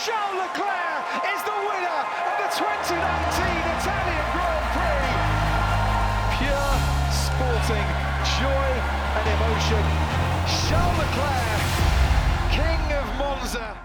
Charles Leclerc is the winner of the 2019 Italian Grand Prix. Pure sporting joy and emotion. Charles Leclerc, King of Monza.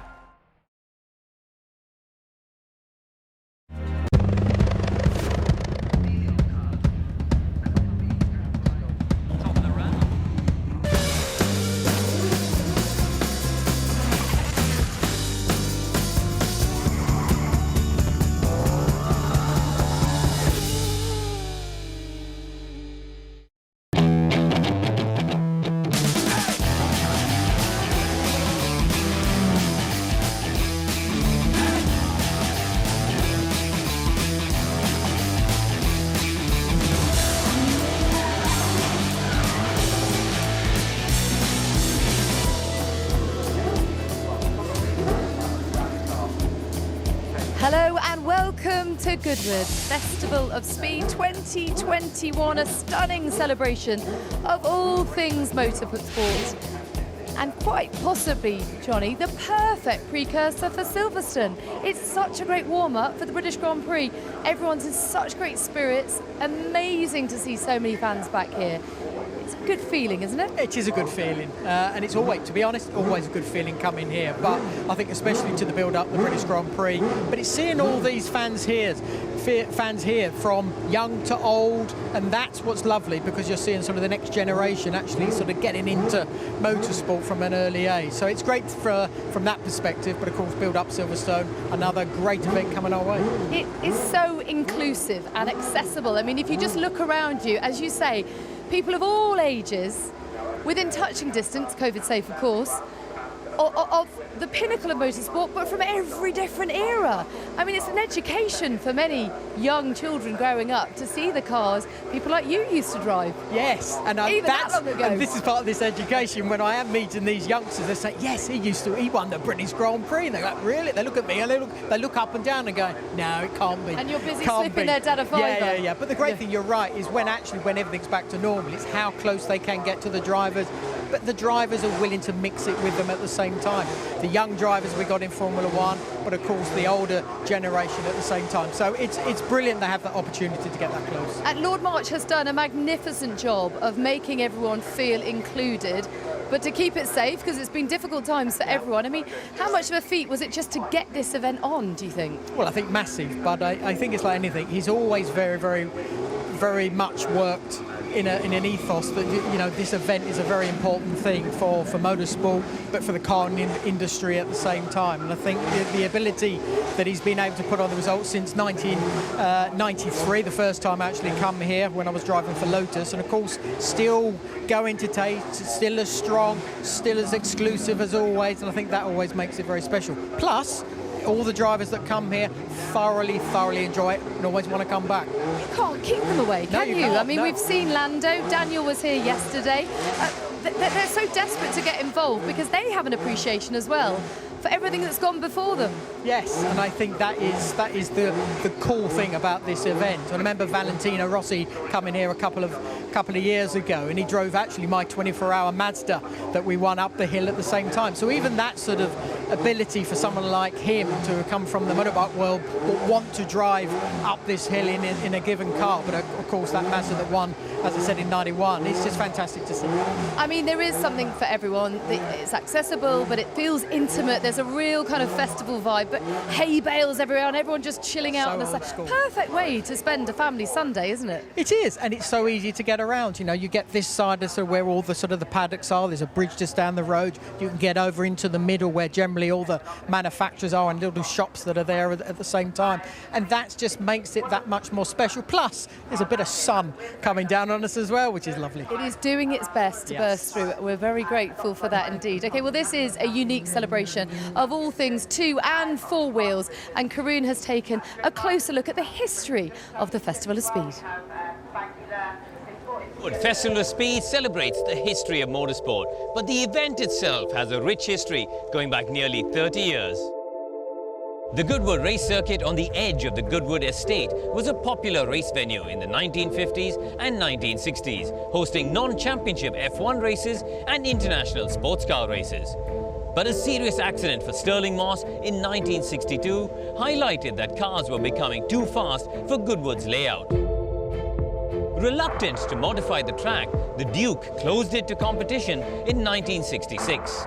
Hello and welcome to Goodwood, Festival of Speed 2021, a stunning celebration of all things motorsport. And quite possibly, Johnny, the perfect precursor for Silverstone. It's such a great warm-up for the British Grand Prix. Everyone's in such great spirits. Amazing to see so many fans back here. It's a good feeling, isn't it? It is a good feeling, and it's always, to be honest, always a good feeling coming here. But I think especially to the build-up, the British Grand Prix. But it's seeing all these fans here from young to old, and that's what's lovely, because you're seeing sort of the next generation actually sort of getting into motorsport from an early age. So it's great from that perspective. But of course, build up Silverstone, another great event coming our way. It is so inclusive and accessible. I mean, if you just look around you, as you say, people of all ages, within touching distance, COVID safe of course, of the pinnacle of motorsport, but from every different era. I mean, it's an education for many young children growing up to see the cars people like you used to drive. Yes, and even that long ago. And this is part of this education. When I am meeting these youngsters, they say, yes, he won the British Grand Prix. And they go, really? They look at me and they look up and down and go, no, it can't be. And you're busy slipping their dad a fiver. Yeah. But the great thing, you're right, is when everything's back to normal, it's how close they can get to the drivers. But the drivers are willing to mix it with them at the same time. The young drivers we got in Formula One, but of course the older generation at the same time. So it's brilliant to have that opportunity to get that close. And Lord March has done a magnificent job of making everyone feel included, but to keep it safe, because it's been difficult times for everyone. I mean, how much of a feat was it just to get this event on, do you think? Well, I think massive, but I think it's like anything. He's always very, very, very much worked in an ethos that, you know, this event is a very important thing for motorsport, but for the car industry at the same time. And I think the ability that he's been able to put on the results since 1993, the first time I actually come here when I was driving for Lotus, and of course still going to taste, still as strong, still as exclusive as always, and I think that always makes it very special. Plus, all the drivers that come here thoroughly enjoy it and always want to come back. You can't keep them away, can you? I mean, we've seen Lando, Daniel was here yesterday. They're so desperate to get involved because they have an appreciation as well for everything that's gone before them. Yes, and I think that is the cool thing about this event. I remember Valentino Rossi coming here a couple of years ago, and he drove actually my 24-hour Mazda that we won up the hill at the same time. So even that sort of ability for someone like him to come from the motorbike world but want to drive up this hill in a given car, but of course that Mazda that won, as I said, in '91, it's just fantastic to see. I mean, there is something for everyone. It's accessible, but it feels intimate. There's a real kind of festival vibe, but hay bales everywhere and everyone just chilling out on the side. Perfect way to spend a family Sunday, isn't it? It is, and it's so easy to get around. You know, you get this side of where all the sort of the paddocks are. There's a bridge just down the road. You can get over into the middle where generally all the manufacturers are and little shops that are there at the same time, and that just makes it that much more special. Plus, there's a bit of sun coming down on us as well, which is lovely. It is doing its best to burst through. We're very grateful for that indeed. Okay, well, this is a unique celebration of all things 2 and 4 wheels, and Karun has taken a closer look at the history of the Festival of Speed. The Festival of Speed celebrates the history of motorsport, but the event itself has a rich history going back nearly 30 years. The Goodwood race circuit on the edge of the Goodwood estate was a popular race venue in the 1950s and 1960s, hosting non-championship F1 races and international sports car races. But a serious accident for Stirling Moss in 1962 highlighted that cars were becoming too fast for Goodwood's layout. Reluctant to modify the track, the Duke closed it to competition in 1966.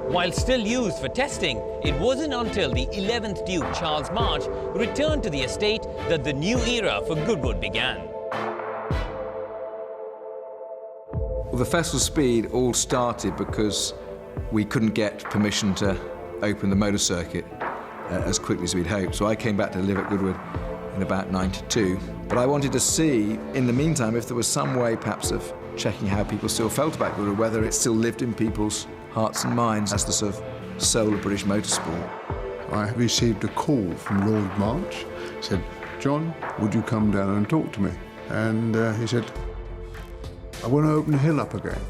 While still used for testing, it wasn't until the 11th Duke, Charles March, returned to the estate that the new era for Goodwood began. Well, the Festival Speed all started because we couldn't get permission to open the motor circuit as quickly as we'd hoped. So I came back to live at Goodwood in about '92. But I wanted to see, in the meantime, if there was some way perhaps of checking how people still felt about Goodwood, whether it still lived in people's hearts and minds as the sort of soul of British motorsport. I received a call from Lord March. Said, "John, would you come down and talk to me?" And he said, "I want to open the hill up again.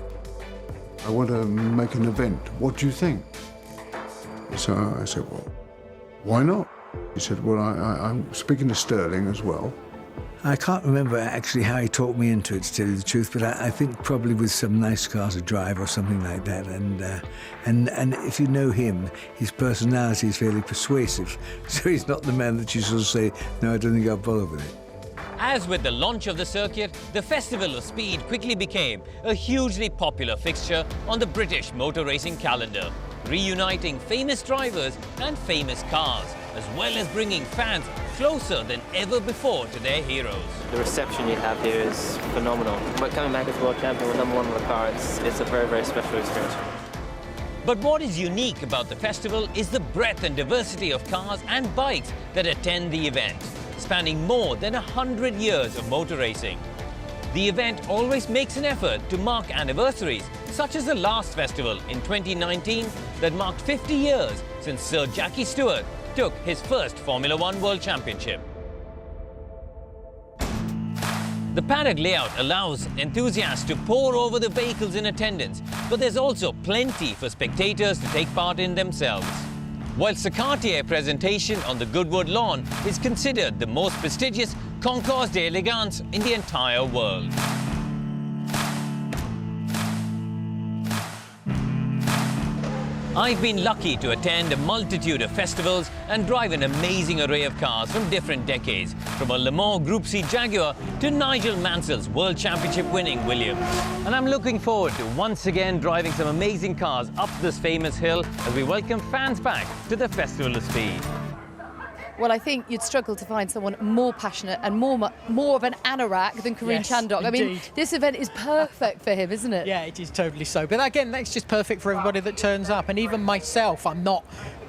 I want to make an event. What do you think?" So I said, "Well, why not?" He said, "Well, I'm speaking to Stirling as well." I can't remember actually how he talked me into it, to tell you the truth, but I think probably with some nice car to drive or something like that. And if you know him, his personality is fairly persuasive. So he's not the man that you sort of say, "No, I don't think I'll bother with it." As with the launch of the circuit, the Festival of Speed quickly became a hugely popular fixture on the British motor racing calendar, reuniting famous drivers and famous cars, as well as bringing fans closer than ever before to their heroes. The reception you have here is phenomenal. But coming back as world champion with #1 on the car, it's a very, very special experience. But what is unique about the festival is the breadth and diversity of cars and bikes that attend the event, spanning more than 100 years of motor racing. The event always makes an effort to mark anniversaries, such as the last festival in 2019 that marked 50 years since Sir Jackie Stewart took his first Formula One World Championship. The paddock layout allows enthusiasts to pour over the vehicles in attendance, but there's also plenty for spectators to take part in themselves. Whilst the Cartier presentation on the Goodwood lawn is considered the most prestigious concours d'élégance in the entire world. I've been lucky to attend a multitude of festivals and drive an amazing array of cars from different decades, from a Le Mans Group C Jaguar to Nigel Mansell's World Championship winning Williams. And I'm looking forward to once again driving some amazing cars up this famous hill as we welcome fans back to the Festival of Speed. Well, I think you'd struggle to find someone more passionate and more of an anorak than Karun Yes, Chandok. I mean, indeed. this event is perfect for him, isn't it? Yeah, it is totally so. But again, that's just perfect for everybody that turns up. And even myself, I'm not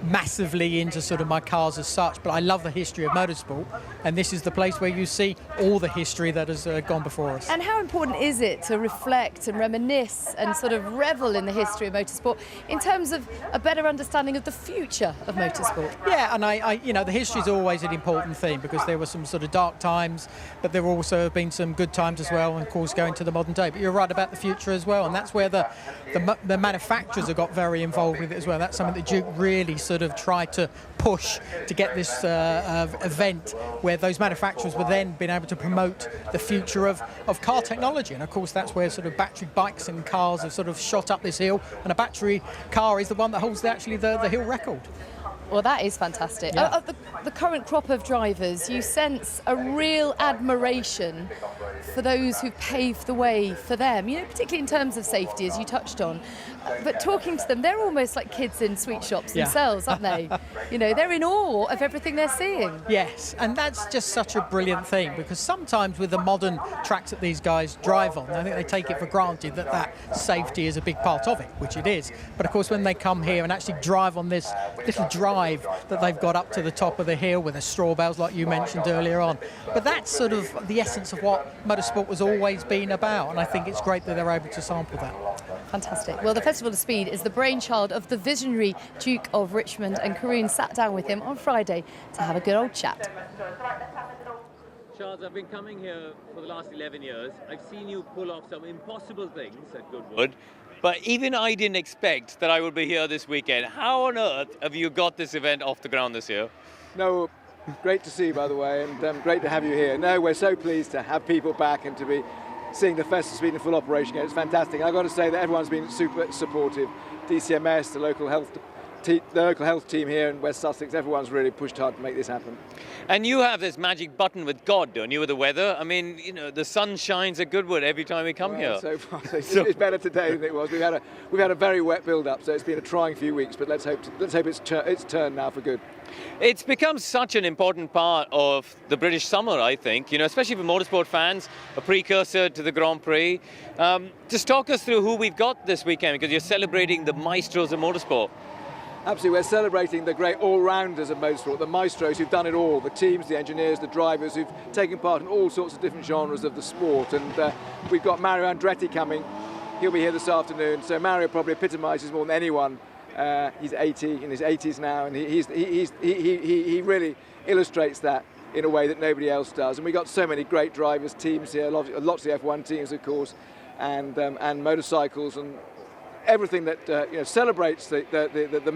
massively into sort of my cars as such, but I love the history of motorsport. And this is the place where you see all the history that has gone before us. And how important is it to reflect and reminisce and sort of revel in the history of motorsport in terms of a better understanding of the future of motorsport? Yeah, and I you know, the history is always an important thing because there were some sort of dark times, but there also have been some good times as well, and of course going to the modern day. But you're right about the future as well, and that's where the manufacturers have got very involved with it as well. That's something that Duke really sort of tried to push to get this event where those manufacturers were then being able to promote the future of car technology. And of course that's where sort of battery bikes and cars have sort of shot up this hill, and a battery car is the one that holds the hill record. Well, that is fantastic. Yeah. The current crop of drivers, you sense a real admiration for those who've paved the way for them, you know, particularly in terms of safety, as you touched on. But talking to them, they're almost like kids in sweet shops Yeah. themselves, aren't they? You know, they're in awe of everything they're seeing. Yes, and that's just such a brilliant thing, because sometimes with the modern tracks that these guys drive on, I think they take it for granted that safety is a big part of it, which it is. But of course when they come here and actually drive on this little drive that they've got up to the top of the hill with the straw bales like you mentioned earlier on. But that's sort of the essence of what motorsport has always been about, and I think it's great that they're able to sample that. Fantastic. Well, the Festival of Speed is the brainchild of the visionary Duke of Richmond, and Karun sat down with him on Friday to have a good old chat. Charles, I've been coming here for the last 11 years. I've seen you pull off some impossible things at Goodwood, but even I didn't expect that I would be here this weekend. How on earth have you got this event off the ground this year? No, great to see you, by the way, and great to have you here. No, we're so pleased to have people back and to be seeing the Festival Speed in full operation again. It's fantastic. And I've got to say that everyone's been super supportive. DCMS, the local health team here in West Sussex, everyone's really pushed hard to make this happen. And you have this magic button with God, don't you, with the weather? I mean, you know, the sun shines at Goodwood every time we come here. So far, it's better today than it was. We've had a very wet build-up, so it's been a trying few weeks. But let's hope it's turned now for good. It's become such an important part of the British summer, I think. You know, especially for motorsport fans, a precursor to the Grand Prix. Just talk us through who we've got this weekend, because you're celebrating the maestros of motorsport. Absolutely, we're celebrating the great all-rounders of motorsport, the maestros who've done it all, the teams, the engineers, the drivers who've taken part in all sorts of different genres of the sport. And we've got Mario Andretti coming. He'll be here this afternoon. So Mario probably epitomises more than anyone. He's 80, in his 80s now, and he really illustrates that in a way that nobody else does. And we've got so many great drivers, teams here, lots of F1 teams, of course, and motorcycles and everything that celebrates the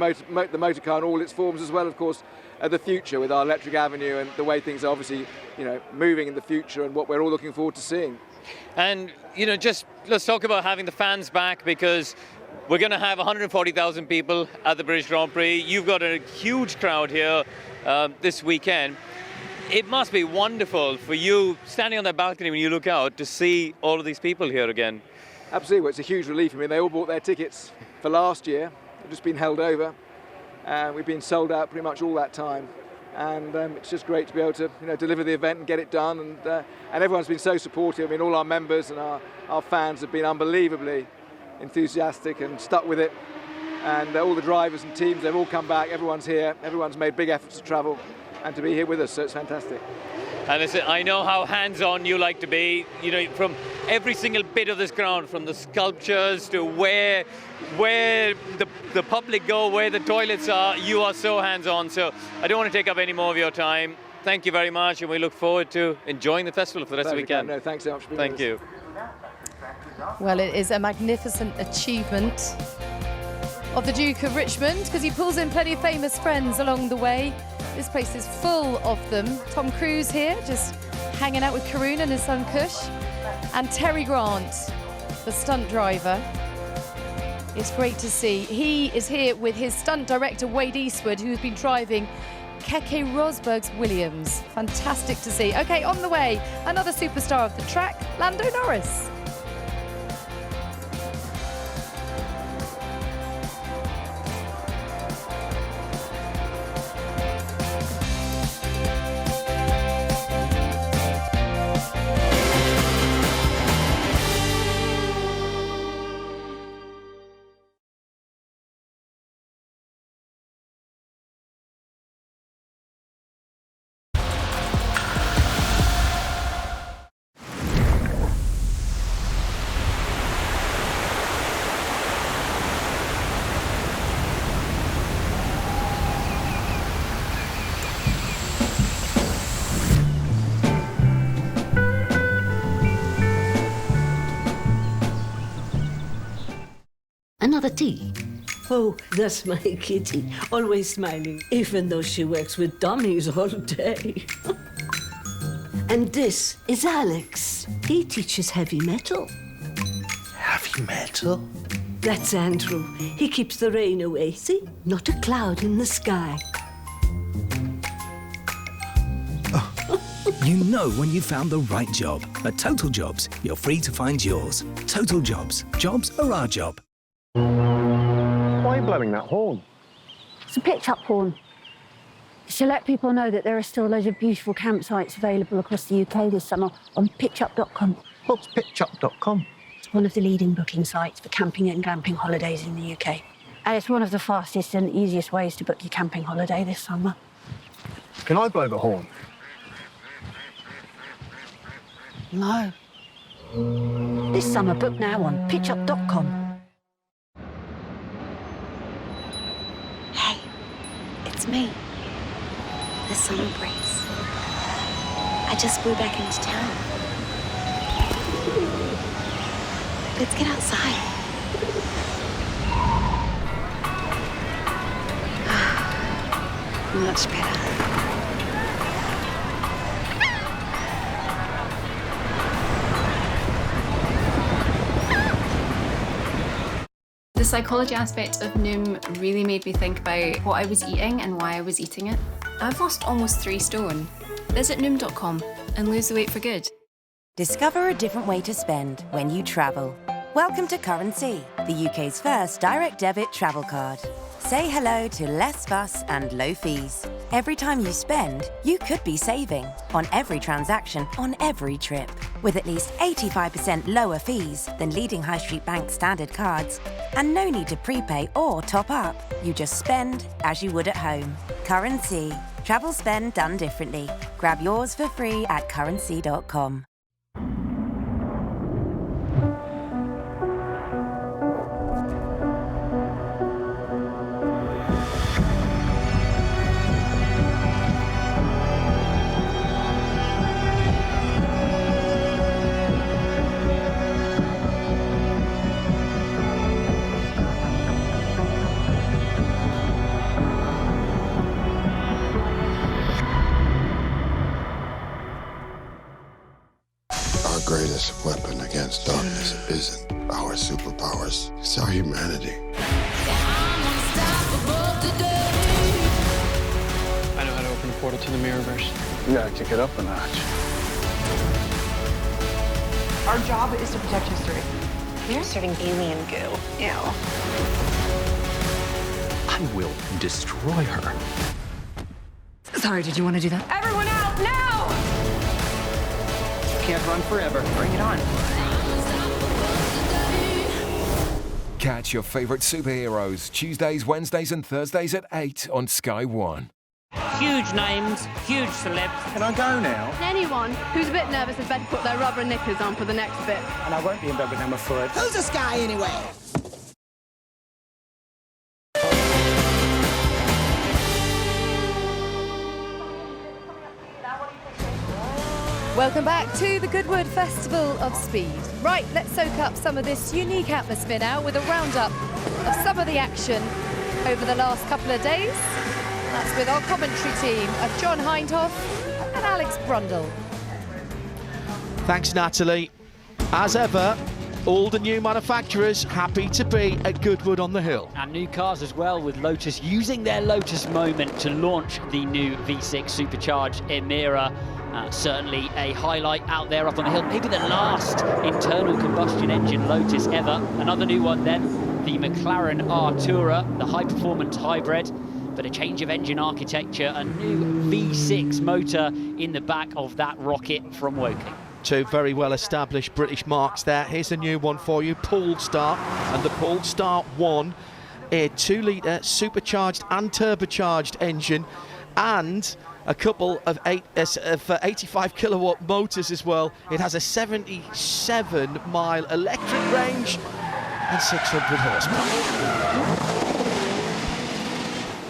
motor car in all its forms, as well, of course, the future with our electric avenue and the way things are obviously moving in the future and what we're all looking forward to seeing. And just let's talk about having the fans back, because we're going to have 140,000 people at the British Grand Prix. You've got a huge crowd here this weekend. It must be wonderful for you standing on that balcony when you look out to see all of these people here again. Absolutely, well, it's a huge relief. I mean, they all bought their tickets for last year. They've just been held over, and we've been sold out pretty much all that time. And it's just great to be able to, deliver the event and get it done. And everyone's been so supportive. I mean, all our members and our fans have been unbelievably enthusiastic and stuck with it. And all the drivers and teams, they've all come back. Everyone's here. Everyone's made big efforts to travel and to be here with us. So it's fantastic. And listen, I know how hands-on you like to be, from every single bit of this ground, from the sculptures to where the public go, where the toilets are, you are so hands-on. So I don't want to take up any more of your time. Thank you very much, and we look forward to enjoying the festival for the rest of the weekend. No, thanks so much for being with us. Thank you. Well, it is a magnificent achievement of the Duke of Richmond, because he pulls in plenty of famous friends along the way. This place is full of them. Tom Cruise here, just hanging out with Karun and his son Kush. And Terry Grant, the stunt driver. It's great to see. He is here with his stunt director, Wade Eastwood, who's been driving Keke Rosberg's Williams. Fantastic to see. Okay, on the way, another superstar of the track, Lando Norris. Another tea? Oh, that's my kitty, always smiling, even though she works with dummies all day. And this is Alex. He teaches heavy metal. Heavy metal? That's Andrew. He keeps the rain away. See? Not a cloud in the sky. You know when you found the right job. At Total Jobs, you're free to find yours. Total Jobs. Jobs are our job. Why are you blowing that horn? It's a pitch-up horn. It's to let people know that there are still loads of beautiful campsites available across the UK this summer on pitchup.com. What's pitchup.com? It's one of the leading booking sites for camping and glamping holidays in the UK. And it's one of the fastest and easiest ways to book your camping holiday this summer. Can I blow the horn? No. This summer, book now on pitchup.com. Hey, it's me, the summer breeze. I just flew back into town. Let's get outside. Much better. psychology aspect of Noom really made me think about what I was eating and why I was eating it. I've lost almost 3 stone. Visit Noom.com and lose the weight for good. Discover a different way to spend when you travel. Welcome to Currency, the UK's first direct debit travel card. Say hello to less fuss and low fees. Every time you spend, you could be saving on every transaction, on every trip. With at least 85% lower fees than leading high street bank standard cards. And no need to prepay or top up. You just spend as you would at home. Currency. Travel spend done differently. Grab yours for free at currency.com. Our greatest weapon against darkness isn't our superpowers, it's our humanity. I know how to open a portal to the Mirrorverse. You gotta kick it up a notch. Our job is to protect history. You're serving alien goo. Ew. I will destroy her. Sorry, did you want to do that? Everyone out now! Can't run forever. Bring it on. Catch your favourite superheroes Tuesdays, Wednesdays and Thursdays at 8 on Sky One. Huge names, huge celebs. Can I go now? Anyone who's a bit nervous had better put their rubber knickers on for the next bit. And I won't be in bed with them afoot. Who's this guy anyway? Welcome back to the Goodwood Festival of Speed. Right, let's soak up some of this unique atmosphere now with a roundup of some of the action over the last couple of days. That's with our commentary team of John Hindhoff and Alex Brundle. Thanks, Natalie. As ever, all the new manufacturers happy to be at Goodwood on the Hill. And new cars as well, with Lotus using their Lotus moment to launch the new V6 supercharged Emira. Certainly a highlight out there up on the hill. Maybe the last internal combustion engine Lotus ever. Another new one then, the McLaren Artura, the high-performance hybrid. But a change of engine architecture, a new V6 motor in the back of that rocket from Woking. Two very well-established British marques there. Here's a new one for you, Polestar, and the Polestar 1, a 2-litre supercharged and turbocharged engine, and a couple of 85 kilowatt motors as well. It has a 77-mile electric range and 600 horsepower.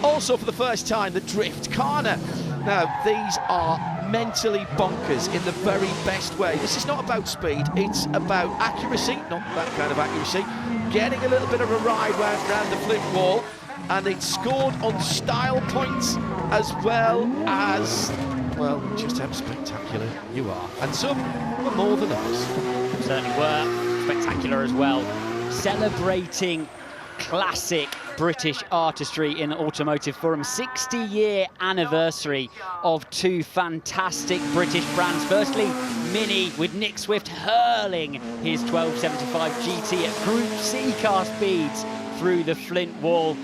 Also for the first time, the Drift Karner. Now, these are mentally bonkers in the very best way. This is not about speed, it's about accuracy, not that kind of accuracy, getting a little bit of a ride round the flint wall, and it's scored on style points as well as, well, just how spectacular you are. And some were more than others. Certainly were spectacular as well. Celebrating classic British artistry in the Automotive Forum. 60-year anniversary of two fantastic British brands. Firstly, Mini, with Nick Swift hurling his 1275 GT at Group C car speeds through the Flint wall.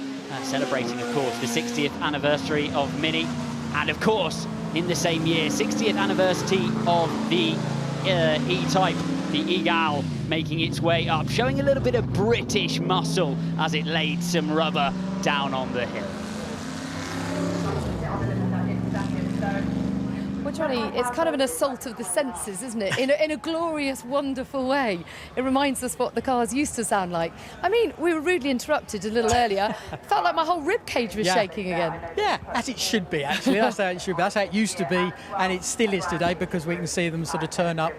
Celebrating, of course, the 60th anniversary of Mini. And, of course, in the same year, 60th anniversary of the E-Type, the E-Gal, making its way up, showing a little bit of British muscle as it laid some rubber down on the hill. Well, Johnny, it's kind of an assault of the senses, isn't it? In a glorious, wonderful way. It reminds us what the cars used to sound like. I mean, we were rudely interrupted a little earlier. Felt like my whole rib cage was shaking again. Yeah, as it should be, actually. That's how it should be. That's how it used to be, and it still is today, because we can see them sort of turn up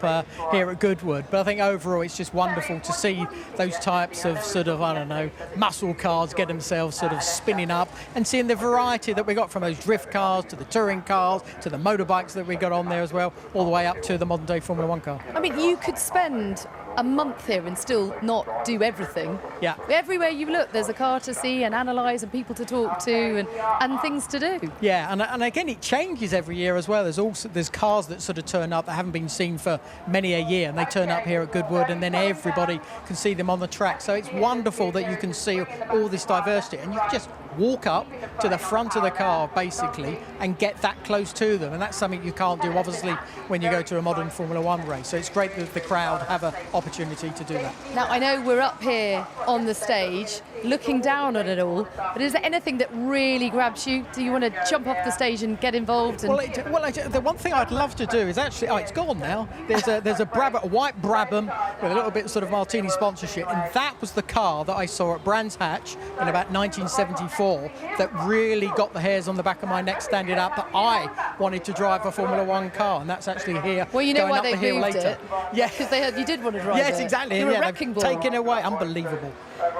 here at Goodwood. But I think overall it's just wonderful to see those types of sort of, I don't know, muscle cars get themselves sort of spinning up, and seeing the variety that we got from those drift cars to the touring cars to the motorbikes that we got on there as well, all the way up to the modern day Formula One car. I mean, you could spend a month here and still not do everything. Yeah. Everywhere you look, there's a car to see and analyse and people to talk to and things to do. Yeah, and again, it changes every year as well. There's cars that sort of turn up that haven't been seen for many a year, and they turn up here at Goodwood, and then everybody can see them on the track. So it's wonderful that you can see all this diversity, and you can just walk up to the front of the car basically and get that close to them, and that's something you can't do obviously when you go to a modern Formula One race. So it's great that the crowd have an opportunity to do that. Now I know we're up here on the stage looking down on it all, but is there anything that really grabs you? Do you want to jump off the stage and get involved? And... The one thing I'd love to do is actually, it's gone now. There's a white Brabham with a little bit sort of Martini sponsorship, and that was the car that I saw at Brands Hatch in about 1974 that really got the hairs on the back of my neck standing up, that I wanted to drive a Formula One car, and that's actually here. Well, you know going why up they the hill moved later. it? Yeah, because you did want to drive it. Yes, exactly. You were a yeah, wrecking ball. taken away, unbelievable.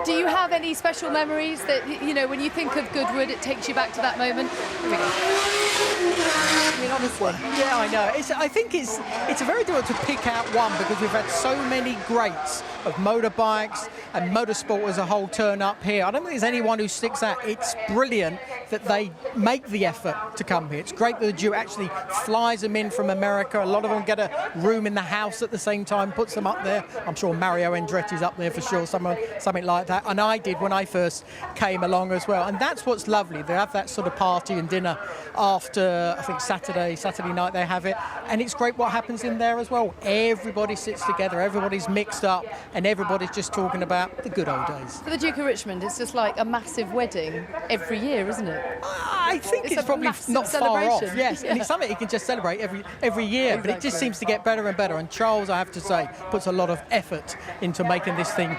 Do you have any special memories that, you know, when you think of Goodwood, it takes you back to that moment? Here we go. I mean, honestly. Yeah, I know. I think it's very difficult to pick out one because we've had so many greats of motorbikes and motorsport as a whole turn up here. I don't think there's anyone who sticks out. It's brilliant that they make the effort to come here. It's great that the Duke actually flies them in from America. A lot of them get a room in the house at the same time, puts them up there. I'm sure Mario Andretti's up there for sure, something like that. And I did when I first came along as well. And that's what's lovely. They have that sort of party and dinner after, I think, Saturday night they have it. And it's great what happens in there as well. Everybody sits together, everybody's mixed up, and everybody's just talking about the good old days. For the Duke of Richmond, it's just like a massive wedding every year, isn't it? I think it's probably not far off, yes. Yeah. And it's something you can just celebrate every year, exactly. But it just seems to get better and better. And Charles, I have to say, puts a lot of effort into making this thing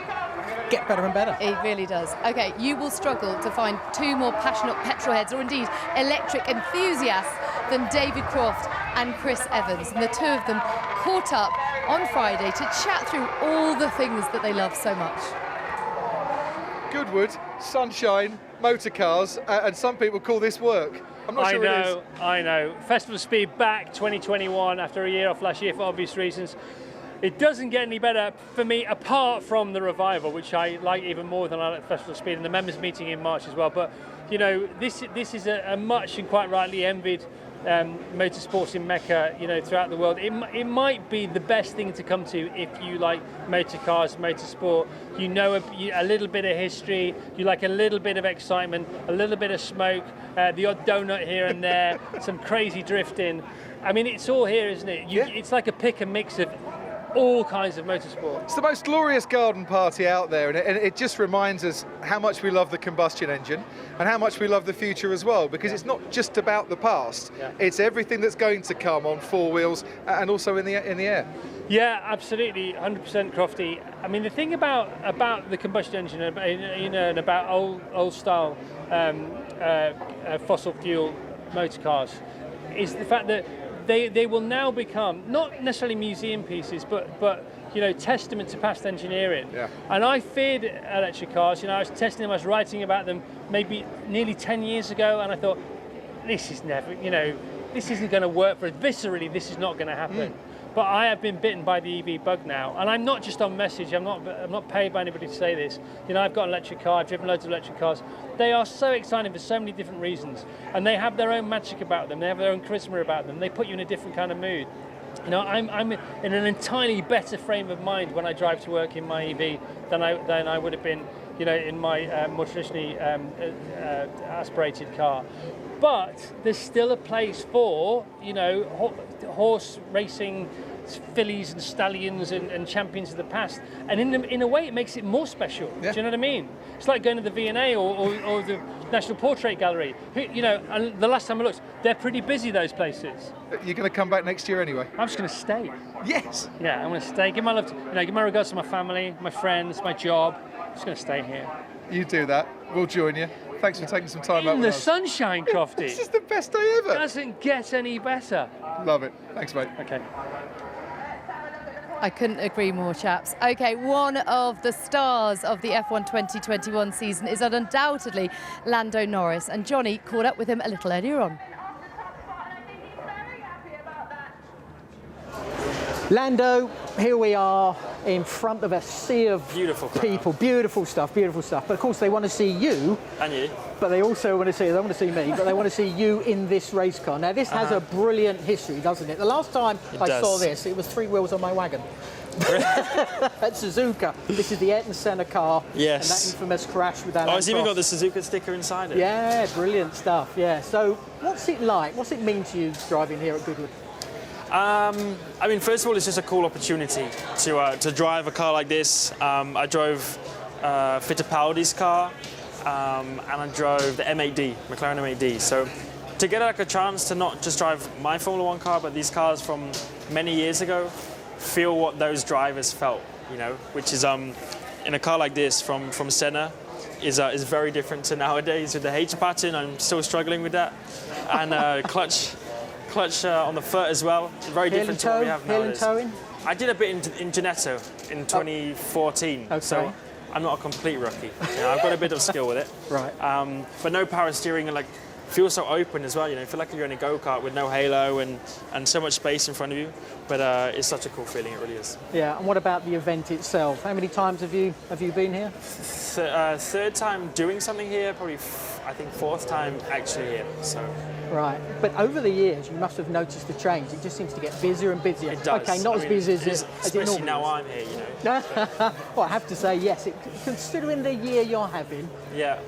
get better and better. It really does. OK, you will struggle to find two more passionate petrolheads, or indeed electric enthusiasts, than David Croft and Chris Evans. And the two of them caught up on Friday to chat through all the things that they love so much. Goodwood, sunshine, motor cars, and some people call this work. I'm not sure it is. I know. Festival of Speed back 2021 after a year off last year for obvious reasons. It doesn't get any better for me apart from the revival, which I like even more than I like Festival of Speed, and the members meeting in March as well. But you know, this is a much and quite rightly envied motorsports in Mecca, you know, throughout the world. It might be the best thing to come to if you like motor cars, motorsport. You know a little bit of history, you like a little bit of excitement, a little bit of smoke, the odd donut here and there, some crazy drifting. I mean, it's all here, isn't it? It's like a pick and mix of all kinds of motorsport. It's the most glorious garden party out there, and it just reminds us how much we love the combustion engine and how much we love the future as well, because it's not just about the past, it's everything that's going to come on four wheels and also in the air. Yeah, absolutely, 100% Crofty. I mean, the thing about the combustion engine, you know, and about old style fossil fuel motor cars is the fact that they will now become not necessarily museum pieces, but you know, testament to past engineering. Yeah. And I feared electric cars. You know, I was testing them, I was writing about them maybe nearly 10 years ago, and I thought, this is never, you know, this isn't going to work for us. Viscerally, this is not going to happen. But I have been bitten by the EV bug now, and I'm not just on message. I'm not paid by anybody to say this. You know, I've got an electric car. I've driven loads of electric cars. They are so exciting for so many different reasons, and they have their own magic about them. They have their own charisma about them. They put you in a different kind of mood. You know, I'm in an entirely better frame of mind when I drive to work in my EV than I would have been, you know, in my more traditionally aspirated car. But there's still a place for, you know, horse racing, fillies and stallions and champions of the past, and in a way it makes it more special. Yeah. Do you know what I mean? It's like going to the V&A or the National Portrait Gallery. You know, and the last time I looked, they're pretty busy, those places. You're going to come back next year anyway? I'm just going to stay. Yes. Yeah, I'm going to stay. Give my love, give my regards to my family, my friends, my job. I'm just going to stay here. You do that. We'll join you. Thanks for taking some time out in with the us. sunshine, Crofty. This is the best day ever. Doesn't get any better. Love it. Thanks, mate. Okay. I couldn't agree more, chaps. OK, one of the stars of the F1 2021 season is undoubtedly Lando Norris, and Johnny caught up with him a little earlier on. Lando, here we are in front of a sea of beautiful people. Beautiful stuff, beautiful stuff. But of course, they want to see you. And you. But they also want to see, they want to see me, but they want to see you in this race car. Now, this has a brilliant history, doesn't it? The last time I saw this, it was 3 wheels on my wagon. At Suzuka. This is the Ayrton Senna car. Yes. And that infamous crash with Alan it's even Prost. got the Suzuka sticker inside it. Yeah, brilliant stuff, yeah. So, what's it like? What's it mean to you driving here at Goodwood? I mean, first of all, it's just a cool opportunity to drive a car like this. I drove Fittipaldi's car, and I drove the M8D, McLaren M8D. So to get like a chance to not just drive my Formula 1 car, but these cars from many years ago, feel what those drivers felt, you know, which is in a car like this from Senna is very different to nowadays with the H pattern. I'm still struggling with that, and clutch on the foot as well. Very different to what we have nowadays. Towing? I did a bit in Genetto in 2014, so I'm not a complete rookie. You know, I've got a bit of skill with it. Right. But no power steering and like feels so open as well. You know, you feel like you're in a go-kart with no halo and so much space in front of you. But it's such a cool feeling. It really is. Yeah. And what about the event itself? How many times have you been here? Third time doing something here. Probably I think 4th time actually here. So. Right, but over the years you must have noticed the change. It just seems to get busier and busier. It does. Okay, not as busy as it especially normally now is. I'm here, you know. Well, I have to say yes. Considering the year you're having, yeah,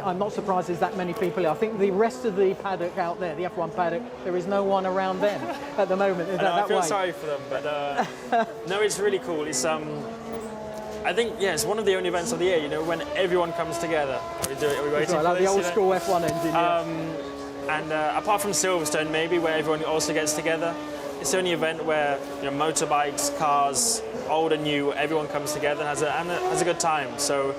I'm not surprised there's that many people here. I think the rest of the paddock out there, the F1 paddock, there is no one around them at the moment. Is I feel sorry for them, but no, it's really cool. It's I think it's one of the only events of the year, you know, when everyone comes together. We waiting for like this, the old school F1 engine. And apart from Silverstone, maybe, where everyone also gets together, it's the only event where, you know, motorbikes, cars, old and new, everyone comes together and has a good time. So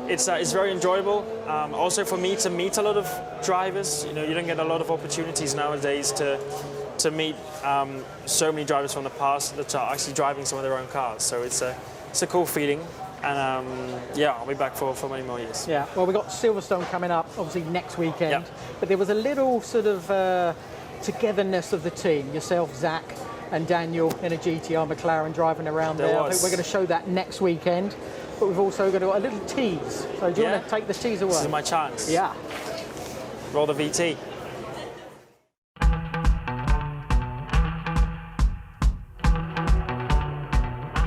it's very enjoyable. Also for me to meet a lot of drivers. You know, you don't get a lot of opportunities nowadays to meet so many drivers from the past that are actually driving some of their own cars. So it's a cool feeling. And I'll be back for many more years. Yeah, well, we've got Silverstone coming up, obviously, next weekend. Yep. But there was a little sort of togetherness of the team. Yourself, Zach, and Daniel in a GTR McLaren driving around there. I think we're going to show that next weekend. But we've also got a little tease. So do you want to take the tease away? This is my chance. Yeah. Roll the VT.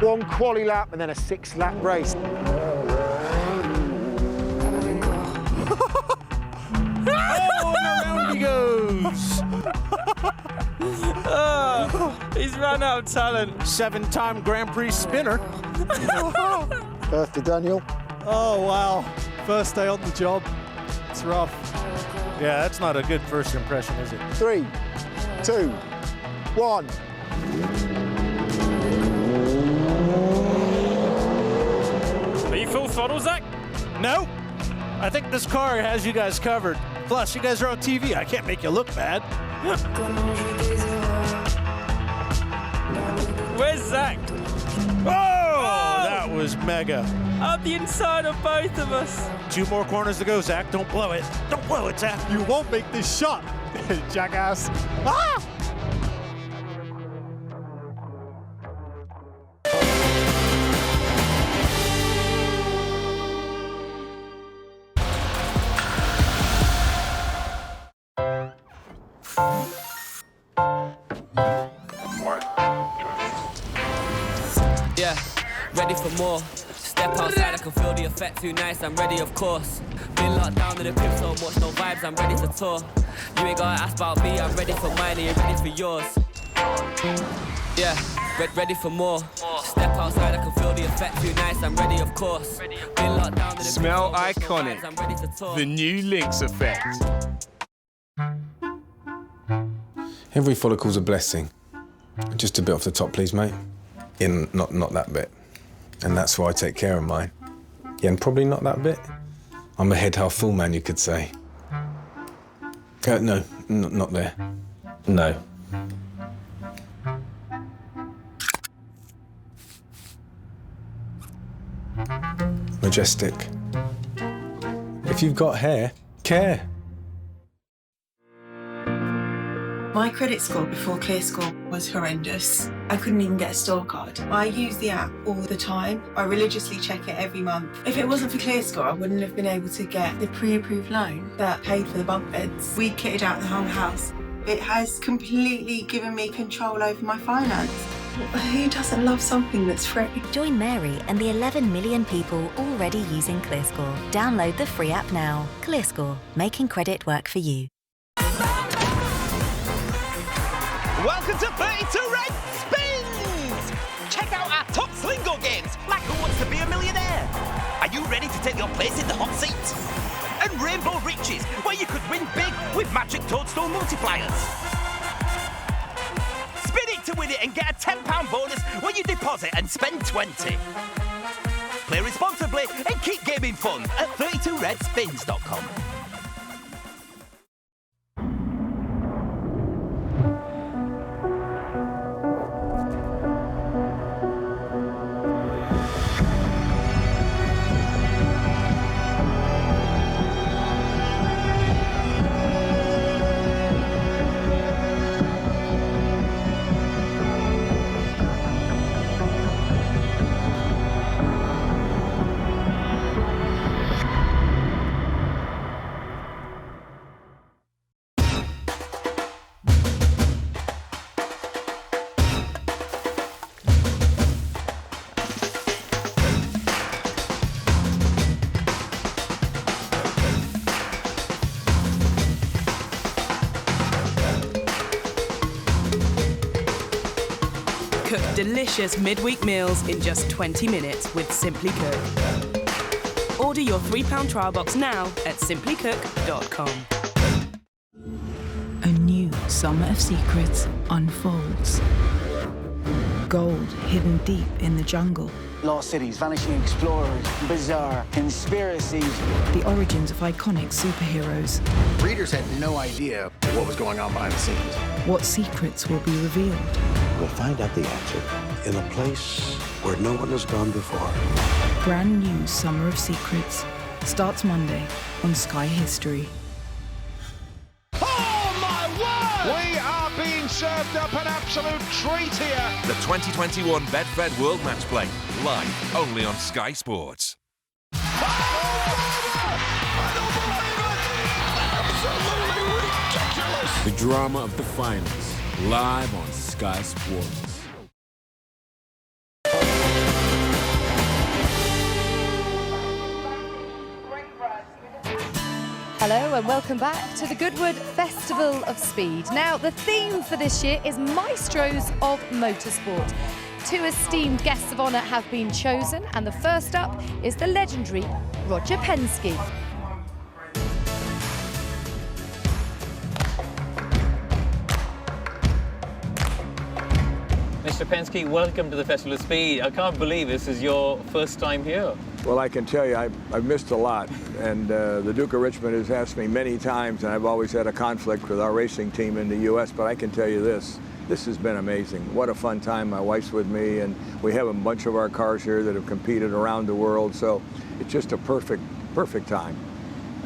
One quali lap and then a 6-lap race. Oh, and around he goes. He's run out of talent. 7-time Grand Prix spinner. First to Daniel. Oh, wow. First day on the job. It's rough. Yeah, that's not a good first impression, is it? 3, 2, 1. Are you full throttle, Zach? No. I think this car has you guys covered. Plus, you guys are on TV. I can't make you look bad. Where's Zach? Oh, that was mega. Up the inside of both of us. 2 more corners to go, Zach. Don't blow it. Don't blow it, Zach. You won't make this shot, jackass. Ah! Yeah, ready for more. Step outside, I can feel the effect too nice, I'm ready of course. Been locked down in the crib so much, no vibes, I'm ready to tour. You ain't gotta ask about me, I'm ready for mine and you're ready for yours. Yeah, ready for more. Step outside, I can feel the effect too nice, I'm ready of course. Been locked down in the Smell crib so much, no iconic. vibes, I'm ready to tour. The new Lynx effect. Every follicle's a blessing. Just a bit off the top, please, mate. Not that bit. And that's why I take care of mine. Yeah, and probably not that bit. I'm a head half full man, you could say. No, not there. No. Majestic. If you've got hair, care. My credit score before ClearScore was horrendous. I couldn't even get a store card. I use the app all the time. I religiously check it every month. If it wasn't for ClearScore, I wouldn't have been able to get the pre-approved loan that paid for the bunk beds. We kitted out the whole house. It has completely given me control over my finance. Who doesn't love something that's free? Join Mary and the 11 million people already using ClearScore. Download the free app now. ClearScore, making credit work for you. Welcome to 32 Red Spins! Check out our top Slingo games, like Who Wants to Be a Millionaire? Are you ready to take your place in the hot seat? And Rainbow Riches, where you could win big with Magic Toadstool multipliers. Spin it to win it and get a £10 bonus when you deposit and spend 20. Play responsibly and keep gaming fun at 32redspins.com. Cook delicious midweek meals in just 20 minutes with Simply Cook. Order your £3 trial box now at simplycook.com. A new summer of secrets unfolds. Gold hidden deep in the jungle. Lost cities, vanishing explorers, bizarre conspiracies. The origins of iconic superheroes. Readers had no idea what was going on behind the scenes. What secrets will be revealed? We'll find out the answer in a place where no one has gone before. Brand new Summer of Secrets starts Monday on Sky History. We are being served up an absolute treat here. The 2021 Betfred World Match Play, live only on Sky Sports. The drama of the finals, live on Sky Sports. Hello and welcome back to the Goodwood Festival of Speed. Now, the theme for this year is Maestros of Motorsport. Two esteemed guests of honour have been chosen, and the first up is the legendary Roger Penske. Mr. Penske, welcome to the Festival of Speed. I can't believe this is your first time here. Well, I can tell you, I've missed a lot, and the Duke of Richmond has asked me many times, and I've always had a conflict with our racing team in the U.S., but I can tell you this has been amazing. What a fun time. My wife's with me, and we have a bunch of our cars here that have competed around the world, so it's just a perfect time.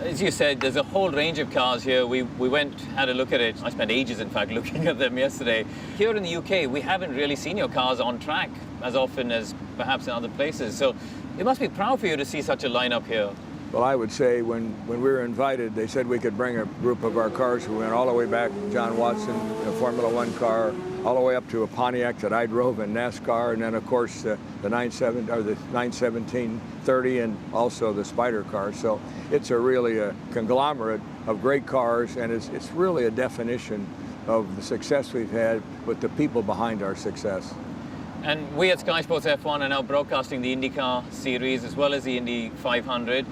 As you said, there's a whole range of cars here. We went, had a look at it. I spent ages, in fact, looking at them yesterday. Here in the UK, we haven't really seen your cars on track as often as perhaps in other places. So it must be proud for you to see such a lineup here. Well, I would say when we were invited, they said we could bring a group of our cars. We went all the way back to John Watson, a Formula One car, all the way up to a Pontiac that I drove in NASCAR, and then of course the 917-30 and also the Spider car. So it's really a conglomerate of great cars, and it's really a definition of the success we've had with the people behind our success. And we at Sky Sports F1 are now broadcasting the IndyCar series as well as the Indy 500.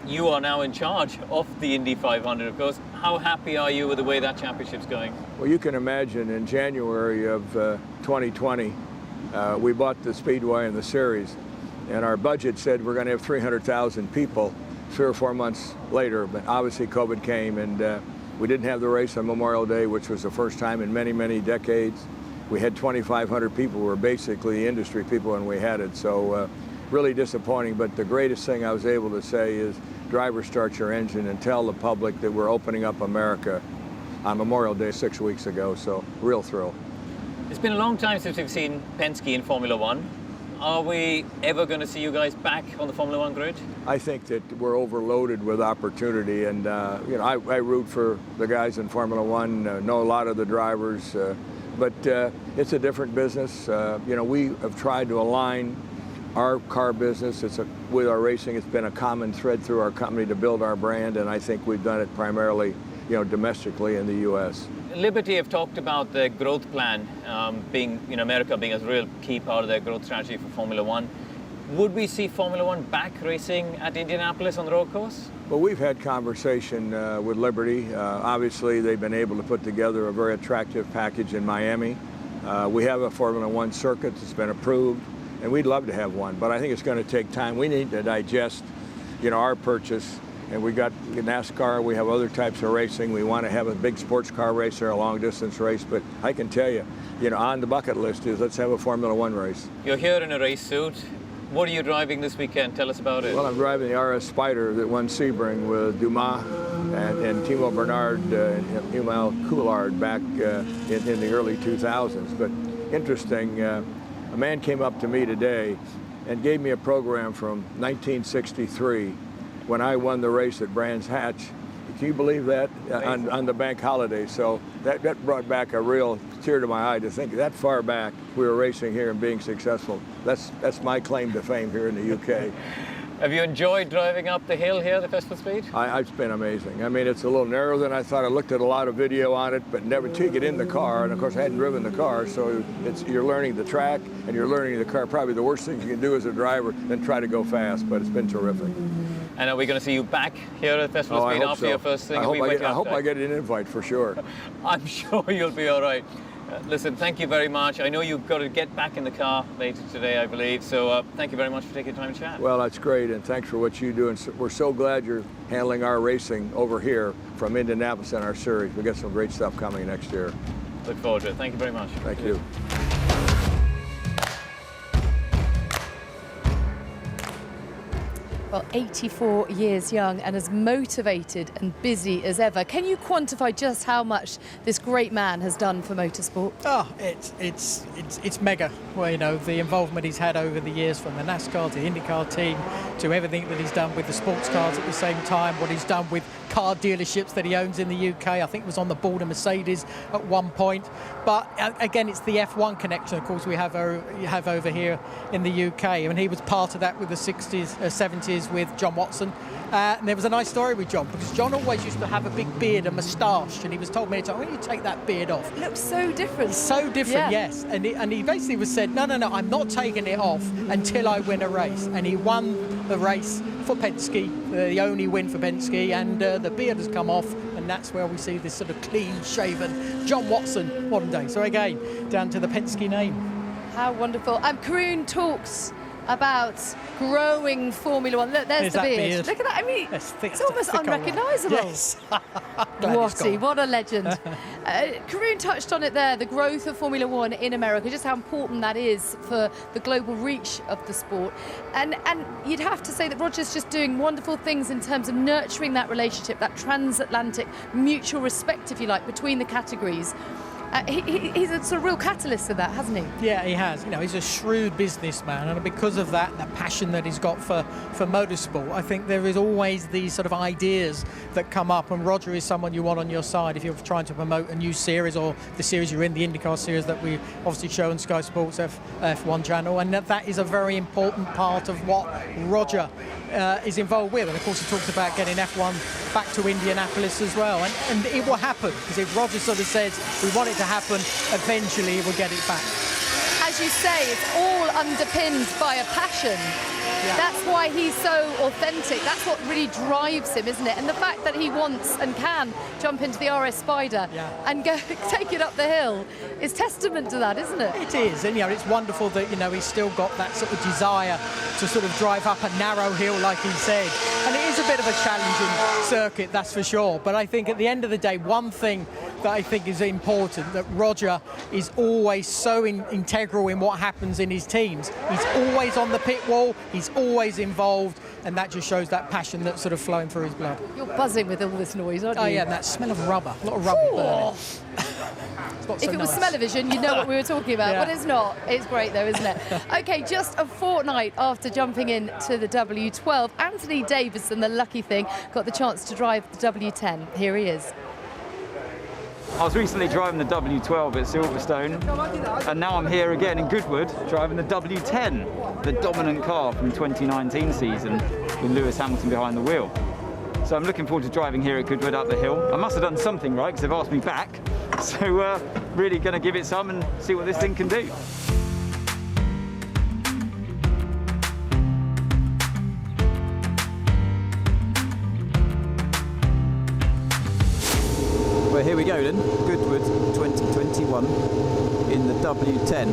You are now in charge of the Indy 500, of course. How happy are you with the way that championship's going? Well, you can imagine in January of 2020, we bought the Speedway and the series, and our budget said we're going to have 300,000 people 3 or 4 months later, but obviously COVID came, and we didn't have the race on Memorial Day, which was the first time in many, many decades. We had 2,500 people who were basically industry people when we had it, so really disappointing. But the greatest thing I was able to say is, driver, start your engine and tell the public that we're opening up America on Memorial Day 6 weeks ago, so real thrill. It's been a long time since we've seen Penske in Formula One. Are we ever going to see you guys back on the Formula One grid? I think that we're overloaded with opportunity, and I root for the guys in Formula One, know a lot of the drivers, but it's a different business. We have tried to align our car business with our racing. It's been a common thread through our company to build our brand, and I think we've done it primarily, domestically in the U.S. Liberty have talked about their growth plan America being a real key part of their growth strategy for Formula One. Would we see Formula One back racing at Indianapolis on the road course? Well, we've had conversation with Liberty. Obviously, they've been able to put together a very attractive package in Miami. We have a Formula One circuit that's been approved, and we'd love to have one, but I think it's going to take time. We need to digest, our purchase. And we got NASCAR, we have other types of racing. We want to have a big sports car race or a long distance race, but I can tell you, on the bucket list is let's have a Formula One race. You're here in a race suit. What are you driving this weekend? Tell us about it. Well, I'm driving the RS Spider that won Sebring with Dumas and Timo Bernard and Emil Coulthard back in the early 2000s. But interesting, a man came up to me today and gave me a program from 1963 when I won the race at Brands Hatch. Can you believe that? On the bank holiday? So that brought back a real tear to my eye to think that far back we were racing here and being successful. That's my claim to fame here in the UK. Have you enjoyed driving up the hill here, the Festival Speed? It's been amazing. I mean, it's a little narrower than I thought. I looked at a lot of video on it, but never to get in the car. And of course, I hadn't driven the car, so you're learning the track and you're learning the car. Probably the worst thing you can do as a driver than try to go fast, but it's been terrific. And are we going to see you back here at Festival Speed after your first thing? I hope I get an invite for sure. I'm sure you'll be all right. Listen, thank you very much. I know you've got to get back in the car later today, I believe. So thank you very much for taking time to chat. Well, that's great, and thanks for what you do. And we're so glad you're handling our racing over here from Indianapolis in our series. We've got some great stuff coming next year. Look forward to it. Thank you very much. Thank you. Well, 84 years young and as motivated and busy as ever. Can you quantify just how much this great man has done for motorsport? Oh, it's mega. Well, the involvement he's had over the years, from the NASCAR to the IndyCar team to everything that he's done with the sports cars at the same time, what he's done with car dealerships that he owns in the UK. I think it was on the board of Mercedes at one point. But again, it's the F1 connection, of course, we have over here in the UK. And he was part of that with the 60s, 70s with John Watson. And there was a nice story with John, because John always used to have a big beard and moustache, and he was told many times, "Why don't you take that beard off?" It looks so different. It's so different, yeah. Yes. And he basically was said, no, I'm not taking it off until I win a race. And he won the race for Penske, the only win for Penske, and the beard has come off, and that's where we see this sort of clean-shaven John Watson modern day. So again, down to the Penske name. How wonderful. Karun talks about growing Formula One. Look, there's the beard. Look at that. I mean, it's almost unrecognisable. Yes. What a legend. Karun touched on it there, the growth of Formula One in America, just how important that is for the global reach of the sport. And you'd have to say that Roger's just doing wonderful things in terms of nurturing that relationship, that transatlantic mutual respect, if you like, between the categories. He's a sort of real catalyst for that, hasn't he? Yeah, he has. He's a shrewd businessman, and because of that, the passion that he's got for motorsport, I think there is always these sort of ideas that come up, and Roger is someone you want on your side if you're trying to promote a new series, or the series you're in, the IndyCar series that we obviously show on Sky Sports F1 channel, and that is a very important part of what Roger is involved with. And of course, he talks about getting F1 back to Indianapolis as well, and it will happen, because if Roger sort of says we want it to happen, eventually he will get it back. As you say, it's all underpinned by a passion. Yeah. That's why he's so authentic. That's what really drives him, isn't it? And the fact that he wants and can jump into the RS Spider and go take it up the hill is testament to that, isn't it? It is, and it's wonderful that he's still got that sort of desire to sort of drive up a narrow hill, like he said. And it is a bit of a challenging circuit, that's for sure. But I think at the end of the day, one thing that I think is important, that Roger is always so integral in what happens in his teams. He's always on the pit wall. He's He's always involved, and that just shows that passion that's sort of flowing through his blood. You're buzzing with all this noise, aren't you? Oh yeah, and that smell of rubber. A lot of rubber burning. If it was smell-o-vision, you'd know what we were talking about, Yeah. but it's not. It's great though, isn't it? Okay, just a fortnight after jumping into the W12, Anthony Davison, the lucky thing, got the chance to drive the W10. Here he is. I was recently driving the W12 at Silverstone, and now I'm here again in Goodwood driving the W10, the dominant car from 2019 season with Lewis Hamilton behind the wheel. So I'm looking forward to driving here at Goodwood up the hill. I must have done something right because they've asked me back. So really going to give it some and see what this thing can do. Well, here we go then. Goodwood 2021 in the W10.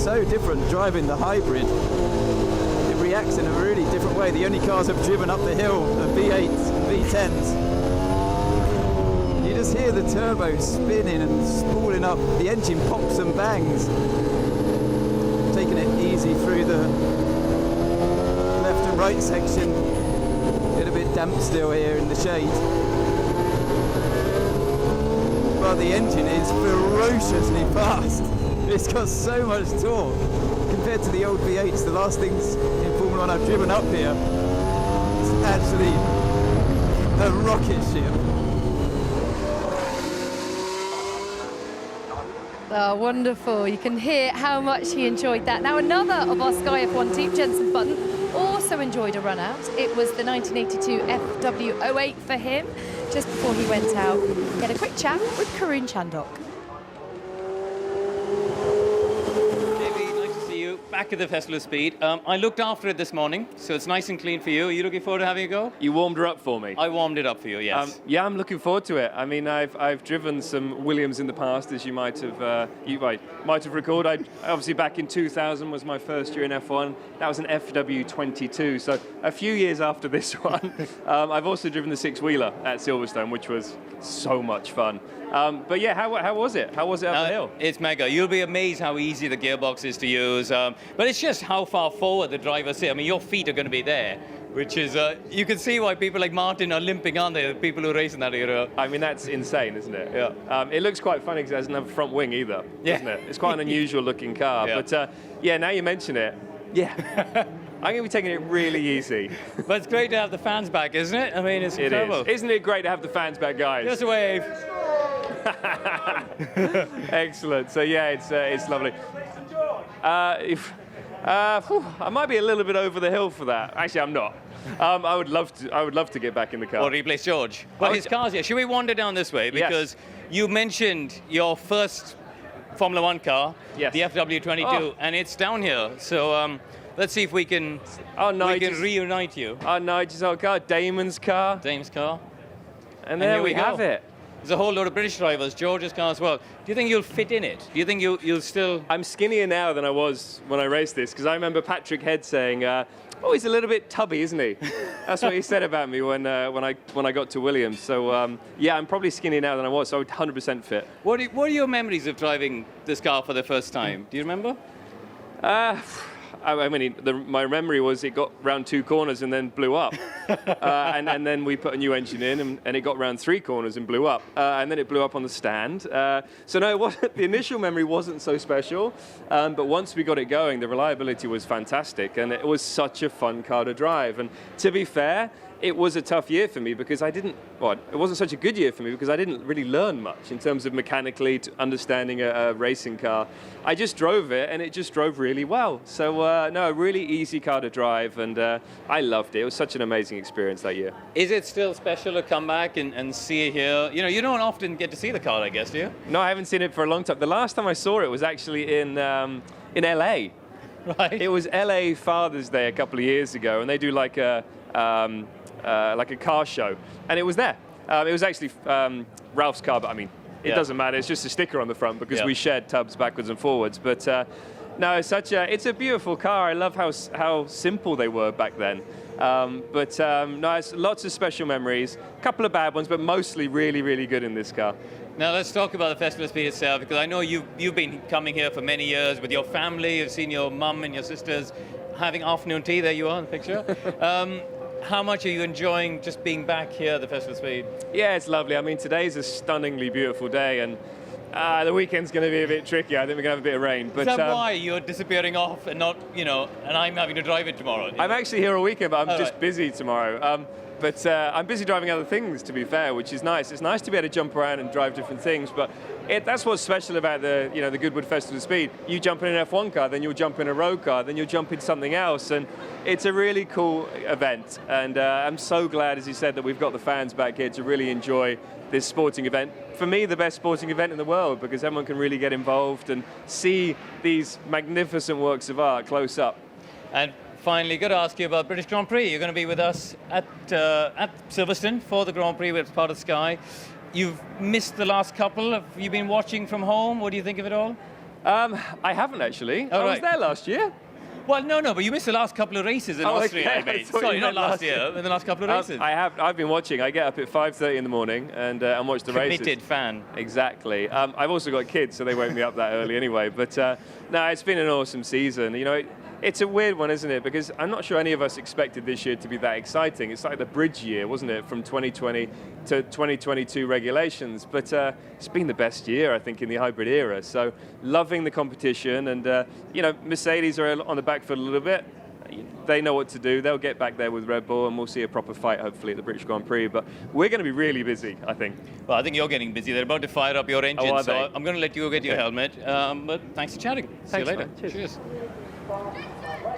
So different driving the hybrid. It reacts in a really different way. The only cars I've driven up the hill are V8s, V10s. You just hear the turbo spinning and spooling up. The engine pops and bangs. Taking it easy through the left and right section. A little bit damp still here in the shade. But the engine is ferociously fast. It's got so much torque compared to the old V8s. The last things in Formula One I've driven up here is actually a rocket ship. Oh, wonderful. You can hear how much he enjoyed that. Now, another of our Sky F1 team, Jenson Button, also enjoyed a run out. It was the 1982 FW08 for him. Just before he went out, he had a quick chat with Karun Chandok. Back at the Festival of Speed. I looked after it this morning, so it's nice and clean for you. Are you looking forward to having a go? You warmed her up for me. I warmed it up for you, yes. Yeah, I'm looking forward to it. I mean, I've driven some Williams in the past, as you might have recalled. Obviously back in 2000 was my first year in F1. That was an FW22, so a few years after this one. I've also driven the six-wheeler at Silverstone, which was so much fun. But yeah, how was it? How was it up the hill? It's mega. You'll be amazed how easy the gearbox is to use. But it's just how far forward the drivers sit. I mean, your feet are going to be there, which is, you can see why people like Martin are limping, aren't they? The people who race in that era. I mean, that's insane, isn't it? Yeah. It looks quite funny because it doesn't have a front wing either, doesn't it? It's quite an unusual looking car. Yeah. But yeah, now you mention it, yeah. I'm going to be taking it really easy. But it's great to have the fans back, isn't it? I mean, it's incredible. It is. Isn't it great to have the fans back, guys? Just a wave. Excellent. So yeah, it's lovely. I might be a little bit over the hill for that. Actually, I'm not. I would love to get back in the car. Or replace George. Well, his car's here. Should we wander down this way? Because you mentioned your first Formula One car, the FW22, and it's down here. So let's see if we can reunite you. Nigel's old car, Damon's car. Damon's car. And there we have it. There's a whole load of British drivers, George's car as well. Do you think you'll fit in it? Do you think you'll still... I'm skinnier now than I was when I raced this, because I remember Patrick Head saying, oh, he's a little bit tubby, isn't he? That's what he said about me when I got to Williams. So, yeah, I'm probably skinnier now than I was, so I would 100% fit. What are your memories of driving this car for the first time? Do you remember? I mean, my memory was it got round 2 corners and then blew up. And then we put a new engine in and it got round 3 corners and blew up. And then it blew up on the stand. So no, the initial memory wasn't so special. But once we got it going, the reliability was fantastic. And it was such a fun car to drive. And to be fair, it was a tough year for me because it wasn't such a good year for me because I didn't really learn much in terms of mechanically understanding a racing car. I just drove it and it just drove really well. So no, a really easy car to drive, and I loved it. It was such an amazing experience that year. Is it still special to come back and see it here? You know, you don't often get to see the car, I guess, do you? No, I haven't seen it for a long time. The last time I saw it was actually in LA. Right. It was LA Father's Day a couple of years ago, and they do like a car show, and it was there. It was actually Ralph's car, but I mean, it doesn't matter. It's just a sticker on the front because we shared tubs backwards and forwards. But no, it's a beautiful car. I love how simple they were back then. No, it's lots of special memories. A couple of bad ones, but mostly really, really good in this car. Now let's talk about the Festival of Speed itself, because I know you've been coming here for many years with your family. You've seen your mum and your sisters having afternoon tea. There you are in the picture. How much are you enjoying just being back here at the Festival of Speed? Yeah, it's lovely. I mean, today's a stunningly beautiful day, and the weekend's going to be a bit tricky. I think we're going to have a bit of rain. But, is that why you're disappearing off and not, and I'm having to drive it tomorrow? I'm actually here all weekend, but I'm just busy tomorrow. But I'm busy driving other things, to be fair, which is nice. It's nice to be able to jump around and drive different things, but that's what's special about the Goodwood Festival of Speed. You jump in an F1 car, then you'll jump in a road car, then you'll jump in something else, and it's a really cool event. And I'm so glad, as you said, that we've got the fans back here to really enjoy this sporting event. For me, the best sporting event in the world, because everyone can really get involved and see these magnificent works of art close up. And finally, got to ask you about British Grand Prix. You're going to be with us at Silverstone for the Grand Prix, with part of Sky. You've missed the last couple. Have you been watching from home? What do you think of it all? I haven't actually. I was there last year. Well, no, but you missed the last couple of races in Austria, I mean. Sorry, not last year, but the last couple of races. I've been watching. I get up at 5:30 in the morning and watch the races. Committed fan. Exactly. I've also got kids, so they wake me up that early anyway. But no, it's been an awesome season. It's a weird one, isn't it? Because I'm not sure any of us expected this year to be that exciting. It's like the bridge year, wasn't it, from 2020 to 2022 regulations. But it's been the best year, I think, in the hybrid era. So loving the competition. And, Mercedes are on the back foot a little bit. They know what to do. They'll get back there with Red Bull, and we'll see a proper fight, hopefully, at the British Grand Prix. But we're going to be really busy, I think. Well, I think you're getting busy. They're about to fire up your engine, so I'm going to let you go get your helmet. But thanks for chatting. See you later. Cheers.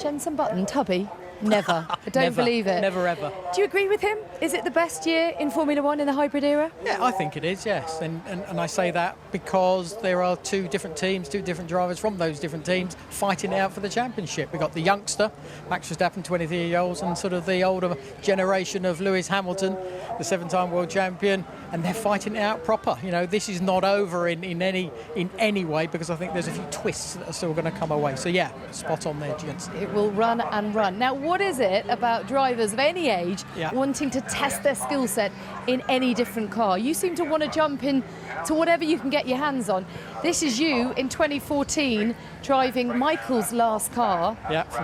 Jenson Button, Tubby? Never. I don't believe it. Never ever. Do you agree with him? Is it the best year in Formula One in the hybrid era? Yeah, I think it is, yes. And I say that because there are two different teams, two different drivers from those different teams fighting it out for the championship. We've got the youngster, Max Verstappen, 23-year-olds, and sort of the older generation of Lewis Hamilton, the 7-time world champion, and they're fighting it out proper. This is not over in any way, because I think there's a few twists that are still going to come away. So yeah, spot on there, gents. It will run and run. Now, what is it about drivers of any age wanting to test their skill set in any different car? You seem to want to jump in to whatever you can get your hands on. This is you in 2014 driving Michael's last car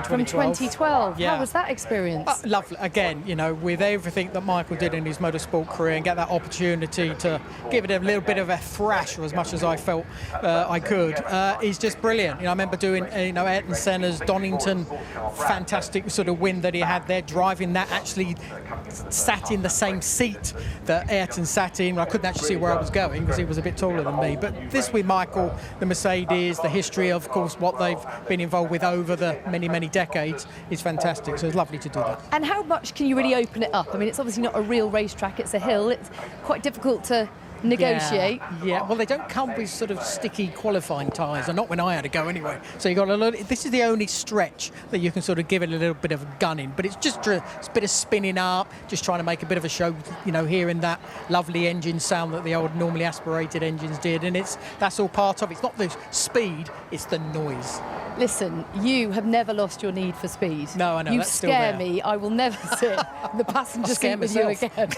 from 2012. Yeah. How was that experience? Lovely. Again, with everything that Michael did in his motorsport career, and get that opportunity to give it a little bit of a thrash, or as much as I felt I could, is just brilliant. I remember doing Ayrton Senna's Donington, fantastic sort of win that he had there, driving that, actually sat in the same seat that Ayrton sat in. I couldn't actually see where I was going because he was a bit taller than me. But this with Michael, the Mercedes, the history, of course, what they've been involved with over the many decades is fantastic. So it's lovely to do that. And how much can you really open it up? I mean, it's obviously not a real racetrack, it's a hill. It's quite difficult to negotiate. Yeah, well, they don't come with sort of sticky qualifying tyres, or not when I had to go anyway. So you got a little. This is the only stretch that you can sort of give it a little bit of gunning, but it's just a bit of spinning up, just trying to make a bit of a show. Hearing that lovely engine sound that the old normally aspirated engines did, and that's all part of it. It's not the speed, it's the noise. Listen, you have never lost your need for speed. No, I know. You that's scare still there. me. I will never sit in the passenger seat with you again.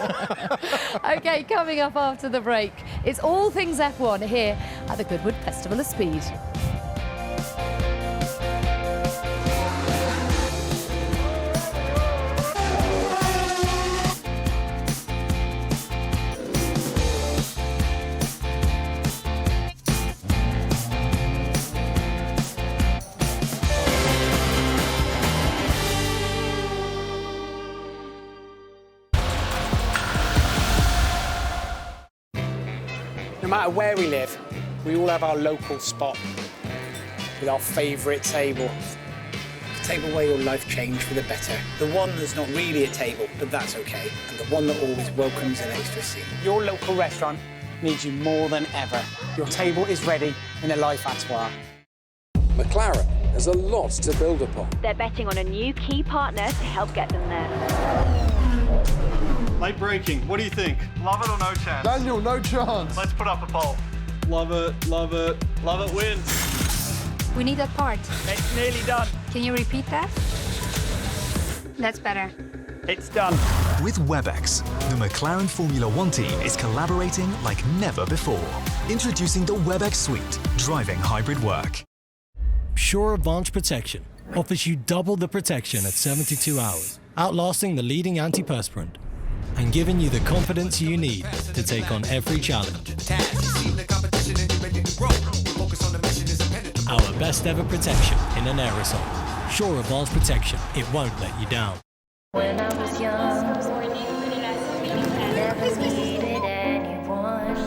Okay, coming up after the break, it's all things F1 here at the Goodwood Festival of Speed. matter where we live, we all have our local spot with our favourite table. The table where your life changed for the better. The one that's not really a table, but that's okay. And the one that always welcomes an extra seat. Your local restaurant needs you more than ever. Your table is ready in a life abattoir. McLaren has a lot to build upon. They're betting on a new key partner to help get them there. Late braking, what do you think? Love it or no chance? Daniel, no chance. Let's put up a poll. Love it, love it, love it wins. We need that part. It's nearly done. Can you repeat that? That's better. It's done. With WebEx, the McLaren Formula One team is collaborating like never before. Introducing the WebEx Suite, driving hybrid work. Sure Advanced Protection offers you double the protection at 72 hours, outlasting the leading antiperspirant and giving you the confidence you need to take on every challenge. Our best ever protection in an aerosol. Sure Advanced Protection, it won't let you down. When I was young, never needed anyone.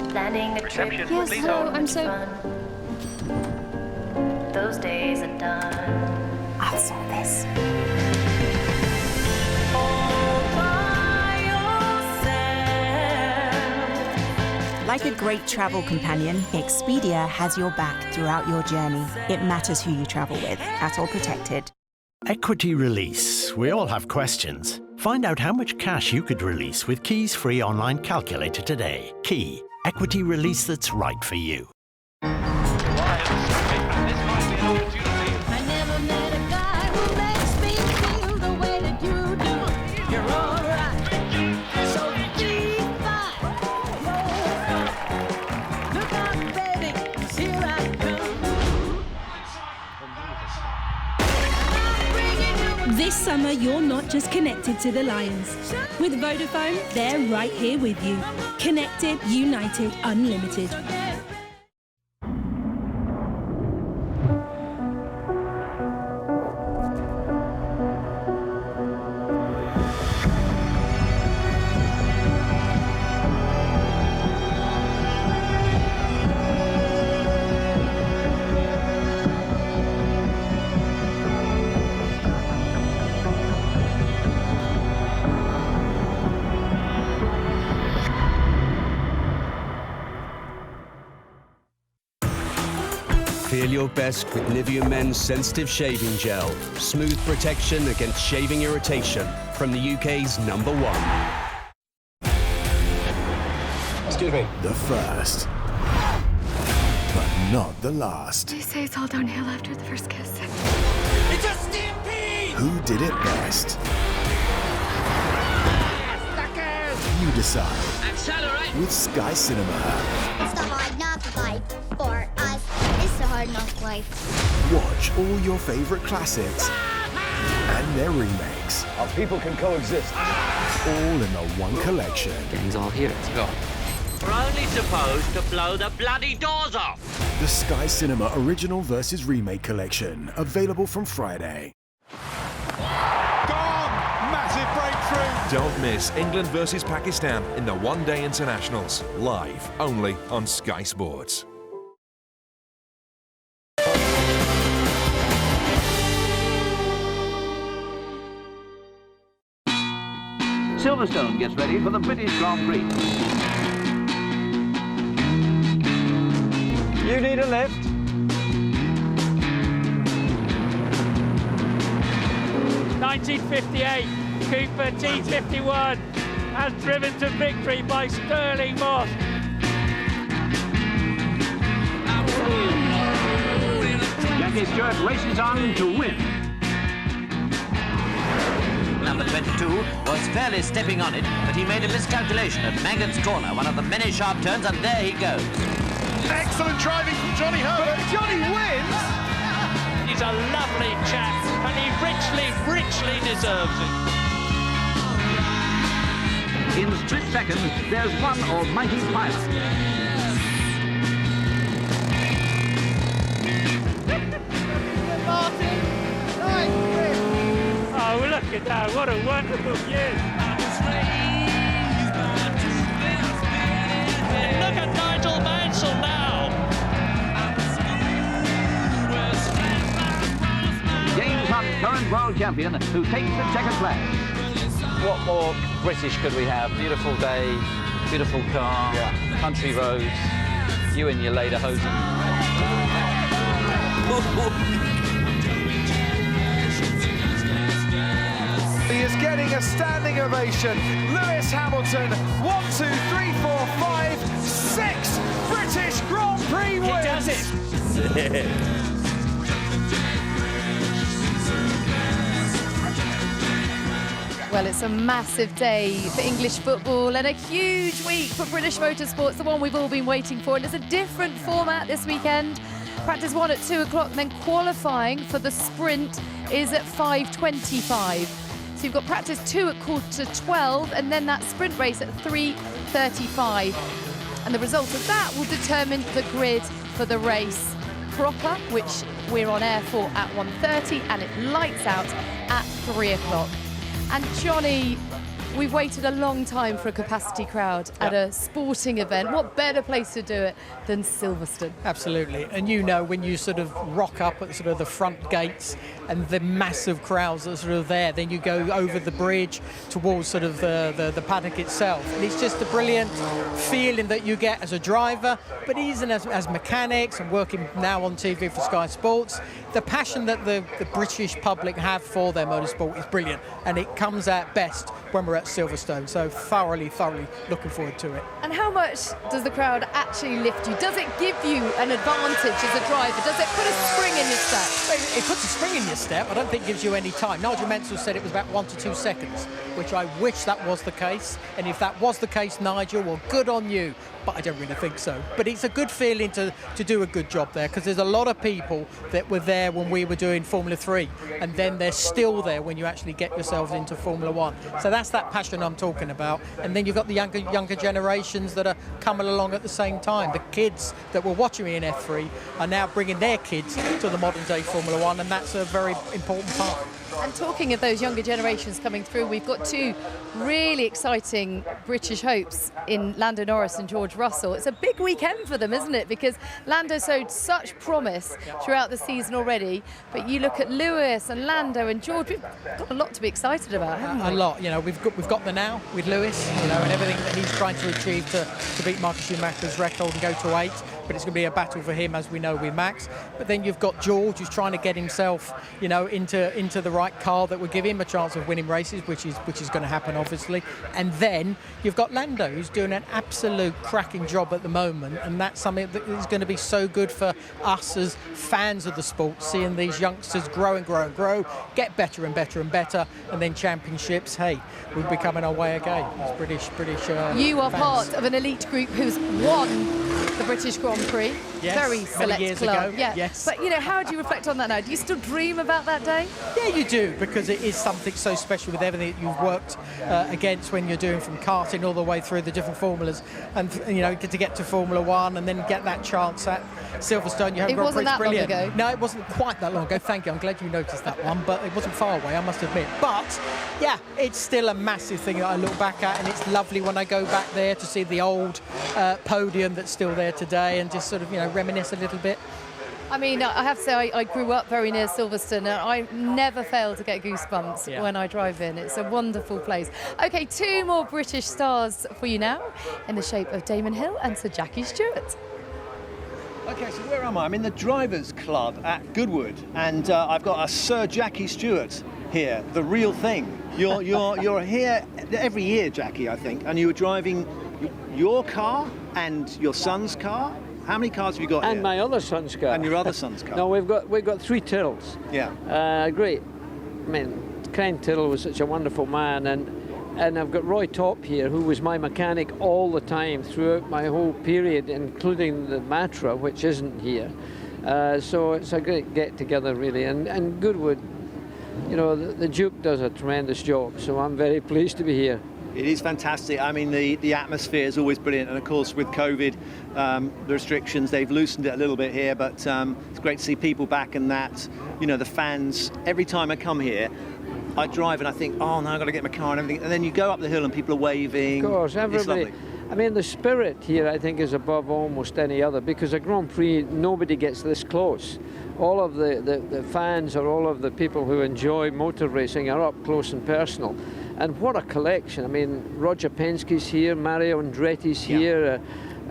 Planning a trip. Yes, hello, I'm so... Those days are done. I'll solve this. Like a great travel companion, Expedia has your back throughout your journey. It matters who you travel with. At All Protected. Equity release. We all have questions. Find out how much cash you could release with Key's free online calculator today. Key. Equity release that's right for you. This summer, you're not just connected to the Lions. With Vodafone, they're right here with you. Connected, united, unlimited. Feel your best with Nivea Men's Sensitive Shaving Gel. Smooth protection against shaving irritation from the UK's #1. Excuse me. The first, but not the last. They say it's all downhill after the first kiss. It's a stampede! Who did it best? You decide. Accelerate! With Sky Cinema. It's the hard knock life for us. It's the hard knock life. Watch all your favorite classics and their remakes. Our people can coexist. All in the one collection. Gang's all here. Let's go. We're only supposed to blow the bloody doors off. The Sky Cinema Original vs. Remake Collection. Available from Friday. Massive breakthrough. Don't miss England versus Pakistan in the one-day internationals. Live only on Sky Sports. Silverstone gets ready for the British Grand Prix. You need a lift? (1958) Cooper T51 has driven to victory by Sterling Moss. Jackie Stewart races on to win. Number 22 was fairly stepping on it, but he made a miscalculation at Mangan's Corner, one of the many sharp turns, and there he goes. Excellent driving from Johnny Herbert. Johnny wins. He's a lovely chap, and he richly deserves it. In split seconds, there's one almighty pilot. Oh, look at that. What a wonderful view. champion who takes the checkered flag. What more British could we have? Beautiful day, beautiful car, country roads, you in your lederhosen. He is getting a standing ovation. Lewis Hamilton, 1, 2, 3, 4, 5, 6 British Grand Prix wins. He does it. Well, it's a massive day for English football and a huge week for British motorsports, the one we've all been waiting for. And it's a different format this weekend. Practice 1 at 2 o'clock, then qualifying for the sprint is at 5:25. So you've got practice 2 at 11:45, and then that sprint race at 3:35. And the result of that will determine the grid for the race proper, which we're on air for at 1:30, and it lights out at 3 o'clock. And Johnny, we've waited a long time for a capacity crowd at a sporting event. What better place to do it than Silverstone? Absolutely. And you know, when you sort of rock up at sort of the front gates and the massive crowds that are sort of there, then you go over the bridge towards sort of the paddock itself. And it's just a brilliant feeling that you get as a driver, but even as mechanics and working now on TV for Sky Sports. The passion that the British public have for their motorsport is brilliant, and it comes out best when we're at Silverstone. So thoroughly looking forward to it. And how much does the crowd actually lift you? Does it give you an advantage as a driver? Does it put a spring in your step? It puts a spring in your step. I don't think it gives you any time. Nigel Mansell said it was about 1 to 2 seconds, which I wish that was the case. And if that was the case, Nigel, well, good on you. But I don't really think so. But it's a good feeling to do a good job there, because there's a lot of people that were there when we were doing Formula 3, and then they're still there when you actually get yourselves into Formula 1. So that's that passion I'm talking about. And then you've got the younger generations that are coming along at the same time. The kids that were watching me in F3 are now bringing their kids to the modern day Formula 1, and that's a very important part. And talking of those younger generations coming through, we've got two really exciting British hopes in Lando Norris and George Russell. It's a big weekend for them, isn't it? Because Lando showed such promise throughout the season already. But you look at Lewis and Lando and George, we've got a lot to be excited about, haven't we? A lot. You know, we've got the now with Lewis, you know, and everything that he's trying to achieve to beat Michael Schumacher's record and go to 8. But it's going to be a battle for him, as we know, with Max. But then you've got George, who's trying to get himself, you know, into the right car that would give him a chance of winning races, which is going to happen, obviously. And then you've got Lando, who's doing an absolute cracking job at the moment, and that's something that is going to be so good for us as fans of the sport, seeing these youngsters grow and grow and grow, get better and better and better, and then championships. Hey, we'll be coming our way again. It's British. You are fans. part of an elite group who's won the British Grand Prix. Yes, very select many years club. ago. Yeah. Yes. But you know, how do you reflect on that now? Do you still dream about that day? Yeah, you do, because it is something so special with everything that you've worked against when you're doing from karting all the way through the different formulas, and you know, to get to Formula 1 and then get that chance at Silverstone. You have It wasn't that long ago. No, it wasn't quite that long ago. Thank you. I'm glad you noticed that one, but it wasn't far away, I must admit. But yeah, it's still a massive thing that I look back at, and it's lovely when I go back there to see the old podium that's still there today, and just sort of, you know, reminisce a little bit. I mean, I have to say, I grew up very near Silverstone, and I never fail to get goosebumps when I drive in. It's a wonderful place. OK, two more British stars for you now, in the shape of Damon Hill and Sir Jackie Stewart. OK, so where am I? I'm in the Drivers' Club at Goodwood, and I've got a Sir Jackie Stewart here, the real thing. You're here every year, Jackie, I think, and you were driving your car and your son's car. How many cars have you got and here? My other son's car. And your other son's car. No, we've got 3 Tyrrells. Yeah. Great. I mean, Ken Tyrrell was such a wonderful man, and I've got Roy Top here, who was my mechanic all the time throughout my whole period, including the Matra, which isn't here. So it's a great get-together, really. And Goodwood, you know, the Duke does a tremendous job, so I'm very pleased to be here. It is fantastic. I mean, the atmosphere is always brilliant, and of course with COVID, the restrictions, they've loosened it a little bit here, but it's great to see people back, and that, you know, the fans. Every time I come here, I drive and I think, oh no, I've got to get my car and everything, and then you go up the hill and people are waving. Of course, everybody. It's lovely. I mean, the spirit here, I think, is above almost any other, because a Grand Prix, nobody gets this close. All of the fans or all of the people who enjoy motor racing are up close and personal. And what a collection. I mean, Roger Penske's here, Mario Andretti's here,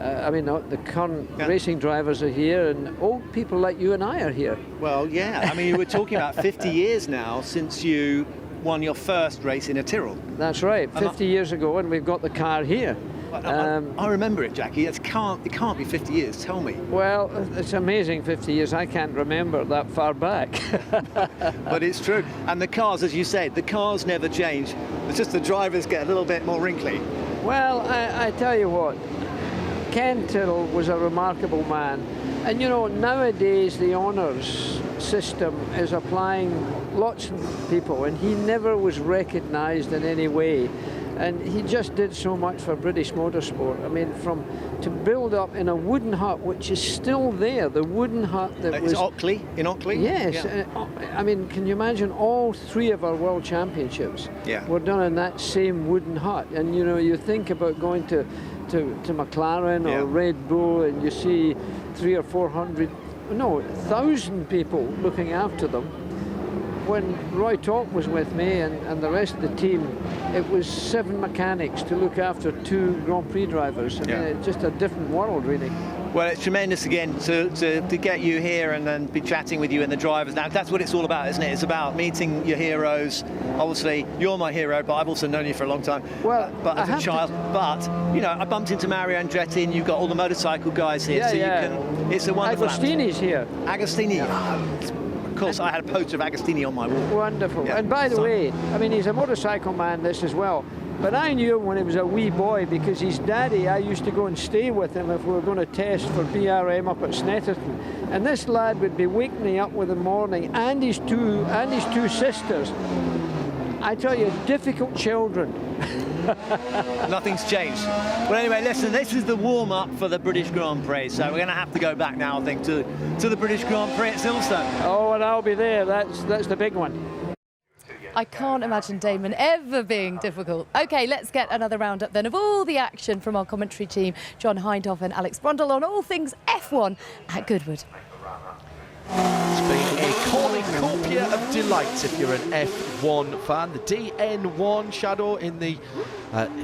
I mean, the current racing drivers are here, and old people like you and I are here. Well, yeah, I mean, we're talking about 50 years now since you won your first race in a Tyrrell. That's right, 50 years ago, and we've got the car here. I remember it, Jackie. It can't be 50 years. Tell me. Well, it's amazing 50 years. I can't remember that far back. But it's true. And the cars, as you said, the cars never change. It's just the drivers get a little bit more wrinkly. Well, I tell you what, Ken Tyrrell was a remarkable man. And you know, nowadays the honours system is applying lots of people, and he never was recognised in any way. And he just did so much for British motorsport. I mean, to build up in a wooden hut, which is still there, the wooden hut that was... Ockley, in Ockley? Yes. Yeah. I mean, can you imagine all 3 of our world championships were done in that same wooden hut? And, you know, you think about going to McLaren or Red Bull, and you see 300 or 400, no, 1,000 people looking after them. When Roy Topp was with me and the rest of the team, it was 7 mechanics to look after 2 Grand Prix drivers. I mean, it's just a different world, really. Well, it's tremendous again to get you here and then be chatting with you and the drivers. Now, that's what it's all about, isn't it? It's about meeting your heroes. Obviously, you're my hero, but I've also known you for a long time. Well, but as a child, but you know, I bumped into Mario Andretti, and you've got all the motorcycle guys here, so you can. It's a wonderful. Agostini's here. Agostini. Of course, I had a poster of Agostini on my wall. Wonderful. Yeah. And by the way, I mean, he's a motorcycle man, this as well. But I knew him when he was a wee boy, because his daddy, I used to go and stay with him if we were going to test for BRM up at Snetterton. And this lad would be waking me up with the morning, and his two sisters. I tell you, difficult children. Nothing's changed. Well, anyway, listen, this is the warm-up for the British Grand Prix, so we're going to have to go back now, I think, to the British Grand Prix at Silverstone. Oh, and I'll be there. That's the big one. I can't imagine Damon ever being difficult. OK, let's get another roundup then of all the action from our commentary team, John Hindhoff and Alex Brundle, on all things F1 at Goodwood. It's been a cornucopia of delights if you're an F1 fan. The DN1 Shadow in the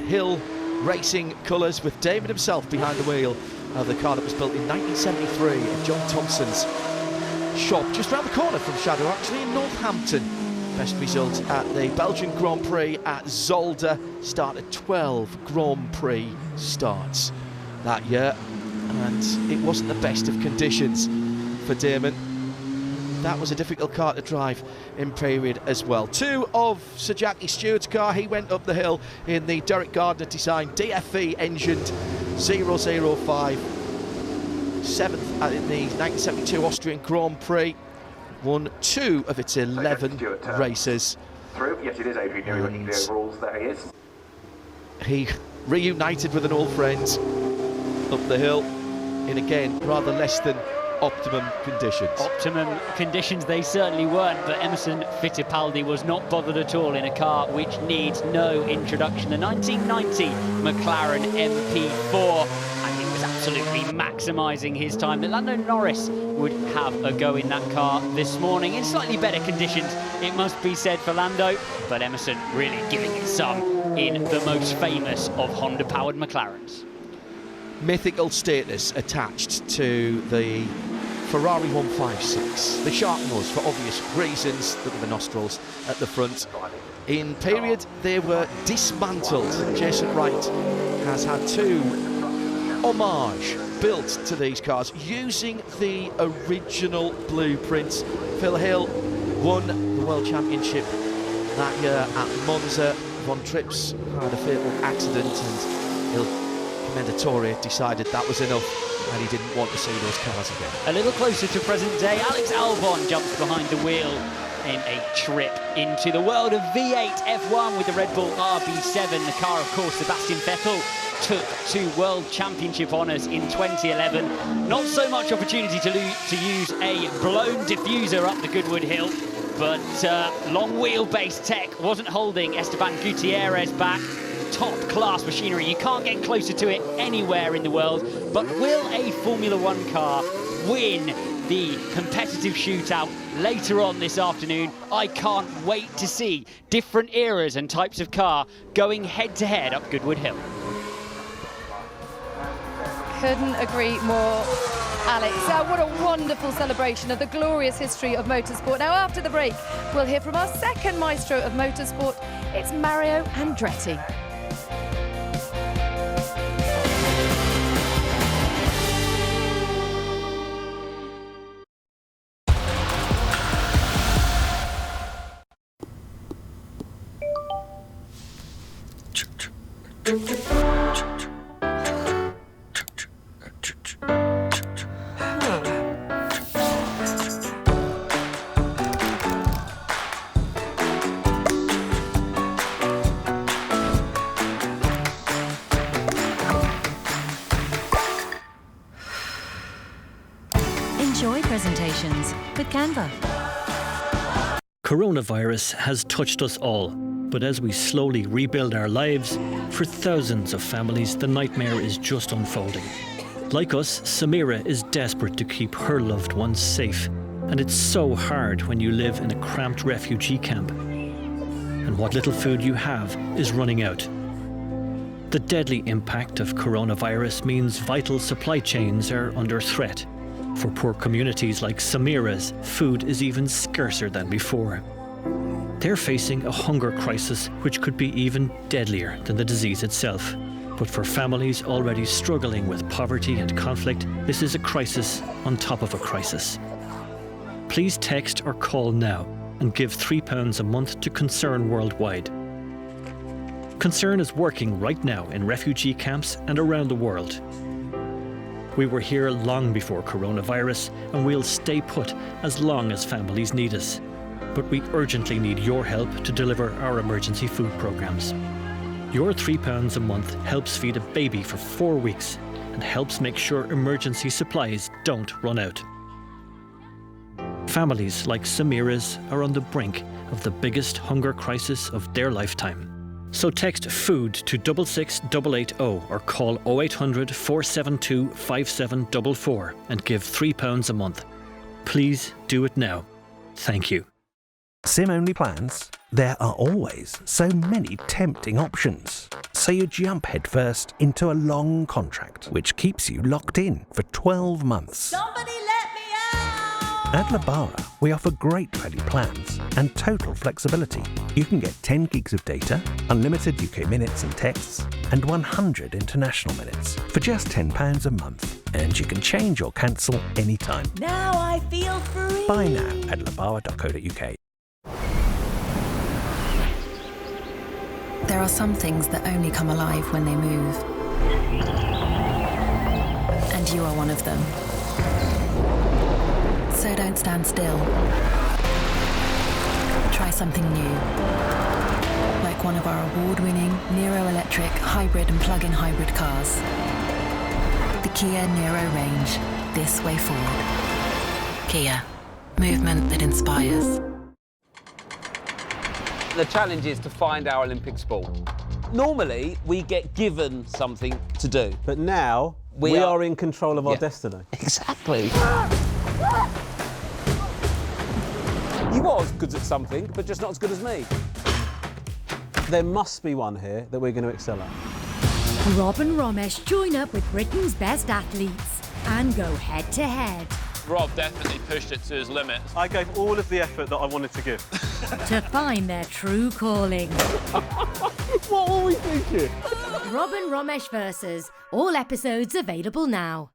Hill Racing colours, with David himself behind the wheel of the car that was built in 1973 at John Thompson's shop, just round the corner from Shadow, actually, in Northampton. Best result at the Belgian Grand Prix at Zolder. Started 12 Grand Prix starts that year, and it wasn't the best of conditions for Damon. That was a difficult car to drive in period as well. 2 of Sir Jackie Stewart's car, he went up the hill in the Derek Gardner designed DFE engined 005, 7th in the 1972 Austrian Grand Prix. Won 2 of its 11 races. Through. Yes, it is Adrian Newey looking at the overalls. There he is. He reunited with an old friend up the hill in, again, rather less than optimum conditions. Optimum conditions they certainly weren't, but Emerson Fittipaldi was not bothered at all in a car which needs no introduction. The 1990 McLaren MP4, and he was absolutely maximising his time. That Lando Norris would have a go in that car this morning in slightly better conditions, it must be said, for Lando, but Emerson really giving it some in the most famous of Honda-powered McLarens. Mythical status attached to the Ferrari 156. The sharp nose for obvious reasons. Look at the nostrils at the front. In period, they were dismantled. Jason Wright has had 2 homage built to these cars using the original blueprints. Phil Hill won the World Championship that year at Monza. Von Trips had a fatal accident, and Commendatore decided that was enough, and he didn't want to see those cars again. A little closer to present day, Alex Albon jumps behind the wheel in a trip into the world of V8 F1 with the Red Bull RB7. The car, of course, Sebastian Vettel took 2 World Championship honours in 2011. Not so much opportunity to use a blown diffuser up the Goodwood Hill, but long wheelbase tech wasn't holding Esteban Gutierrez back. top-class machinery. You can't get closer to it anywhere in the world. But will a Formula One car win the competitive shootout later on this afternoon? I can't wait to see different eras and types of car going head-to-head up Goodwood Hill. Couldn't agree more, Alex. What a wonderful celebration of the glorious history of motorsport. Now, after the break, we'll hear from our second maestro of motorsport. It's Mario Andretti. Enjoy presentations with Canva. Coronavirus has touched us all, but as we slowly rebuild our lives, for thousands of families the nightmare is just unfolding. Like us, Samira is desperate to keep her loved ones safe, and it's so hard when you live in a cramped refugee camp. And what little food you have is running out. The deadly impact of coronavirus means vital supply chains are under threat. For poor communities like Samira's, food is even scarcer than before. They're facing a hunger crisis which could be even deadlier than the disease itself. But for families already struggling with poverty and conflict, this is a crisis on top of a crisis. Please text or call now and give £3 a month to Concern Worldwide. Concern is working right now in refugee camps and around the world. We were here long before coronavirus, and we'll stay put as long as families need us. But we urgently need your help to deliver our emergency food programs. Your £3 a month helps feed a baby for 4 weeks and helps make sure emergency supplies don't run out. Families like Samira's are on the brink of the biggest hunger crisis of their lifetime. So text FOOD to 66880 or call 0800 472 5744 and give £3 a month. Please do it now. Thank you. SIM-only plans? There are always so many tempting options. So you jump headfirst into a long contract, which keeps you locked in for 12 months. Somebody let me out! At Labara, we offer great value plans and total flexibility. You can get 10 gigs of data, unlimited UK minutes and texts, and 100 international minutes for just £10 a month. And you can change or cancel anytime. Now I feel free! Buy now at labara.co.uk. There are some things that only come alive when they move. And you are one of them. So don't stand still. Try something new. Like one of our award-winning Nero-electric hybrid and plug-in hybrid cars. The Kia Nero range. This way forward. Kia. Movement that inspires. The challenge is to find our Olympic sport. Normally, we get given something to do. But now, we are in control of our destiny. Exactly. He was good at something, but just not as good as me. There must be one here that we're going to excel at. Rob and Romesh join up with Britain's best athletes and go head-to-head. Rob definitely pushed it to his limits. I gave all of the effort that I wanted to give. To find their true calling. What were we thinking? Rob and Romesh versus. All episodes available now.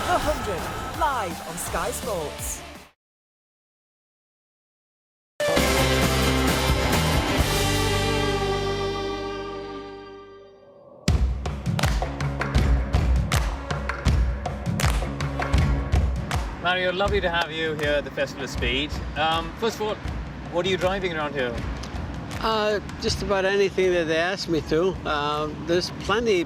The 100, live on Sky Sports. Mario, lovely to have you here at the Festival of Speed. First of all, what are you driving around here? Just about anything that they ask me to. There's plenty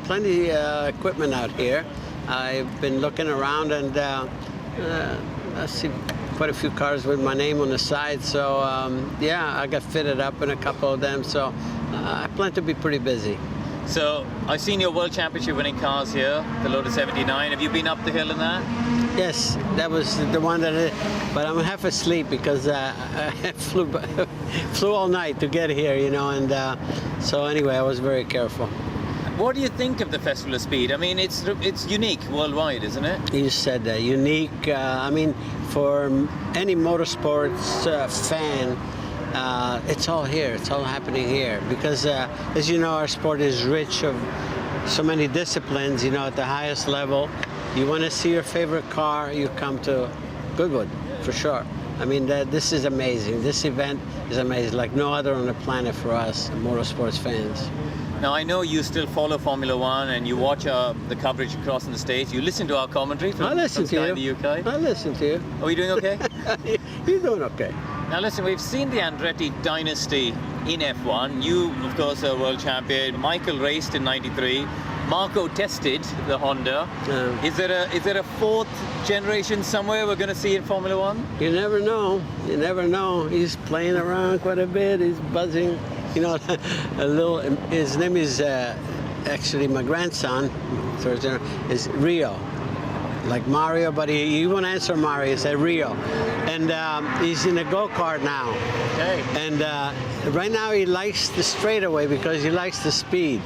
equipment out here. I've been looking around and I see quite a few cars with my name on the side. So yeah, I got fitted up in a couple of them. So I plan to be pretty busy. So I've seen your World Championship winning cars here, the Lotus 79. Have you been up the hill in that? Yes, that was the one but I'm half asleep because I flew all night to get here, you know, and so anyway, I was very careful. What do you think of the Festival of Speed? I mean, it's unique worldwide, isn't it? You said that, unique. I mean, for any motorsports fan, it's all here. It's all happening here because, as you know, our sport is rich of so many disciplines, you know, at the highest level. You want to see your favorite car, you come to Goodwood, for sure. I mean, this is amazing. This event is amazing, like no other on the planet for us, motorsports fans. Now, I know you still follow Formula One and you watch the coverage across in the States. You listen to our commentary from Sky in the UK. I listen to you. Are you doing okay? You're doing okay. Now, listen, we've seen the Andretti dynasty in F1. You, of course, are world champion. Michael raced in '93. Marco tested the Honda. Is there a fourth generation somewhere we're going to see in Formula One? You never know. You never know. He's playing around quite a bit. He's buzzing. You know, his name is actually my grandson, is Rio. Like Mario, but he won't answer Mario. He said Rio. And he's in a go-kart now. Okay. And right now he likes the straightaway because he likes the speed.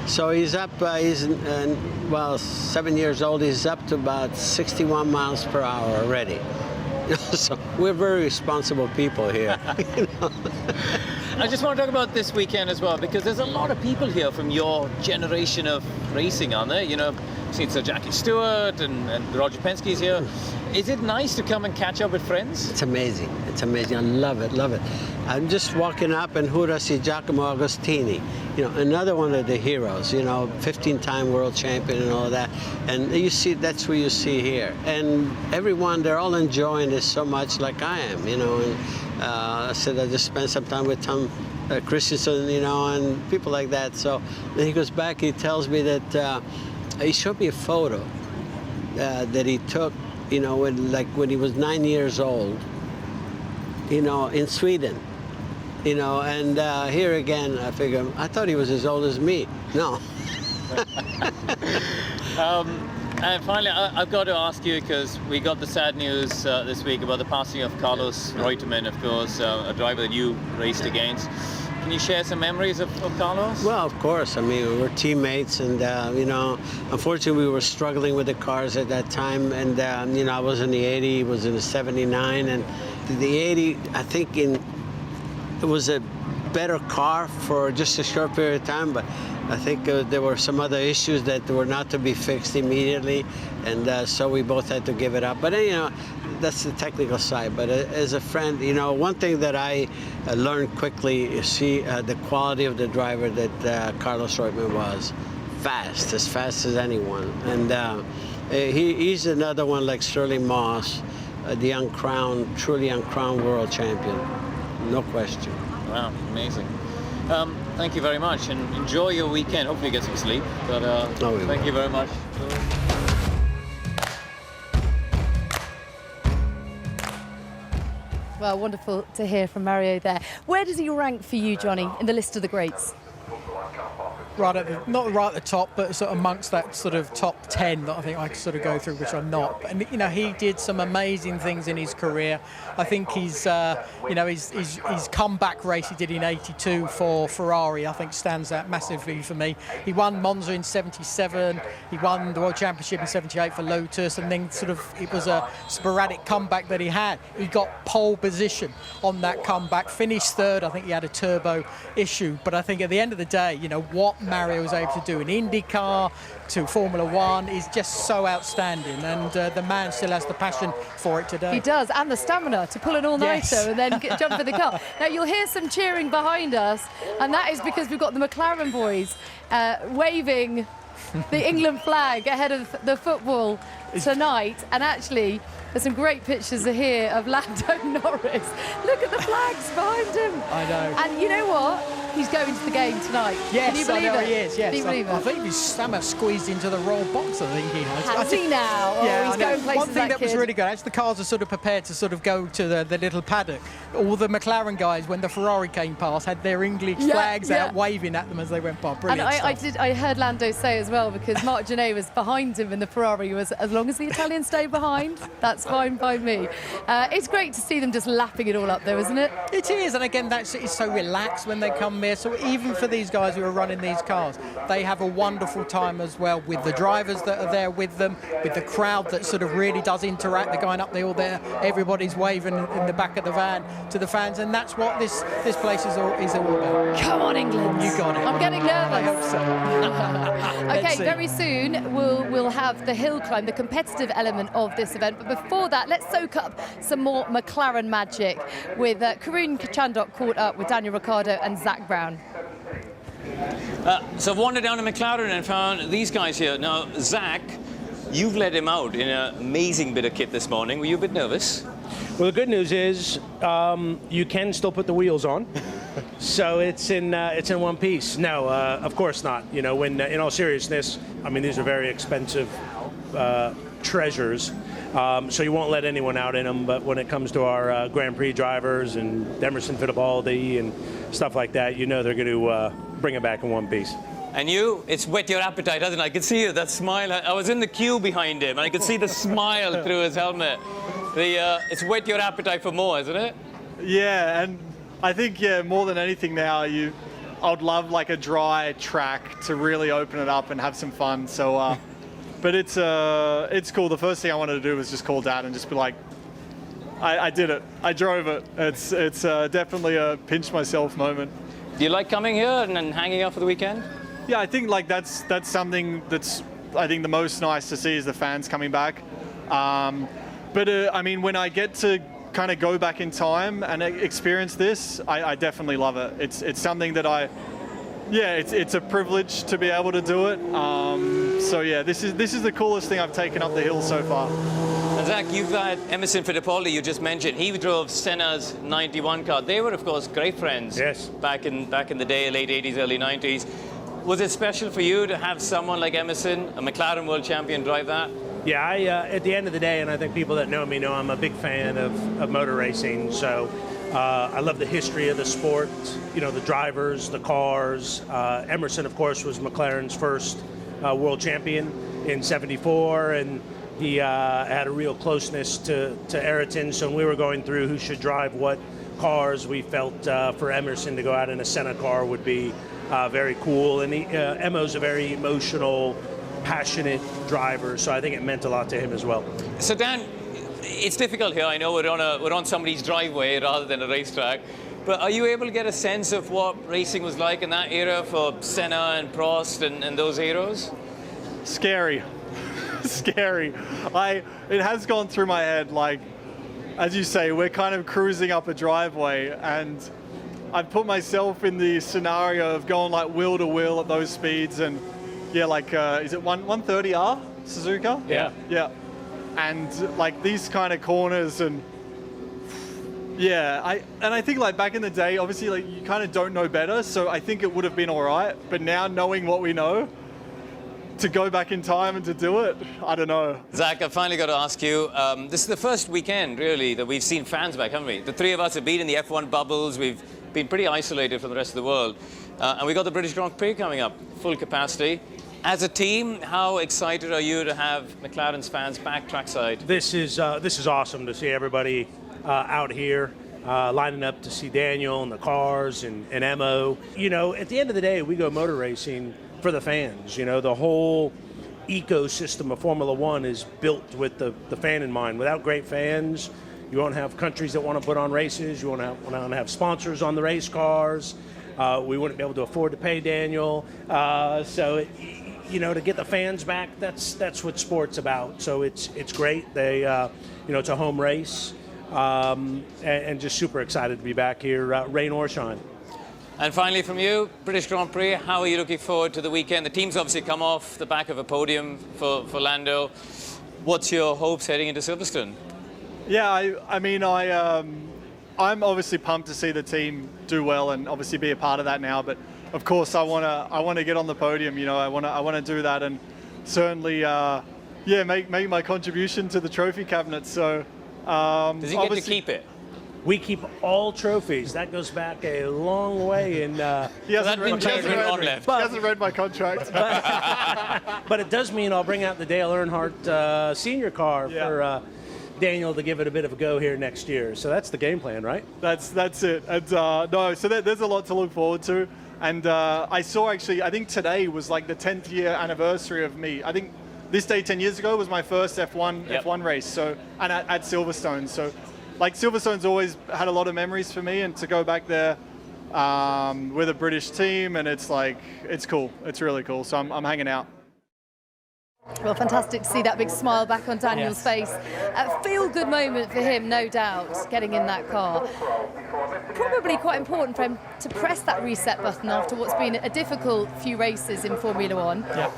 So he's up, well, 7 years old, he's up to about 61 miles per hour already. So we're very responsible people here. You know? I just want to talk about this weekend as well, because there's a lot of people here from your generation of racing, aren't there? You know, I've seen Sir Jackie Stewart and Roger Penske's here. Is it nice to come and catch up with friends? It's amazing. It's amazing. I love it, love it. I'm just walking up and who do I see? Giacomo Agostini. You know, another one of the heroes, you know, 15-time world champion and all of that. And you see, that's what you see here. And everyone, they're all enjoying this so much like I am, you know. And I said I just spent some time with Tom Christensen, you know, and people like that. So then he goes back, he tells me that he showed me a photo that he took, you know, when he was 9 years old, you know, in Sweden. You know, and here again, I figure, I thought he was as old as me. No. And finally, I've got to ask you, because we got the sad news this week about the passing of Carlos Reutemann, of course, a driver that you raced against. Can you share some memories of Carlos? Well, of course. I mean, we were teammates, and you know, unfortunately, we were struggling with the cars at that time. And you know, I was in the 80, he was in the 79, and the 80, I think it was a better car for just a short period of time, but I think there were some other issues that were not to be fixed immediately, and so we both had to give it up. But you know, that's the technical side. But as a friend, you know, one thing that I learned quickly is see the quality of the driver that Carlos Reutemann was. As fast as anyone. And he's another one like Sterling Moss, the truly uncrowned world champion. No question. Wow, amazing. Thank you very much, and enjoy your weekend. Hopefully you get some sleep, but thank you very much. Well, wonderful to hear from Mario there. Where does he rank for you, Johnny, in the list of the greats? Not right at the top, but sort of amongst that sort of top 10 that I think I could sort of go through, which I'm not. And you know, he did some amazing things in his career. I think his comeback race he did in '82 for Ferrari, I think stands out massively for me. He won Monza in '77. He won the World Championship in '78 for Lotus, and then sort of it was a sporadic comeback that he had. He got pole position on that comeback, finished third. I think he had a turbo issue, but I think at the end of the day, you know, what Mario was able to do in IndyCar to Formula One is just so outstanding, and the man still has the passion for it today. He does, and the stamina to pull an all-nighter and then jump in the car. Now you'll hear some cheering behind us, and that is because we've got the McLaren boys waving the England flag ahead of the football tonight. And actually, there's some great pictures here of Lando Norris. Look at the flags behind him. I know. And you know what? he's going to the game tonight. Yes, Can you believe I know it? he is, yes. Can you believe I it? think his stomach squeezed into the royal box, I think he has. Has he now? Oh, Yeah, he's I know. going places, One thing that was kid. really good, as the cars are sort of prepared to sort of go to the little paddock, all the McLaren guys, when the Ferrari came past, had their English flags out waving at them as they went by. Brilliant And I heard Lando say as well, because Marc Genet was behind him in the Ferrari, was, as long as the Italians stay behind, that's fine by me. It's great to see them just lapping it all up though, isn't it? It is, and again, it's so relaxed when they come here. So even for these guys who are running these cars, they have a wonderful time as well with the drivers that are there with them, with the crowd that sort of really does interact. They're going up the hill there, everybody's waving in the back of the van to the fans, and that's what this place is all about. Come on, England! You got it. I'm getting nervous. I hope so. Okay, very soon we'll have the hill climb, the competitive element of this event. But before that, let's soak up some more McLaren magic with Karun Chandok caught up with Daniel Ricciardo and Zach Brown. So I've wandered down to McLaren and found these guys here. Now, Zach, you've let him out in an amazing bit of kit this morning. Were you a bit nervous? Well, the good news is you can still put the wheels on, so it's in one piece. No, of course not. You know, when in all seriousness, I mean, these are very expensive treasures, so you won't let anyone out in them. But when it comes to our Grand Prix drivers and Emerson Fittipaldi and stuff like that, you know they're going to bring it back in one piece. And you, it's whet your appetite, hasn't it? I could see it, that smile. I was in the queue behind him, and I could see the smile through his helmet. It's whet your appetite for more, isn't it? Yeah, and I think, more than anything now, I'd love like a dry track to really open it up and have some fun. So, but it's cool. The first thing I wanted to do was just call Dad and just be like, I did it. I drove it. It's definitely a pinch myself moment. Do you like coming here and hanging out for the weekend? Yeah, I think like that's something that's I think the most nice to see is the fans coming back. But I mean, when I get to kind of go back in time and experience this, I definitely love it. It's something that it's a privilege to be able to do it. So yeah, this is the coolest thing I've taken up the hill so far. And Zach, you've got Emerson Fittipaldi, you just mentioned. He drove Senna's 91 car. They were, of course, great friends. Yes. Back in the day, late 80s, early 90s. Was it special for you to have someone like Emerson, a McLaren world champion, drive that? Yeah, at the end of the day, and I think people that know me know I'm a big fan of motor racing. So I love the history of the sport, you know, the drivers, the cars. Emerson, of course, was McLaren's first world champion in '74, and he had a real closeness to Ayrton. So when we were going through who should drive what cars, we felt for Emerson to go out in a Senna car would be very cool. And Emo's a very emotional, passionate driver, so I think it meant a lot to him as well. So Dan, it's difficult here. I know we're on somebody's driveway rather than a racetrack, but are you able to get a sense of what racing was like in that era for Senna and Prost and those heroes? Scary. Scary. It has gone through my head, like, as you say, we're kind of cruising up a driveway, and I've put myself in the scenario of going like wheel to wheel at those speeds, and yeah, like, is it 130R Suzuka? Yeah. Yeah. And like these kind of corners, and yeah, I think like back in the day, obviously like you kind of don't know better, so I think it would have been all right. But now knowing what we know, to go back in time and to do it, I don't know. Zach, I've finally got to ask you, this is the first weekend, really, that we've seen fans back, haven't we? The three of us have been in the F1 bubbles. We've been pretty isolated from the rest of the world. And we got the British Grand Prix coming up, full capacity. As a team, how excited are you to have McLaren's fans back trackside? This is awesome to see everybody out here lining up to see Daniel and the cars and Emo. You know, at the end of the day, we go motor racing for the fans. You know, the whole ecosystem of Formula One is built with the fan in mind. Without great fans, you won't have countries that want to put on races. You won't have sponsors on the race cars. We wouldn't be able to afford to pay Daniel. You know, to get the fans back, that's what sport's about. So it's great. They, you know, it's a home race, and just super excited to be back here, rain or shine. And finally from you, British Grand Prix, how are you looking forward to the weekend? The team's obviously come off the back of a podium for Lando. What's your hopes heading into Silverstone? Yeah, I mean, I'm obviously pumped to see the team do well and obviously be a part of that now. But of course, I want to get on the podium. You know, I want to do that and certainly, make my contribution to the trophy cabinet. So, does he get to keep it? We keep all trophies. That goes back a long way. And he hasn't read my contract. But it does mean I'll bring out the Dale Earnhardt senior car for Daniel to give it a bit of a go here next year. So that's the game plan, right? That's it. And there's a lot to look forward to. And I saw actually, I think today was like the 10th year anniversary of me. I think this day 10 years ago was my first F1 race. So and at Silverstone. So. Like Silverstone's always had a lot of memories for me, and to go back there with a British team, and it's cool. It's really cool. So I'm hanging out. Well, fantastic to see that big smile back on Daniel's face. A feel-good moment for him, no doubt, getting in that car. Probably quite important for him to press that reset button after what's been a difficult few races in Formula One. Yeah.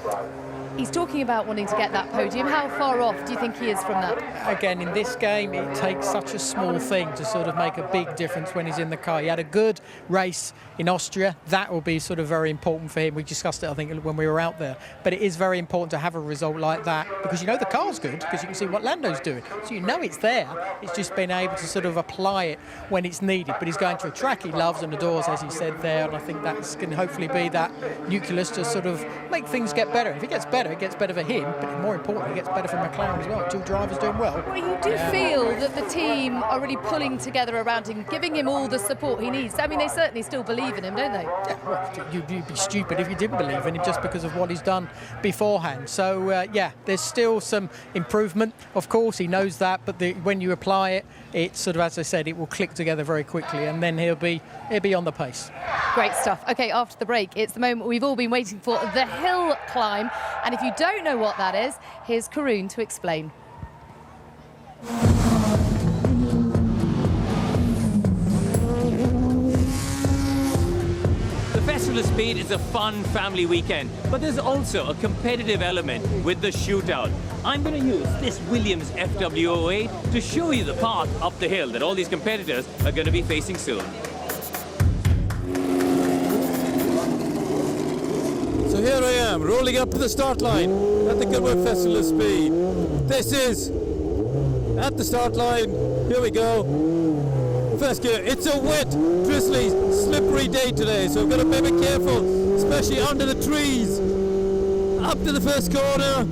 He's talking about wanting to get that podium. How far off do you think he is from that? Again, in this game, it takes such a small thing to sort of make a big difference when he's in the car. He had a good race in Austria. That will be sort of very important for him. We discussed it, I think, when we were out there. But it is very important to have a result like that because you know the car's good because you can see what Lando's doing. So you know it's there. It's just being able to sort of apply it when it's needed. But he's going to a track he loves and adores, as he said there. And I think that's going to hopefully be that nucleus to sort of make things get better. If it gets better, it gets better for him, but more importantly, it gets better for McLaren as well. Two drivers doing well. Well, you do feel that the team are really pulling together around him, giving him all the support he needs. I mean, they certainly still believe in him, don't they? Yeah, well, you'd be stupid if you didn't believe in him just because of what he's done beforehand. So, there's still some improvement. Of course, he knows that, but when you apply it, it sort of, as I said, it will click together very quickly, and then he'll be on the pace. Great stuff. Okay, after the break, it's the moment we've all been waiting for, the hill climb. And if you don't know what that is, here's Karun to explain. The Festival of Speed is a fun family weekend, but there's also a competitive element with the shootout. I'm going to use this Williams FWOA to show you the path up the hill that all these competitors are going to be facing soon. So here I am, rolling up to the start line at the Goodwood Festival of Speed. This is at the start line. Here we go. First gear. It's a wet, drizzly, slippery day today, so I've got to be a bit careful, especially under the trees. Up to the first corner,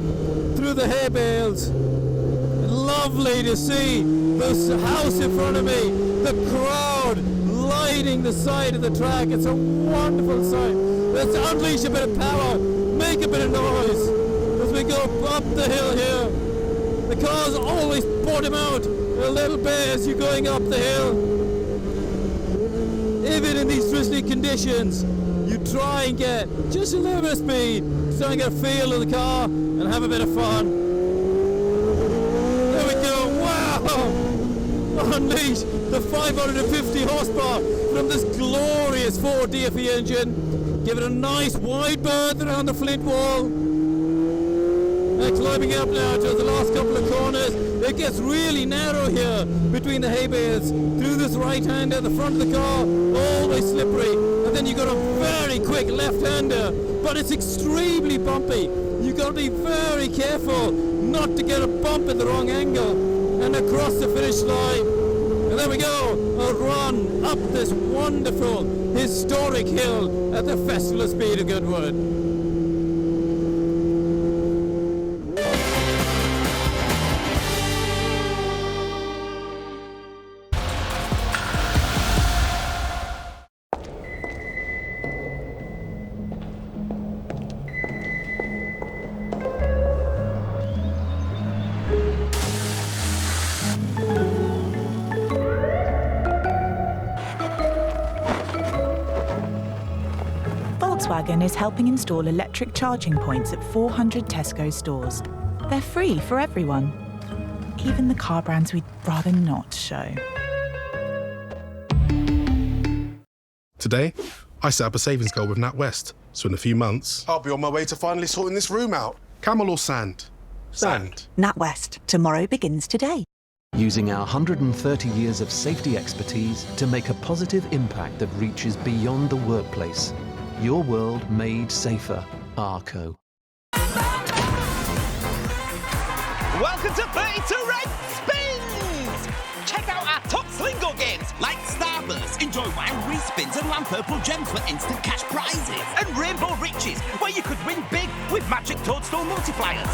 through the hay bales. Lovely to see this house in front of me, the crowd lining the side of the track. It's a wonderful sight. Let's unleash a bit of power, make a bit of noise as we go up the hill here. The cars always bottom out a little bit as you're going up the hill. Even in these drizzly conditions, you try and get just a little bit of speed, try and get a feel of the car and have a bit of fun. There we go, wow! Unleash the 550 horsepower from this glorious Ford DFE engine. Give it a nice wide berth around the flint wall. And climbing up now to the last couple of corners. It gets really narrow here between the hay bales. Through this right-hander at the front of the car, always slippery. And then you've got a very quick left-hander, but it's extremely bumpy. You've got to be very careful not to get a bump at the wrong angle. And across the finish line. And there we go, a run up this wonderful, historic hill at the Festival of Speed of Goodwood. Volkswagen is helping install electric charging points at 400 Tesco stores. They're free for everyone, even the car brands we'd rather not show. Today, I set up a savings goal with NatWest, so in a few months, I'll be on my way to finally sorting this room out. Camel or sand? Sand. NatWest. Tomorrow begins today. using our 130 years of safety expertise to make a positive impact that reaches beyond the workplace. Your world made safer. Arco. Welcome to 32 Red Spins! Check out our top Slingo games like Starburst. Enjoy wild respins and land purple gems for instant cash prizes. And Rainbow Riches, where you could win big with magic toadstool multipliers.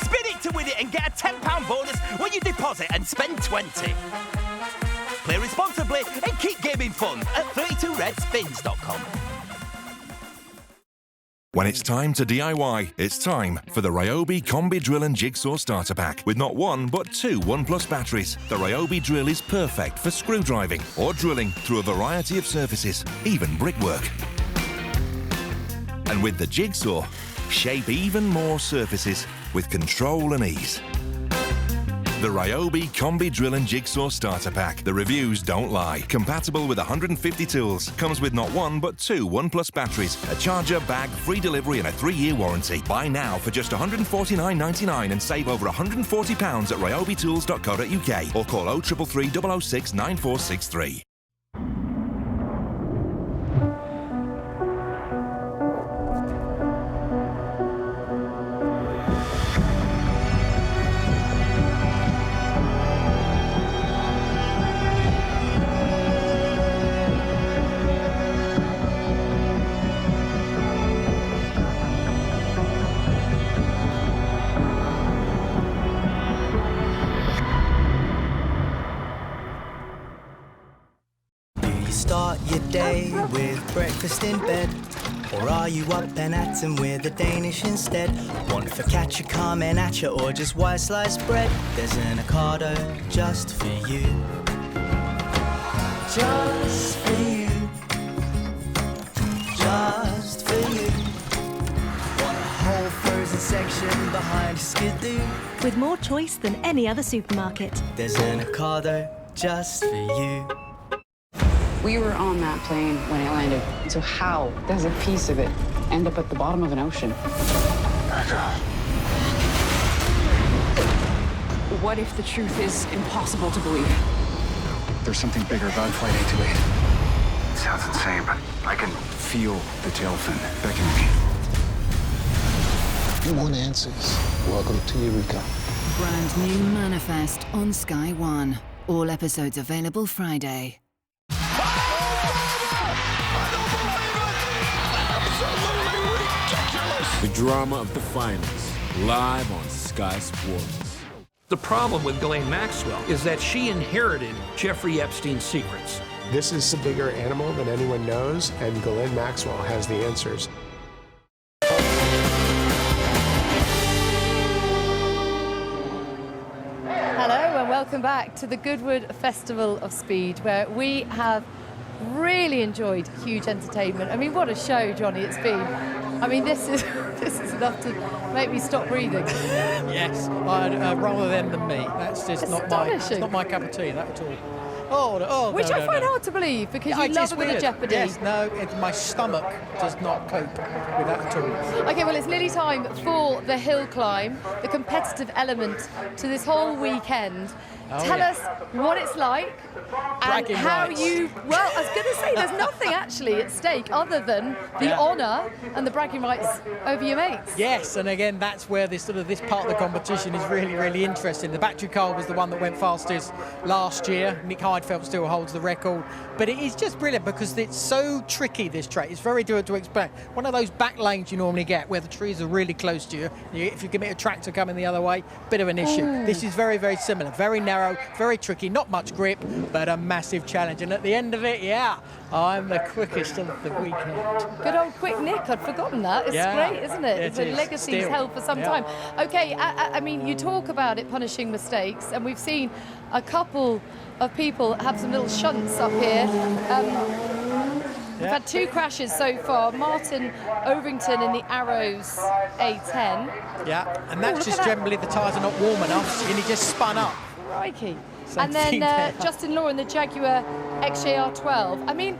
Spin it to win it and get a £10 bonus when you deposit and spend 20. Play responsibly and keep gaming fun at 32redspins.com. When it's time to DIY, it's time for the Ryobi Combi Drill and Jigsaw Starter Pack with not one but two 1+ batteries. The Ryobi drill is perfect for screw driving or drilling through a variety of surfaces, even brickwork. And with the Jigsaw, shape even more surfaces with control and ease. The Ryobi Combi Drill and Jigsaw Starter Pack. The reviews don't lie. Compatible with 150 tools. Comes with not one but two 1+ batteries, a charger, bag, free delivery and a 3-year warranty. Buy now for just £149.99 and save over £140 at ryobitools.co.uk or call 0333 006 9463. Start your day with breakfast in bed, or are you up and at 'em with a Danish instead? One focaccia coming at you, or just white sliced bread? There's an avocado just for you, just for you, just for you. Want a whole frozen section behind a skidoo? With more choice than any other supermarket. There's an avocado just for you. We were on that plane when it landed. So how does a piece of it end up at the bottom of an ocean? What if the truth is impossible to believe? There's something bigger about Flight 828. It sounds insane, but I can feel the tail fin beckoning me. You want answers? Welcome to Eureka. Brand new Manifest on Sky One. All episodes available Friday. The drama of the finals, live on Sky Sports. The problem with Ghislaine Maxwell is that she inherited Jeffrey Epstein's secrets. This is a bigger animal than anyone knows, and Ghislaine Maxwell has the answers. Hello and welcome back to the Goodwood Festival of Speed, where we have really enjoyed huge entertainment. I mean, what a show, Johnny, it's been. I mean, this is enough to make me stop breathing. Yes, rather them than me. That's just not my cup of tea, that at all. Which I find no. hard to believe, because you It's love a bit of weird. jeopardy. Yes, no, my stomach does not cope with that at all. Okay, well, it's nearly time for the hill climb, the competitive element to this whole weekend. Tell us what it's like and Bragging how rights. well, I was going to say, there's nothing actually at stake other than the honour and the bragging rights over your mates. Yes, and again, that's where this part of the competition is really, really interesting. The battery car was the one that went fastest last year. Nick Heidfeld still holds the record, but it is just brilliant because it's so tricky, this track. It's very difficult to explain. One of those back lanes you normally get where the trees are really close to you. If you commit a tractor coming the other way, bit of an issue. This is very, very similar. Very narrow, very tricky, not much grip, but a massive challenge. And at the end of it, I'm the quickest of the weekend. Good old quick Nick, I'd forgotten that. It's great, isn't it? It The is, legacy's still. held for some time. Okay, I mean, you talk about it punishing mistakes, and we've seen a couple of people have some little shunts up here. We've had two crashes so far. Martin Ovington in the Arrows A10. Yeah, and that's just generally the tyres are not warm enough, and he just spun up. Crikey. Same And then thing there. Justin Law in the Jaguar XJR 12. I mean,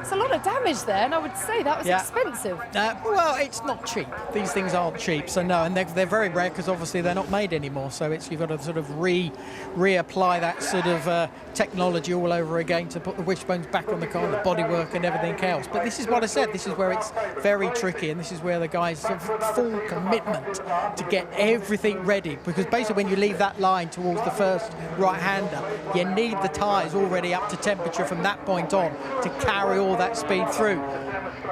It's a lot of damage there, and I would say that was expensive. Well, it's not cheap. These things aren't cheap, so no, and they're very rare because obviously they're not made anymore. So you've got to sort of reapply that sort of technology all over again to put the wishbones back on the car, the bodywork and everything else. But this is what I said. This is where it's very tricky, and this is where the guys have full commitment to get everything ready. Because basically, when you leave that line towards the first right-hander, you need the tyres already up to temperature from that point on to carry all that speed through.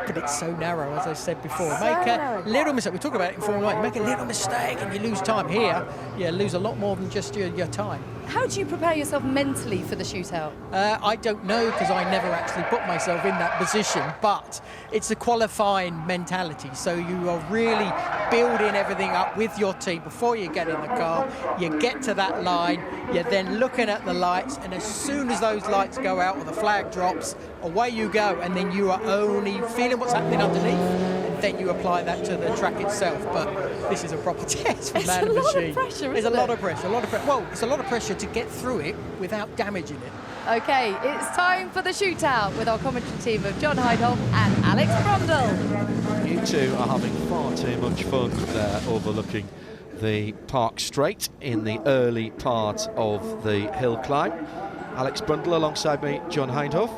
But it's so narrow, as I said before. Make a little mistake. We talk about it in Formula 1. You make a little mistake and you lose time. Here, you lose a lot more than just your time. How do you prepare yourself mentally for the shootout? I don't know, because I never actually put myself in that position, but it's a qualifying mentality. So you are really building everything up with your team before you get in the car. You get to that line, you're then looking at the lights, and as soon as those lights go out or the flag drops, away you go, and then you are only feeling what's happening underneath, and then you apply that to the track itself. But this is a proper test for man and machine. It's a lot of pressure. Well, it's a lot of pressure to get through it without damaging it. Okay, it's time for the shootout with our commentary team of John Heidhoff and Alex Brundle. You two are having far too much fun there, overlooking the Park Straight in the early part of the hill climb. Alex Brundle alongside me, John Heidhoff,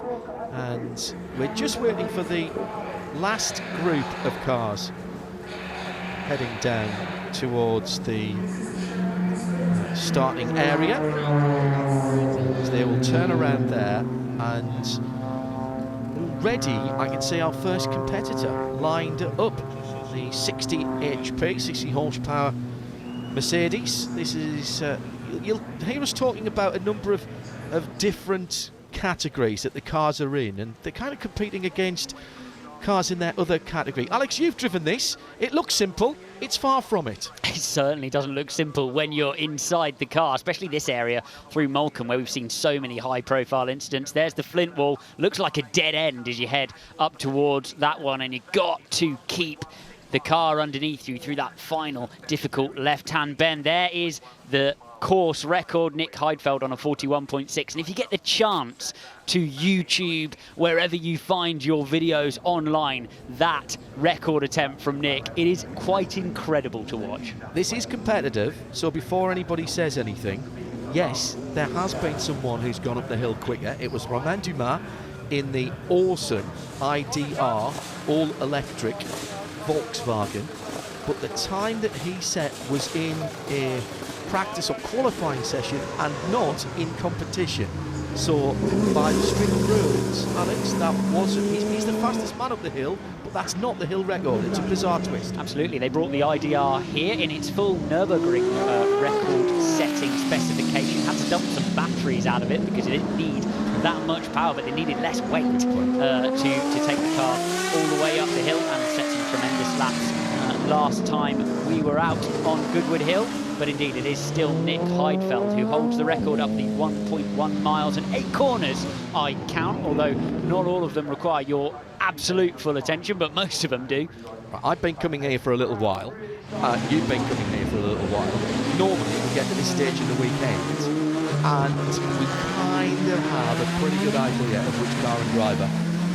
and we're just waiting for the last group of cars heading down towards the starting area. So they will turn around there, and already I can see our first competitor lined up, the 60 HP, 60 horsepower Mercedes. This is, you'll hear us talking about a number of different categories that the cars are in, and they're kind of competing against cars in their other category. Alex, you've driven this. It looks simple. It's far from it. It certainly doesn't look simple when you're inside the car, especially this area through Moulcombe, where we've seen so many high-profile incidents. There's the Flint wall. Looks like a dead end as you head up towards that one, and you've got to keep the car underneath you through that final difficult left-hand bend. There is the course record, Nick Heidfeld on a 41.6. And if you get the chance to YouTube, wherever you find your videos online, that record attempt from Nick, it is quite incredible to watch. This is competitive, so before anybody says anything, yes, there has been someone who's gone up the hill quicker. It was Romain Dumas in the awesome IDR all-electric Volkswagen, but the time that he set was in a practice or qualifying session and not in competition. So by the strict rules, Alex, that wasn't, he's the fastest man up the hill, but that's not the hill record. It's a bizarre twist. Absolutely. They brought the IDR here in its full Nürburgring record setting specification. Had to dump some batteries out of it because it didn't need that much power, but they needed less weight to take the car all the way up the hill and set some tremendous laps last time we were out on Goodwood Hill. But indeed, it is still Nick Heidfeld who holds the record up the 1.1 miles and 8 corners, I count, although not all of them require your absolute full attention, but most of them do. I've been coming here for a little while. You've been coming here for a little while. Normally, we get to this stage in the weekend, and we kind of have a pretty good idea of which car and driver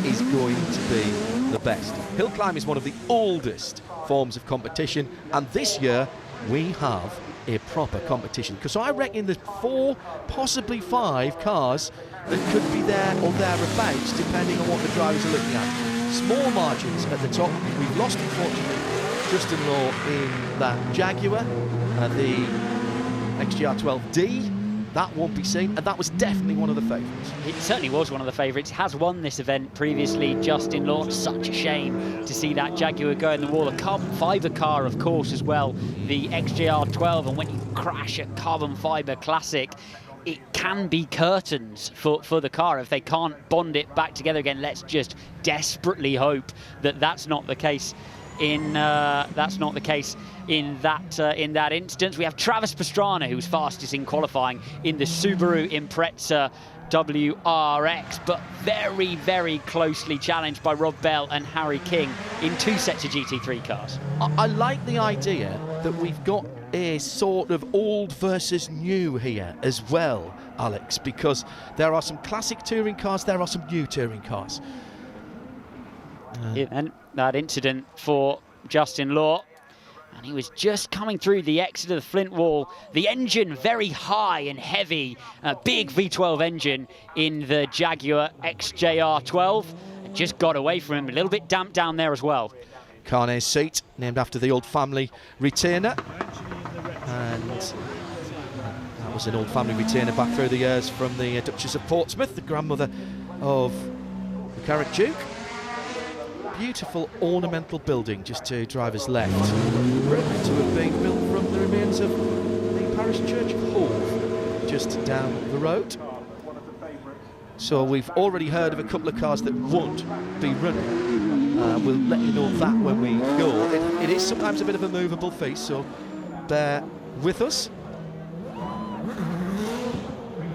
is going to be the best. Hill climb is one of the oldest forms of competition, and this year we have a proper competition, because I reckon there's 4, possibly 5 cars that could be there or thereabouts depending on what the drivers are looking at. Small margins at the top. We've lost, unfortunately, Justin Law in that Jaguar, the XGR12D. That won't be seen, and that was definitely one of the favourites. It certainly was one of the favourites. Has won this event previously, Justin Law. Such a shame to see that Jaguar go in the wall. A carbon fibre car, of course, as well, the XJR12, and when you crash a carbon fibre classic, it can be curtains for the car if they can't bond it back together again. Let's just desperately hope that that's not the case in that instance. We have Travis Pastrana, who was fastest in qualifying in the Subaru Impreza WRX, but very, very closely challenged by Rob Bell and Harry King in 2 sets of GT3 cars. I like the idea that we've got a sort of old versus new here as well, Alex, because there are some classic touring cars, there are some new touring cars. And that incident for Justin Law. And he was just coming through the exit of the Flint wall. The engine very high and heavy. A big V12 engine in the Jaguar XJR12. Just got away from him. A little bit damp down there as well. Carne's seat, named after the old family retainer. And that was an old family retainer back through the years from the Duchess of Portsmouth, the grandmother of the Carrick Duke. Beautiful ornamental building just to driver's left. Rumored to have been built from the remains of the parish church of Hove, just down the road. So we've already heard of a couple of cars that won't be running. We'll let you know that when we go. It is sometimes a bit of a movable feast, so bear with us.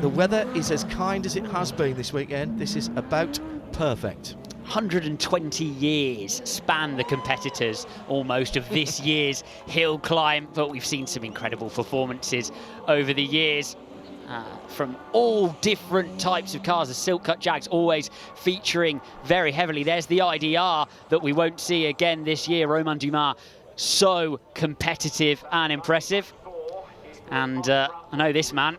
The weather is as kind as it has been this weekend. This is about perfect. 120 years span the competitors almost of this year's hill climb, but we've seen some incredible performances over the years from all different types of cars. The Silk Cut Jags always featuring very heavily. There's the IDR that we won't see again this year. Romain Dumas, so competitive and impressive. And I know this man,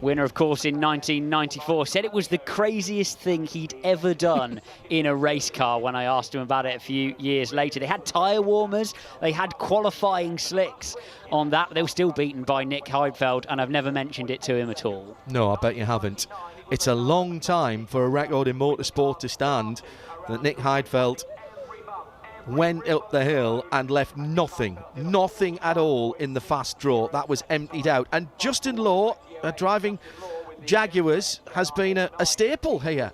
winner, of course, in 1994, said it was the craziest thing he'd ever done in a race car when I asked him about it a few years later. They had tyre warmers, they had qualifying slicks on that. They were still beaten by Nick Heidfeld, and I've never mentioned it to him at all. No, I bet you haven't. It's a long time for a record in motorsport to stand that Nick Heidfeld went up the hill and left nothing at all in the fast draw. That was emptied out. And Justin Law, driving Jaguars, has been a staple here.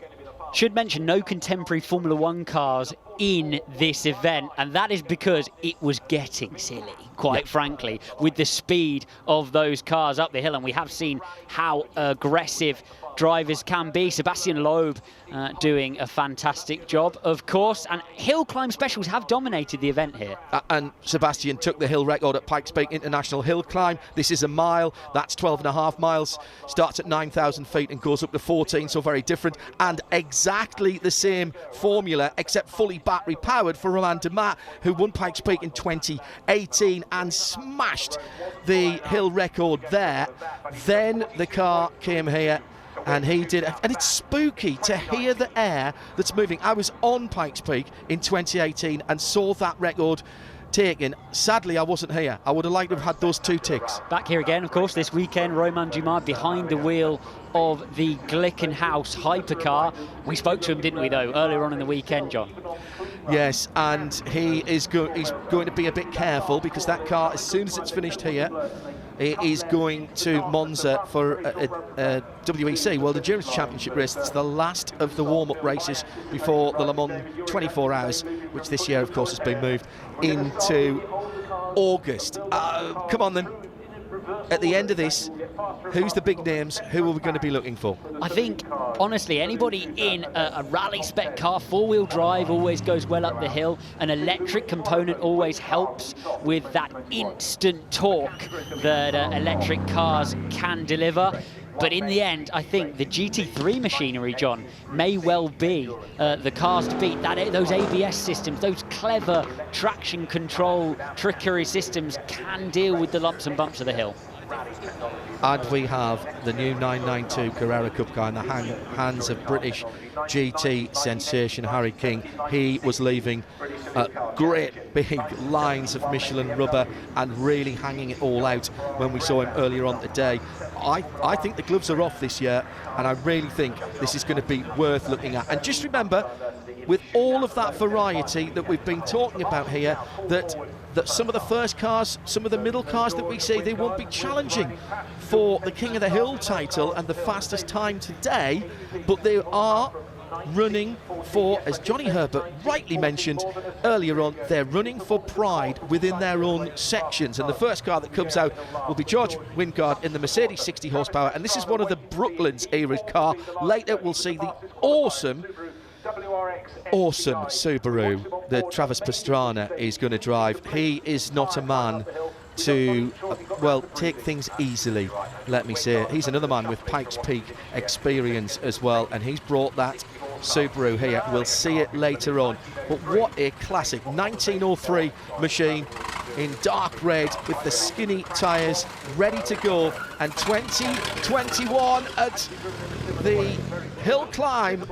Should mention no contemporary Formula One cars in this event, and that is because it was getting silly, quite frankly, with the speed of those cars up the hill. And we have seen how aggressive drivers can be. Sebastian Loeb doing a fantastic job, of course, and hill climb specials have dominated the event here. And Sebastian took the hill record at Pikes Peak International Hill Climb. This is a mile, that's 12.5 miles, starts at 9,000 feet and goes up to 14, so very different, and exactly the same formula except fully battery powered for Romain Dumas, who won Pikes Peak in 2018 and smashed the hill record there. Then the car came here and he did, and it's spooky to hear the air that's moving. I was on Pikes Peak in 2018 and saw that record taken. Sadly, I wasn't here. I would have liked to have had those 2 ticks. Back here again, of course, this weekend, Romain Dumas behind the wheel of the Glickenhaus hypercar. We spoke to him, didn't we, though, earlier on in the weekend, John? Yes, and he's going to be a bit careful, because that car, as soon as it's finished here, it is going to Monza for a WEC World Endurance Championship race. It's the last of the warm-up races before the Le Mans 24 Hours, which this year, of course, has been moved into August. Come on, then. At the end of this, who's the big names? Who are we going to be looking for? I think, honestly, anybody in a rally spec car, 4-wheel drive always goes well up the hill. An electric component always helps with that instant torque that electric cars can deliver. But in the end, I think the GT3 machinery, John, may well be the cars to beat. Those ABS systems, those clever traction control trickery systems can deal with the lumps and bumps of the hill. And we have the new 992 Carrera Cup car in the hands of British GT sensation Harry King. He was leaving great big lines of Michelin rubber and really hanging it all out when we saw him earlier on today. I think the gloves are off this year, and I really think this is going to be worth looking at. And just remember, with all of that variety that we've been talking about here, that some of the first cars, some of the middle cars that we see, they won't be challenging for the King of the Hill title and the fastest time today, but they are running for, as Johnny Herbert rightly mentioned earlier on, they're running for pride within their own sections. And the first car that comes out will be George Wingard in the Mercedes 60 horsepower, and this is one of the Brooklands era car. Later we'll see the awesome Subaru that Travis Pastrana is going to drive. He is not a man to, take things easily, let me say. He's another man with Pikes Peak experience as well, and he's brought that Subaru here. We'll see it later on. But what a classic 1903 machine in dark red with the skinny tyres ready to go, and 2021 at the hill climb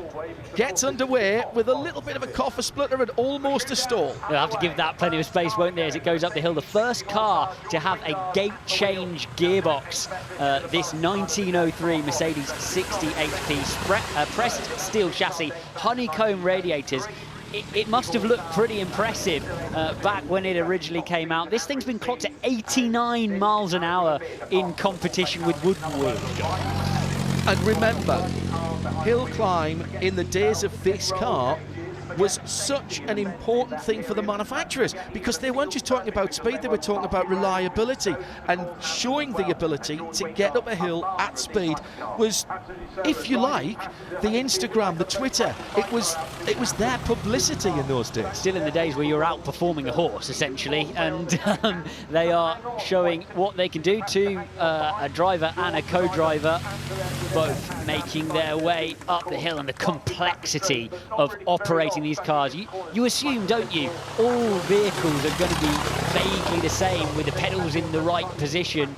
gets underway with a little bit of a coffer splitter and almost a stall. They'll have to give that plenty of space, won't they, as it goes up the hill. The first car to have a gate change gearbox, this 1903 Mercedes 60 HP pressed steel chassis, honeycomb radiators. It must have looked pretty impressive back when it originally came out. This thing's been clocked at 89 miles an hour in competition with Goodwood. And remember, hill climb in the days of this car was such an important thing for the manufacturers, because they weren't just talking about speed, they were talking about reliability, and showing the ability to get up a hill at speed was, if you like, the Instagram, the Twitter. It was their publicity in those days. Still in the days where you're outperforming a horse, essentially, and they are showing what they can do to a driver and a co-driver, both making their way up the hill, and the complexity of operating these cars. You assume, don't you, all vehicles are going to be vaguely the same with the pedals in the right position,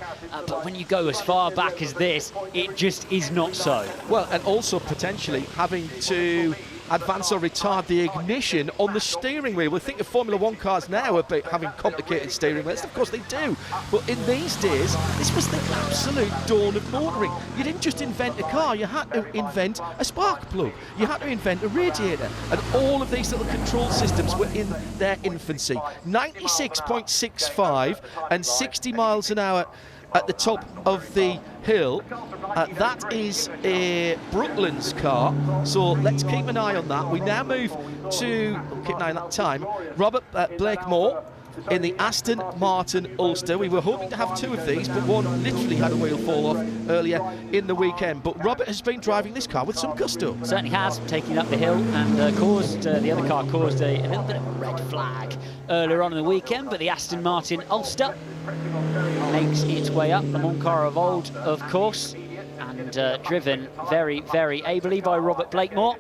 but when you go as far back as this, it just is not so. Well, and also potentially having to advance or retard the ignition on the steering wheel. We think of Formula One cars now about having complicated steering wheels. Of course they do, but in these days this was the absolute dawn of motoring. You didn't just invent a car, you had to invent a spark plug, you had to invent a radiator, and all of these little control systems were in their infancy. 96.65 and 60 miles an hour at the top of the hill. That is a Brooklands car, so let's keep an eye on that. We now move to, keep an eye on that time, Robert Blakemore in the Aston Martin Ulster. We were hoping to have two of these, but one literally had a wheel fall off earlier in the weekend. But Robert has been driving this car with some gusto. Certainly has, taking up the hill, and the other car caused a little bit of a red flag earlier on in the weekend, but the Aston Martin Ulster makes its way up. The Mon car of old, of course, and driven very, very ably by Robert Blakemore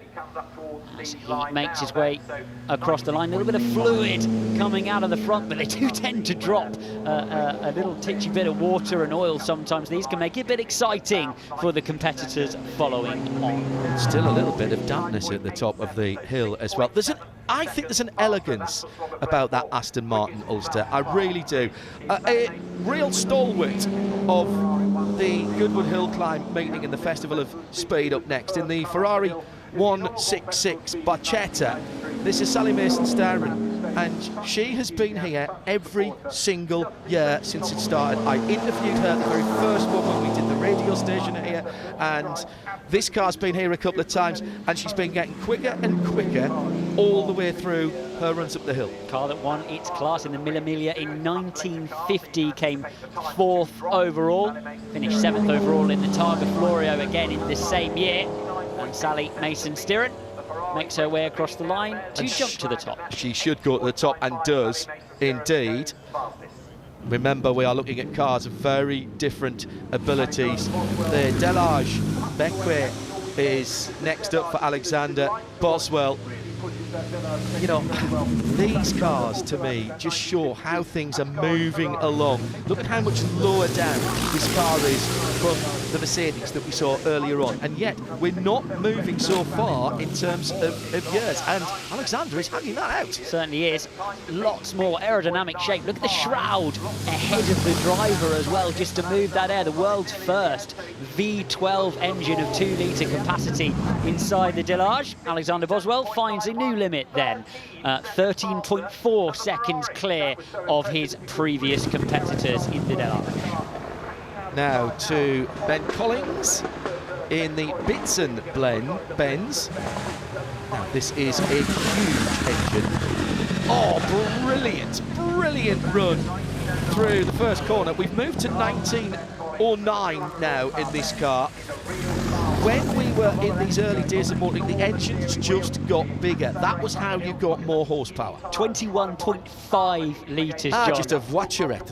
as he makes his way across the line. A little bit of fluid coming out of the front, but they do tend to drop a little titchy bit of water and oil sometimes. These can make it a bit exciting for the competitors following on. Still a little bit of dampness at the top of the hill as well. I think there's an elegance about that Aston Martin Ulster. I really do. A real stalwart of the Goodwood Hill Climb meeting in the Festival of Speed up next in the Ferrari 166 Barchetta. This is Sally Mason-Starren, and she has been here every single year since it started. I interviewed her the very first one when we did the radio station here, and this car's been here a couple of times, and she's been getting quicker and quicker all the way through her runs up the hill. Car that won its class in the Mille Miglia in 1950, came 4th overall, finished 7th overall in the Targa Florio again in the same year. And Sally Mason-Starren makes her way across the line to jump to the top. She should go to the top, and does indeed. Remember, we are looking at cars of very different abilities. The Delage Becquet is next up for Alexander Boswell. You know, these cars to me just show how things are moving along. Look at how much lower down this car is from the Mercedes that we saw earlier on, and yet we're not moving so far in terms of years, and Alexander is hanging that out. Certainly is. Lots more aerodynamic shape. Look at the shroud ahead of the driver as well, just to move that air. The world's first V12 engine of 2-litre capacity inside the Delage. Alexander Boswell finds a new limit then. 13.4 seconds clear of his previous competitors in the Delage. Now to Ben Collins in the Bitson Benz. Now this is a huge engine. Oh, brilliant run through the first corner. We've moved to 1909 now in this car. When we were in these early days of motoring, the engines just got bigger. That was how you got more horsepower. 21.5 litres, John. Just a voiturette.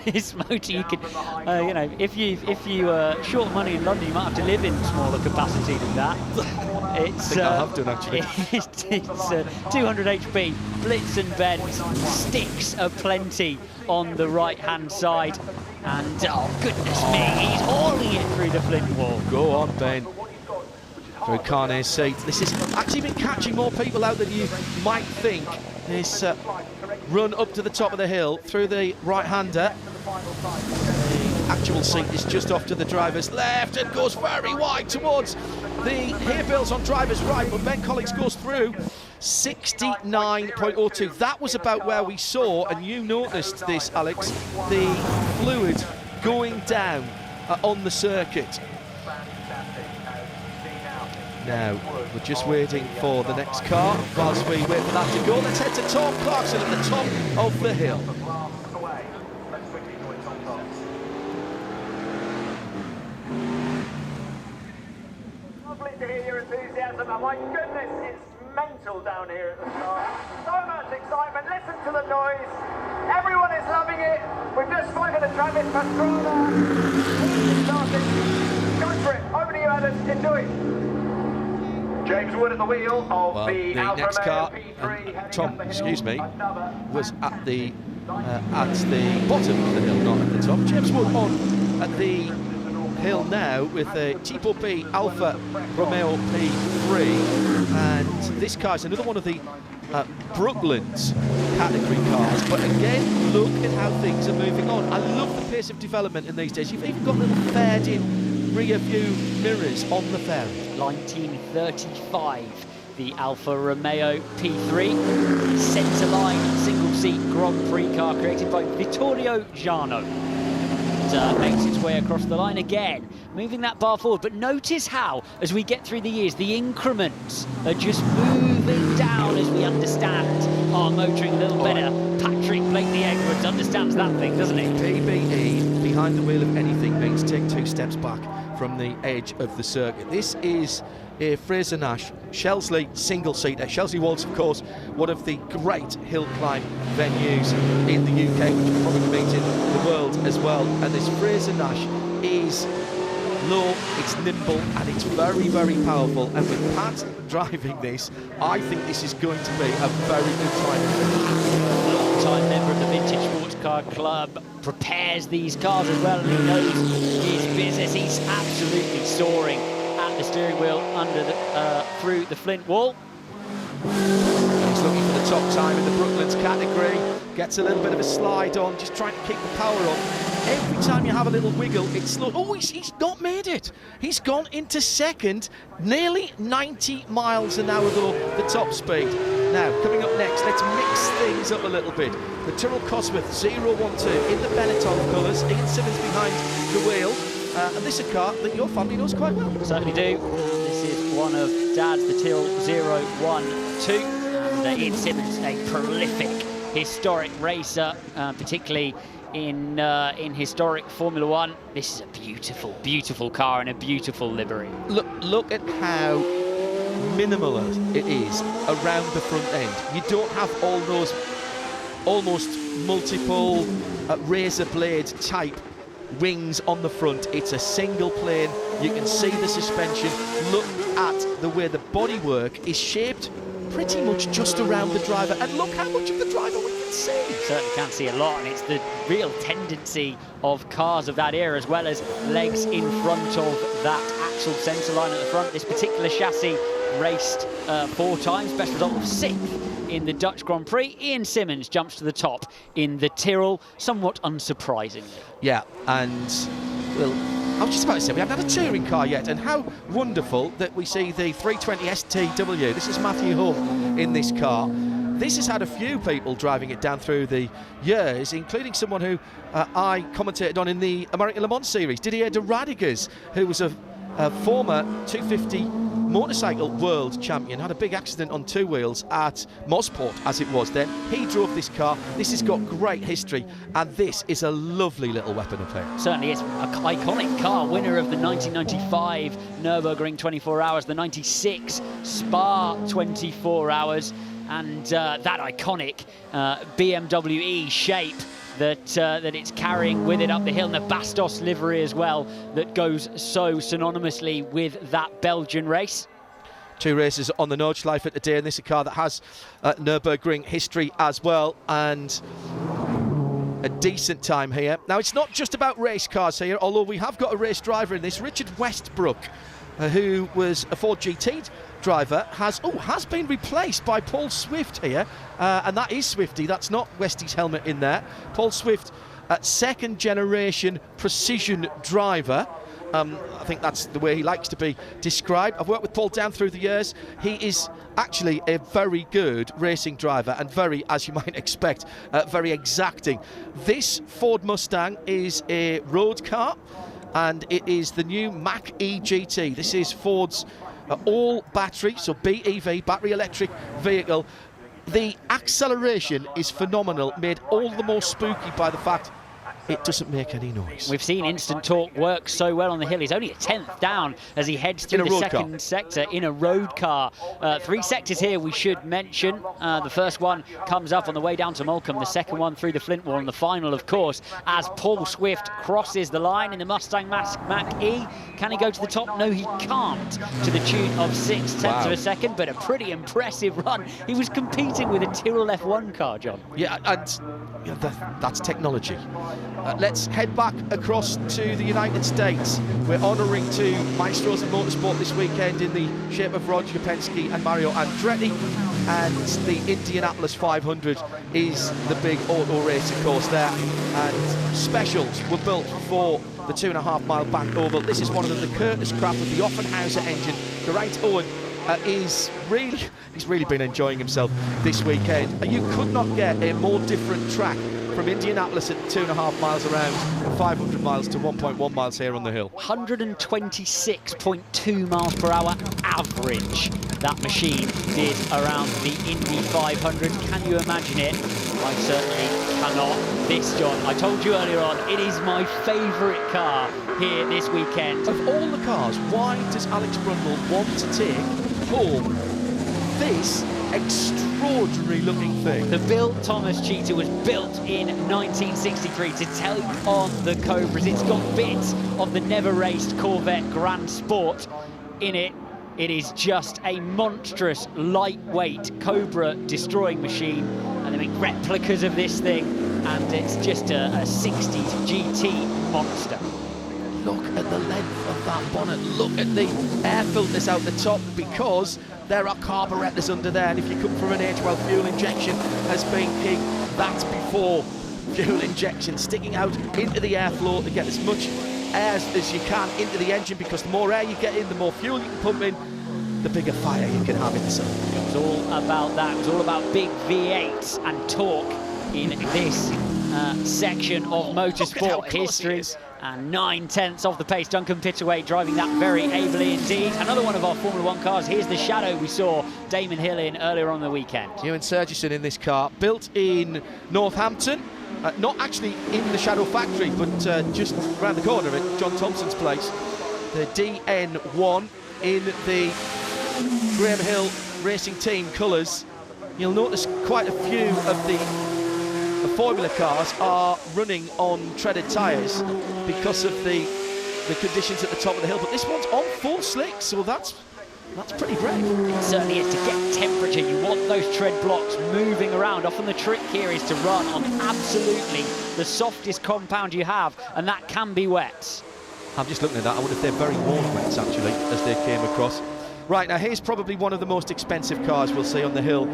This motor, you could, you know, if you short money in London, you might have to live in smaller capacity than that. It's, I think I have done, actually. It's 200 HP, blitz and bends, sticks aplenty on the right-hand side. And, oh, goodness me, he's hauling it through the flint wall. Go on, Ben. Through Carney's seat. This has actually been catching more people out than you might think. This run up to the top of the hill through the right-hander. The actual seat is just off to the driver's left and goes very wide towards the hairpills on driver's right, but Ben Collins goes through 69.02. That was about where we saw, and you noticed this, Alex, the fluid going down on the circuit. Now, we're just waiting for the next car. Whilst we wait for that to go, let's head to Tom Clarkson at the top of the hill. Lovely to hear your enthusiasm, and my goodness, it's mental down here at the start. So much excitement, listen to the noise. Everyone is loving it. We've just spoken to Travis Pastrana. Go for it. Over to you, Adam. Enjoy. James Wood at the wheel of the next car, Tom, excuse me, was at the bottom of the hill, not at the top. James Wood on at the hill now with a Tipo B Alfa Romeo P3, and this car is another one of the Brooklands category cars, but again, look at how things are moving on. I love the pace of development in these days. You've even got little faired in rear view mirrors on the fairing. 1935, the Alfa Romeo P3, centre-line single-seat Grand Prix car created by Vittorio Giano. It makes its way across the line again, moving that bar forward. But notice how, as we get through the years, the increments are just moving down as we understand our motoring a little better. Patrick Blakely-Edwards understands that thing, doesn't he? PBE, behind the wheel of anything, means take 2 steps back from the edge of the circuit. This is a Fraser Nash Shelsley single-seater. Shelsley Waltz, of course, one of the great hill climb venues in the UK, which probably means in the world as well. And this Fraser Nash is low, it's nimble, and it's very, very powerful. And with Pat driving this, I think this is going to be a very good time. Long-time member of the Vintage Sports Car Club, prepares these cars as well, and he knows his business. He's absolutely soaring at the steering wheel under the through the flint wall. He's looking for the top time in the Brooklands category. Gets a little bit of a slide on, just trying to keep the power on. Every time you have a little wiggle, it's slow. Oh, he's not made it. He's gone into second, nearly 90 miles an hour though, the top speed. Now, coming up next, let's mix things up a little bit. The Tyrrell Cosworth 012 in the Benetton colours. Ian Simmons behind the wheel. And this is a car that your family knows quite well. Certainly do. This is one of Dad's, the Tyrrell 012. And Ian Simmons, a prolific, historic racer, particularly in historic Formula One. This is a beautiful, beautiful car and a beautiful livery. Look at how minimal it is around the front end. You don't have all those almost multiple razor blade type wings on the front. It's a single plane. You can see the suspension. Look at the way the bodywork is shaped pretty much just around the driver, and look how much of the driver we can see. You certainly can't see a lot, and it's the real tendency of cars of that era, as well as legs in front of that axle centre line at the front. This particular chassis raced 4 times, best result of 6th in the Dutch Grand Prix. Ian Simmons jumps to the top in the Tyrrell, somewhat unsurprisingly. Yeah, and well, I was just about to say, we haven't had a touring car yet, and how wonderful that we see the 320 STW. This is Matthew Hull in this car. This has had a few people driving it down through the years, including someone who I commentated on in the American Le Mans series, Didier de Radiguez, who was a former 250 motorcycle world champion, had a big accident on 2 wheels at Mosport, as it was then. He drove this car. This has got great history, and this is a lovely little weapon up here. Certainly is. An iconic car, winner of the 1995 Nürburgring 24 Hours, the 96 Spa 24 Hours, and that iconic BMW E shape that it's carrying with it up the hill, and the Bastos livery as well that goes so synonymously with that Belgian race. 2 races on the Nordschleife today, and this is a car that has Nürburgring history as well, and a decent time here. Now, it's not just about race cars here, although we have got a race driver in this. Richard Westbrook, who was a Ford GT driver, has been replaced by Paul Swift here, and that is Swifty. That's not Westy's helmet in there. Paul Swift, second generation precision driver. I think that's the way he likes to be described. I've worked with Paul down through the years. He is actually a very good racing driver and very, as you might expect, very exacting. This Ford Mustang is a road car, and it is the new Mach-E GT. This is Ford's all battery, so BEV, battery electric vehicle. The acceleration is phenomenal, made all the more spooky by the fact it doesn't make any noise. We've seen Instant Torque work so well on the hill. He's only a 10th down as he heads through the second sector in a road car. 3 sectors here we should mention. The first one comes up on the way down to Moulcombe, the second one through the Flint Wall, and the final, of course, as Paul Swift crosses the line in the Mustang Mach-E. Can he go to the top? No, he can't, to the tune of 0.6 of a second, but a pretty impressive run. He was competing with a Tyrrell F1 car, John. Yeah, and that's technology. Let's head back across to the United States. We're honouring 2 maestros of motorsport this weekend in the shape of Roger Penske and Mario Andretti, and the Indianapolis 500 is the big auto race, of course, there, and specials were built for the 2.5-mile bank oval. This is one of them, the Curtis Craft with the Offenhauser engine. Geraint Owen he's really been enjoying himself this weekend. You could not get a more different track from Indianapolis at 2.5 miles around, 500 miles to 1.1 miles here on the hill. 126.2 miles per hour average that machine did around the Indy 500. Can you imagine it? I certainly cannot. This, John, I told you earlier on, it is my favourite car here this weekend. Of all the cars, why does Alex Brundle want to take home this extraordinary looking thing? The Bill Thomas Cheetah was built in 1963 to take on the Cobras. It's got bits of the never raced Corvette Grand Sport in it. It is just a monstrous lightweight Cobra destroying machine, and they make replicas of this thing, and it's just a 60s GT monster. Look at the length of that bonnet. Look at the air filters out the top, because there are carburetors under there, and if you come from an age where fuel injection has been king, that's before fuel injection, sticking out into the airflow to get as much air as you can into the engine, because the more air you get in, the more fuel you can pump in, the bigger fire you can have inside. It was all about that. It was all about big V8s and torque in this section of motorsport history. And 9/10 off the pace. Duncan Pittaway driving that very ably indeed. Another one of our Formula 1 cars. Here's the Shadow we saw Damon Hill in earlier on the weekend. Ewan Sergeson in this car, built in Northampton. Not actually in the Shadow factory, but just around the corner at John Thompson's place. The DN1 in the Graham Hill Racing Team colours. You'll notice quite a few of the Formula cars are running on treaded tyres because of the conditions at the top of the hill, but this one's on full slicks, so that's pretty brave. It certainly is. To get temperature, you want those tread blocks moving around. Often the trick here is to run on absolutely the softest compound you have, and that can be wet. I'm just looking at that. I wonder if they're very warm wets, actually, as they came across. Right, now here's probably one of the most expensive cars we'll see on the hill.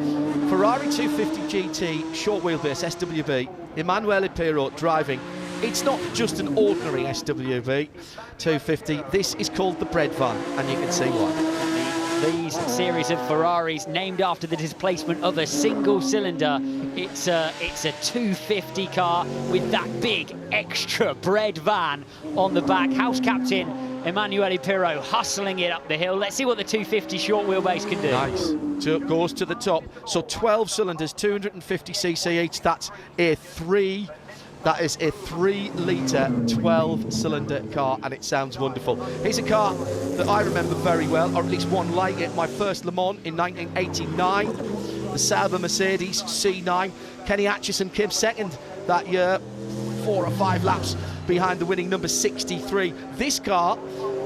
Ferrari 250 GT, short wheelbase, SWB, Emanuele Pirro driving. It's not just an ordinary SWB 250. This is called the bread van, and you can see why. These series of Ferraris named after the displacement of a single cylinder. It's a 250 car with that big extra bread van on the back. House captain Emanuele Pirro hustling it up the hill. Let's see what the 250 short wheelbase can do. Nice. So it goes to the top. So 12 cylinders, 250cc each. That is a 3-litre 12-cylinder car, and it sounds wonderful. Here's a car that I remember very well, or at least one like it. My first Le Mans in 1989, the Sauber Mercedes C9. Kenny Atchison came second that year, 4 or 5 laps behind the winning number 63. This car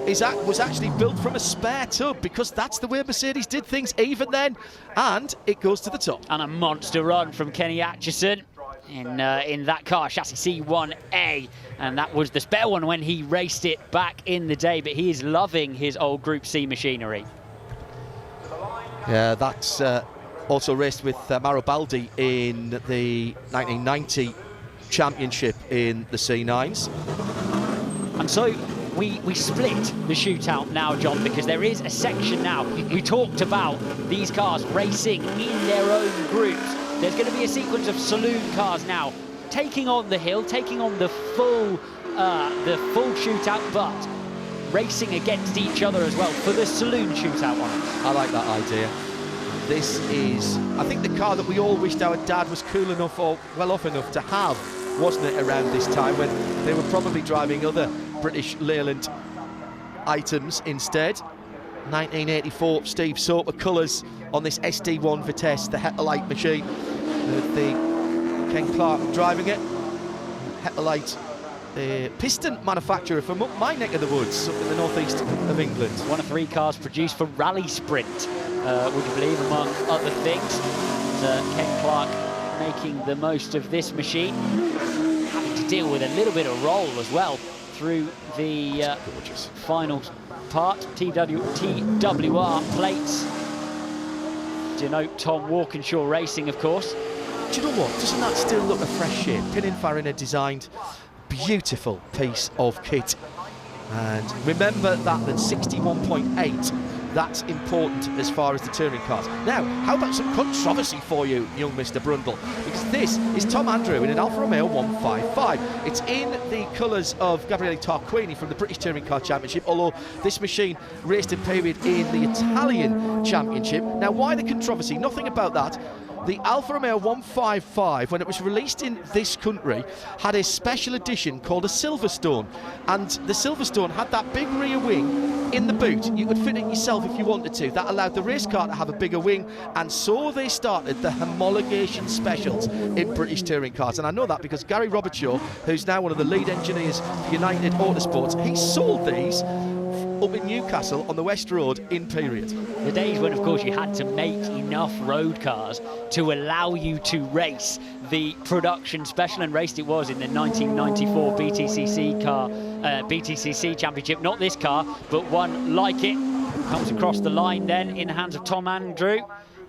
was actually built from a spare tub, because that's the way Mercedes did things even then, and it goes to the top. And a monster run from Kenny Atchison in that car, chassis C1A, and that was the spare one when he raced it back in the day, but he is loving his old Group C machinery. Yeah, that's also raced with Mauro Baldi in the 1990 championship in the C9s. And so we split the shootout now, John, because there is a section now. We talked about these cars racing in their own groups. There's going to be a sequence of saloon cars now taking on the hill, taking on the full shootout, but racing against each other as well for the saloon shootout on it. I like that idea. This is, I think, the car that we all wished our dad was cool enough or well off enough to have, wasn't it, around this time, when they were probably driving other British Leyland items instead. 1984 Steve Soper colours on this SD1 Vitesse, the Hetterlite machine, with the Ken Clark driving it. Hetterlite, the piston manufacturer from up my neck of the woods, up in the northeast of England. One of 3 cars produced for Rally Sprint, would you believe, among other things. Ken Clark making the most of this machine, having to deal with a little bit of roll as well through the final part. TWR plates denote Tom Walkinshaw Racing, of course. Do you know what? Doesn't that still look a fresh shape? Pininfarina designed beautiful piece of kit. And remember that 61.8, that's important as far as the touring cars. Now, how about some controversy for you, young Mr. Brundle? Because this is Tom Andrew in an Alfa Romeo 155. It's in the colours of Gabriele Tarquini from the British Touring Car Championship, although this machine raced a period in the Italian Championship. Now, why the controversy? Nothing about that. The Alfa Romeo 155, when it was released in this country, had a special edition called a Silverstone, and the Silverstone had that big rear wing in the boot. You could fit it yourself if you wanted to. That allowed the race car to have a bigger wing, and so they started the homologation specials in British touring cars. And I know that because Gary Robertshaw, who's now one of the lead engineers for United Autosports, he sold these up in Newcastle on the West Road in period. The days when, of course, you had to make enough road cars to allow you to race the production special, and raced it was in the 1994 BTCC Championship. Not this car, but one like it. Comes across the line then in the hands of Tom Andrew,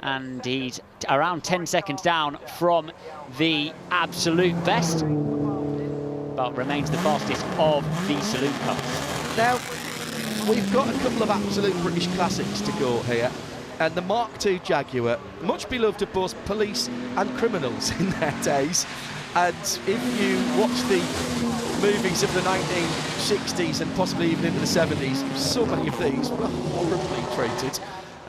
and he's around 10 seconds down from the absolute best, but remains the fastest of the saloon cars. Now, we've got a couple of absolute British classics to go here, and the Mark II Jaguar, much beloved of both police and criminals in their days. And if you watch the movies of the 1960s and possibly even into the 70s, so many of these were horribly treated.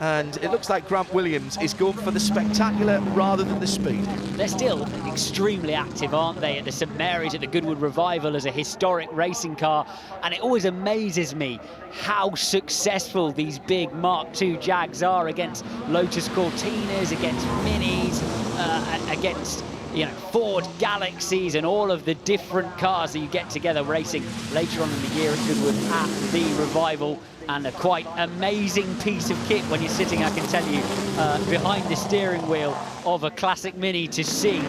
And it looks like Grant Williams is going for the spectacular rather than the speed. They're still extremely active, aren't they, at the St Mary's, at the Goodwood Revival as a historic racing car. And it always amazes me how successful these big Mark II Jags are against Lotus Cortinas, against Minis, against Ford Galaxies, and all of the different cars that you get together racing later on in the year at Goodwood at the Revival. And a quite amazing piece of kit when you're sitting, I can tell you, behind the steering wheel of a classic Mini to see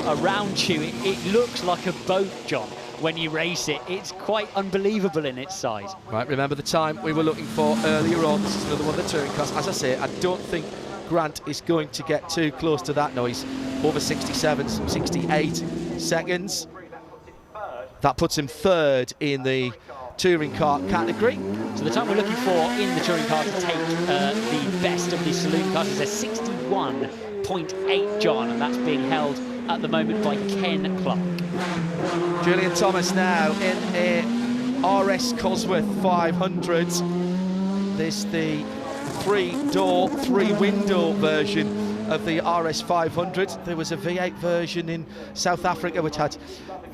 around you. It looks like a boat, John, when you race it. It's quite unbelievable in its size. Right, remember the time we were looking for earlier on. This is another one of the touring cars. As I say, I don't think Grant is going to get too close to that noise. Over 67, 68 seconds. That puts him third in the touring car category. So the time we're looking for in the touring car to take the best of the saloon cars is a 61.8, John, and that's being held at the moment by Ken Clark. Julian Thomas now in a RS Cosworth 500. This the 3-door, 3-window version of the RS 500. There was a V8 version in South Africa which had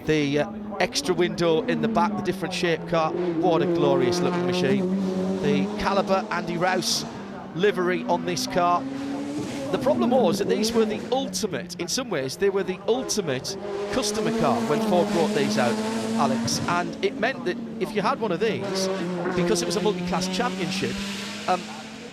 the extra window in the back, the different shape car. What a glorious looking machine. The Caliber Andy Rouse livery on this car. The problem was that these were the ultimate, in some ways, they were the ultimate customer car when Ford brought these out. Alex, and it meant that if you had one of these, because it was a multi-class championship,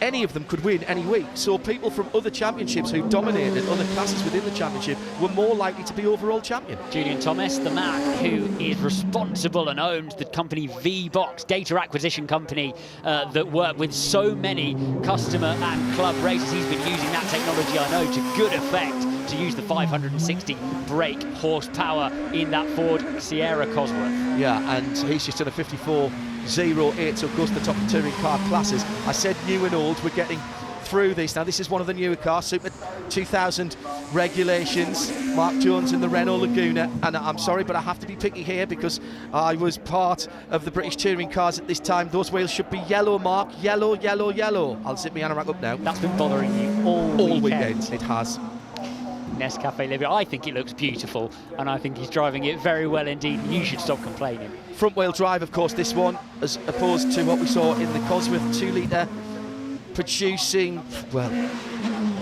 any of them could win any week. So people from other championships who dominated other classes within the championship were more likely to be overall champion. Julian Thomas, the man who is responsible and owns the company V-Box, data acquisition company that work with so many customer and club races. He's been using that technology, I know, to good effect to use the 560 brake horsepower in that Ford Sierra Cosworth. Yeah, and he's just done a 54.08 to go to the top of the touring car classes. I said new and old, we're getting through this. Now, this is one of the newer cars, Super 2000 regulations. Mark Jones in the Renault Laguna, and I'm sorry, but I have to be picky here because I was part of the British touring cars at this time. Those wheels should be yellow, Mark. Yellow, yellow, yellow. I'll zip my anorak up now. That's been bothering you all weekend. It has. Nescafe Livio. I think it looks beautiful, and I think he's driving it very well indeed. You should stop complaining. Front wheel drive, of course, this one, as opposed to what we saw in the Cosworth 2-litre, producing, well,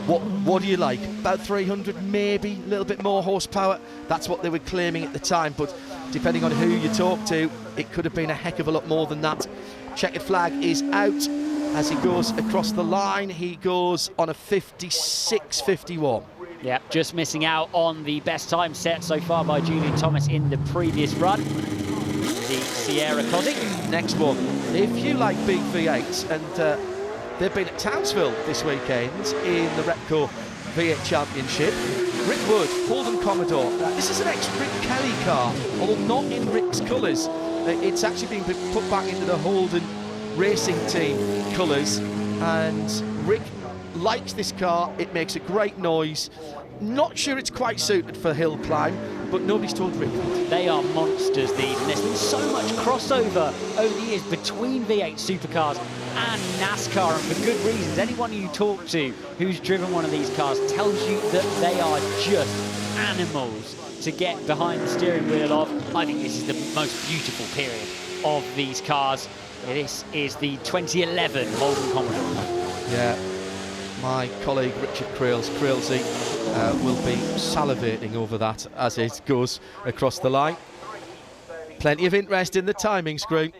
what do you like? About 300, maybe a little bit more horsepower. That's what they were claiming at the time, but depending on who you talk to, it could have been a heck of a lot more than that. Checkered flag is out as he goes across the line. He goes on a 56.51. Yeah, just missing out on the best time set so far by Julian Thomas in the previous run. The Sierra Cosy. Next one. If you like big V8s, and they've been at Townsville this weekend in the Repco V8 Championship. Rick Wood, Holden Commodore. This is an ex-Rick Kelly car, although not in Rick's colours. It's actually been put back into the Holden Racing Team colours, and Rick likes this car. It makes a great noise. Not sure it's quite suited for hill climb, but nobody's told Rick. They are monsters, these, and there's been so much crossover over the years between V8 supercars and NASCAR, and for good reasons. Anyone you talk to who's driven one of these cars tells you that they are just animals to get behind the steering wheel of. I think this is the most beautiful period of these cars. This is the 2011 Holden Commodore. Yeah. My colleague Richard Crailsey will be salivating over that as it goes across the line. Plenty of interest in the timing screen.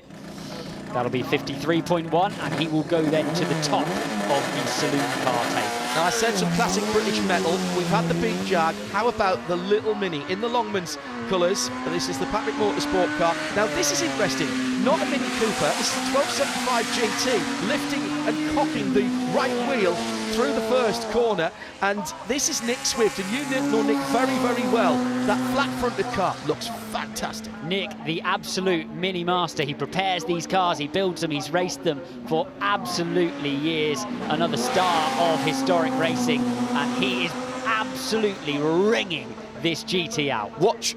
That'll be 53.1, and he will go then to the top of the saloon car table. Now, I said some classic British metal. We've had the big Jag. How about the little Mini in the Longmans colours? This is the Patrick Motorsport car. Now, this is interesting. Not a Mini Cooper. This is a 1275 GT, lifting and cocking the right wheel through the first corner, and this is Nick Swift, and you know Nick very, very well. That flat-fronted car looks fantastic. Nick, the absolute mini master. He prepares these cars, he builds them, he's raced them for absolutely years. Another star of historic racing, and he is absolutely ringing this GT out. Watch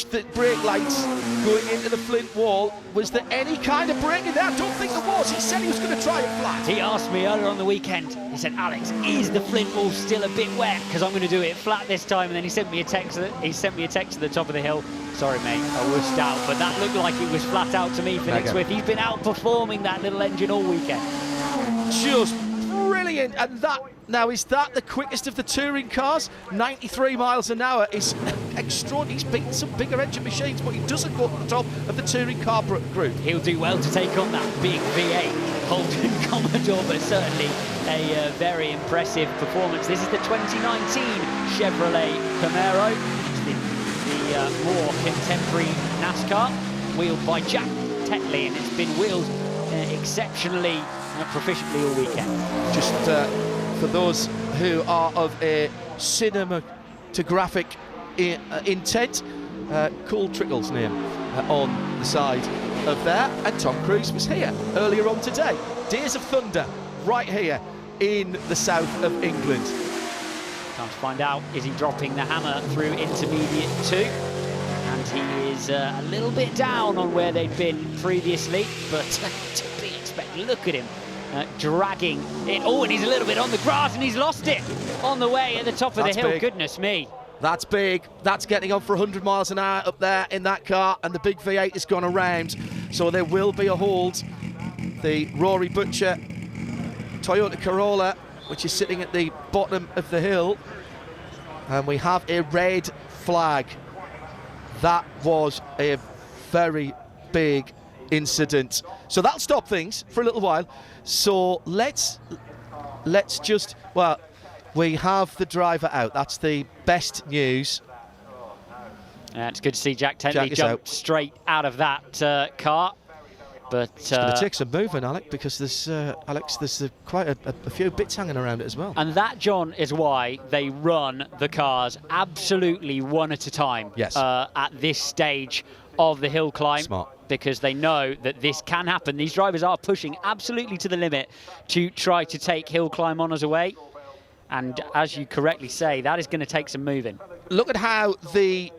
the brake lights going into the flint wall. Was there any kind of brake in there? I don't think there was. He said he was going to try it flat. He asked me earlier on the weekend, he said, Alex, is the flint wall still a bit wet? Because I'm going to do it flat this time. And then he sent me a text to the top of the hill. Sorry, mate, I wushed out. But that looked like it was flat out to me for Nick Swift. He's been outperforming that little engine all weekend. Just brilliant. And that, now, is that the quickest of the touring cars? 93 miles an hour is extraordinary. He's beaten some bigger engine machines, but he doesn't go to the top of the touring car group. He'll do well to take on that big V8 Holden Commodore, but certainly a very impressive performance. This is the 2019 Chevrolet Camaro. It's the more contemporary NASCAR, wheeled by Jack Tetley, and it's been wheeled exceptionally proficiently all weekend. Just for those who are of a cinematographic intent, Cool Trickle's name on the side of there, and Tom Cruise was here earlier on today. Days of Thunder, right here in the south of England. Time to find out, is he dropping the hammer through intermediate 2? And he is a little bit down on where they'd been previously, but to be expected. Look at him. Dragging it. Oh, and he's a little bit on the grass, and he's lost it on the way at the top of the hill. Big. Goodness me. That's big. That's getting on for 100 miles an hour up there in that car, and the big V8 has gone around, so there will be a hold. The Rory Butcher Toyota Corolla, which is sitting at the bottom of the hill, and we have a red flag. That was a very big incident. So that'll stop things for a little while. So let's just, well, we have the driver out. That's the best news. It's good to see Jack Tenley jump straight out of that car. But it's going to take some moving, Alec, because there's quite a few bits hanging around it as well. And that, John, is why they run the cars absolutely one at a time. Yes. At this stage of the hill climb. Smart. Because they know that this can happen. These drivers are pushing absolutely to the limit to try to take hill climb honours away. And as you correctly say, that is going to take some moving. Look at how the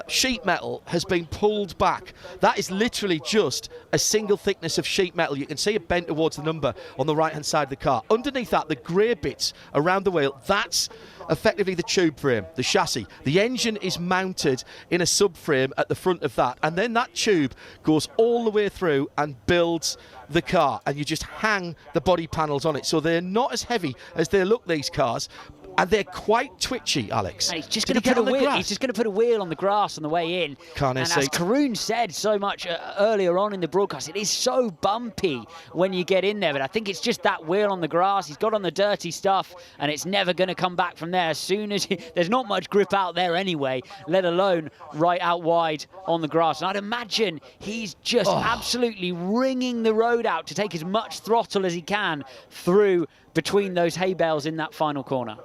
sheet metal has been pulled back. That is literally just a single thickness of sheet metal. You can see it bent towards the number on the right hand side of the car. Underneath that, the grey bits around the wheel, that's effectively the tube frame, the chassis. The engine is mounted in a subframe at the front of that, and then that tube goes all the way through and builds the car, and you just hang the body panels on it. So they're not as heavy as they look, these cars. And they're quite twitchy, Alex. And he's just going to put a wheel. He's just going to put a wheel on the grass on the way in. And as Karun said so much earlier on in the broadcast, it is so bumpy when you get in there. But I think it's just that wheel on the grass. He's got on the dirty stuff, and it's never going to come back from there. As soon as there's not much grip out there anyway, let alone right out wide on the grass. And I'd imagine he's just absolutely wringing the road out to take as much throttle as he can through between those hay bales in that final corner.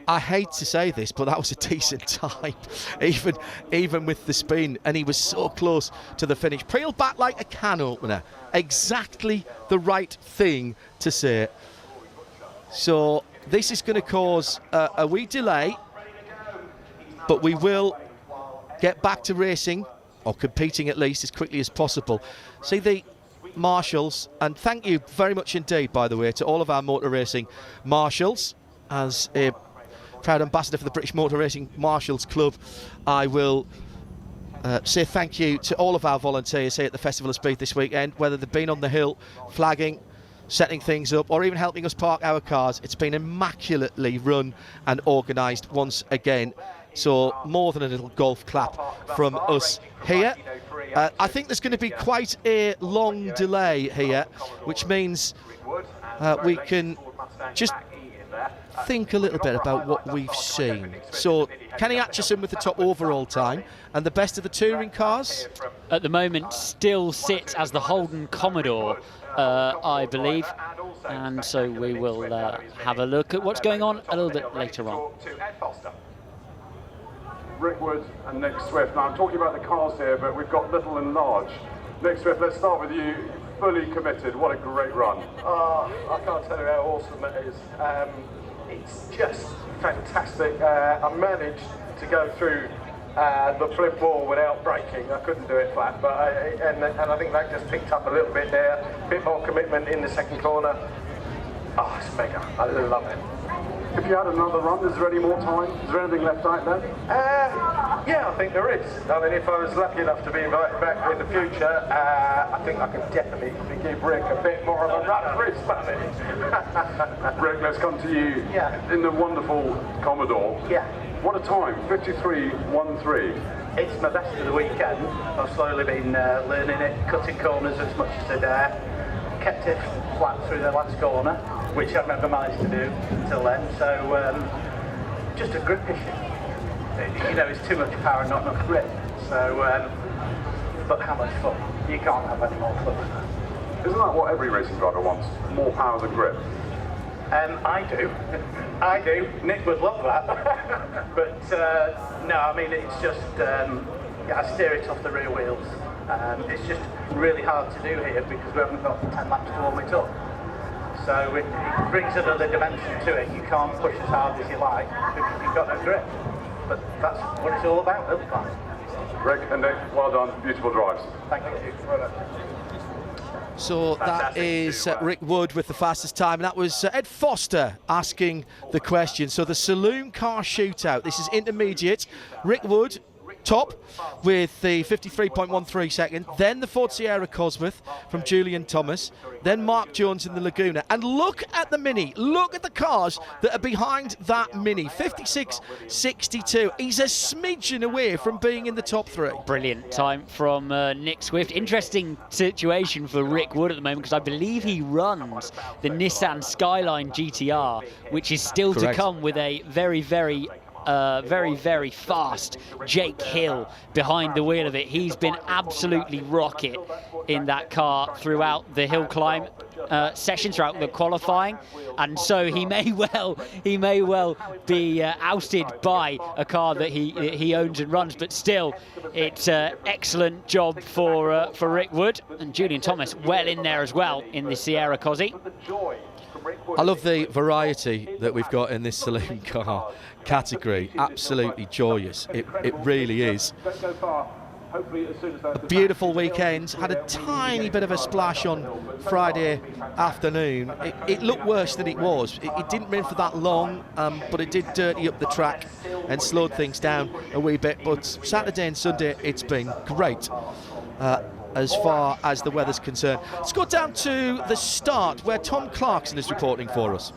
I hate to say this, but that was a decent time, even with the spin, and he was so close to the finish. Peeled back like a can opener. Exactly the right thing to say. So this is going to cause a wee delay, but we will get back to racing, or competing at least, as quickly as possible. See the marshals, and thank you very much indeed, by the way, to all of our motor racing marshals. As a proud ambassador for the British Motor Racing Marshals Club, I will say thank you to all of our volunteers here at the Festival of Speed this weekend, whether they've been on the hill, flagging, setting things up, or even helping us park our cars. It's been immaculately run and organised once again. So more than a little golf clap from us here. I think there's going to be quite a long delay here, which means we can just think a little bit about what we've seen. So Kenny Atchison with the top overall time, and the best of the touring cars at the moment still sits as the Holden Commodore, I believe, and so we will have a look at what's going on a little bit later on. Rick Wood and Nick Swift. Now I'm talking about the cars here, but we've got little and large. Nick Swift, let's start with you. Fully committed. What a great run. I can't tell you how awesome it is. It's just fantastic. I managed to go through the flip wall without braking. I couldn't do it flat, but and I think that just picked up a little bit there. A bit more commitment in the second corner. Oh, it's mega. I love it. If you had another run, is there any more time? Is there anything left out there? Yeah, I think there is. I mean, if I was lucky enough to be invited back in the future, I think I can definitely give Rick a bit more of a run for his money. Rick, let's come to you. Yeah. In the wonderful Commodore. Yeah. What a time, 53.13. It's my best of the weekend. I've slowly been learning it, cutting corners as much as I dare. Kept it flat through the last corner, which I've never managed to do until then. So just a grip issue. You know, it's too much power, not enough grip. So, but how much fun? You can't have any more fun than that. Isn't that what every racing driver wants? More power than grip? I do. I do. Nick would love that. But no, I mean, it's just, I steer it off the rear wheels. It's just really hard to do here because we haven't got 10 laps to warm it up. So it brings another dimension to it. You can't push as hard as you like because you've got no grip. But that's what it's all about, isn't it? Rick and Nick, well done. Beautiful drives. Thank you. So that is Rick Wood with the fastest time, and that was Ed Foster asking the question. So the saloon car shootout, this is intermediate. Rick Wood top with the 53.13 second, then the Ford Sierra Cosworth from Julian Thomas, then Mark Jones in the Laguna. And look at the Mini, look at the cars that are behind that Mini, 56.62. He's a smidgen away from being in the top 3. Brilliant time from Nick Swift. Interesting situation for Rick Wood at the moment, because I believe he runs the Nissan Skyline GTR, which is still Correct. to come, with a very, very fast Jake Hill behind the wheel of it. He's been absolutely rocket in that car throughout the hill climb session, throughout the qualifying, and so he may well be ousted by a car that he owns and runs. But still, it's an excellent job for Rick Wood, and Julian Thomas well in there as well in the Sierra Cosy. I love the variety that we've got in this saloon car category. Absolutely joyous. It really is. A beautiful weekend. Had a tiny bit of a splash on Friday afternoon. It looked worse than it was. It didn't rain for that long, but it did dirty up the track and slowed things down a wee bit. But Saturday and Sunday, it's been great. As far as the weather's concerned. Let's go down to the start, where Tom Clarkson is reporting for us.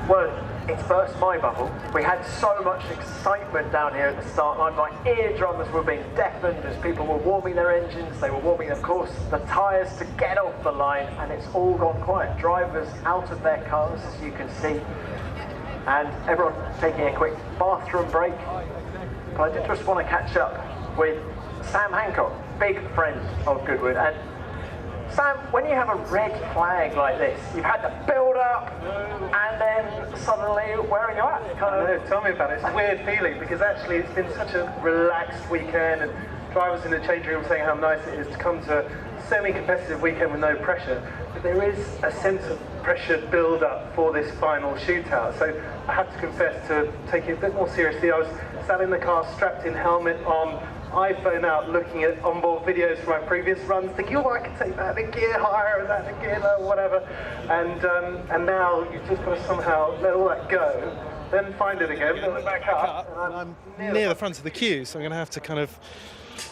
Well, it's burst my bubble. We had so much excitement down here at the start line. My eardrums were being deafened as people were warming their engines. They were warming, of course, the tyres to get off the line, and it's all gone quiet. Drivers out of their cars, as you can see, and everyone taking a quick bathroom break. But I did just want to catch up with Sam Hancock, big friend of Goodwood. And Sam, when you have a red flag like this, you've had the build up, and then suddenly, where are you at? Tell me about it. It's a weird feeling, because actually it's been such a relaxed weekend, and drivers in the change room saying how nice it is to come to a semi-competitive weekend with no pressure. But there is a sense of pressure build up for this final shootout. So I have to confess to taking it a bit more seriously. I was sat in the car, strapped in, helmet on, iPhone out, looking at onboard videos from my previous runs, thinking, oh, I can take that a gear higher and that a gear lower, whatever. And now you've just got to somehow let all that go, then find it again, build it back up. And I'm near the front of the queue, so I'm going to have to kind of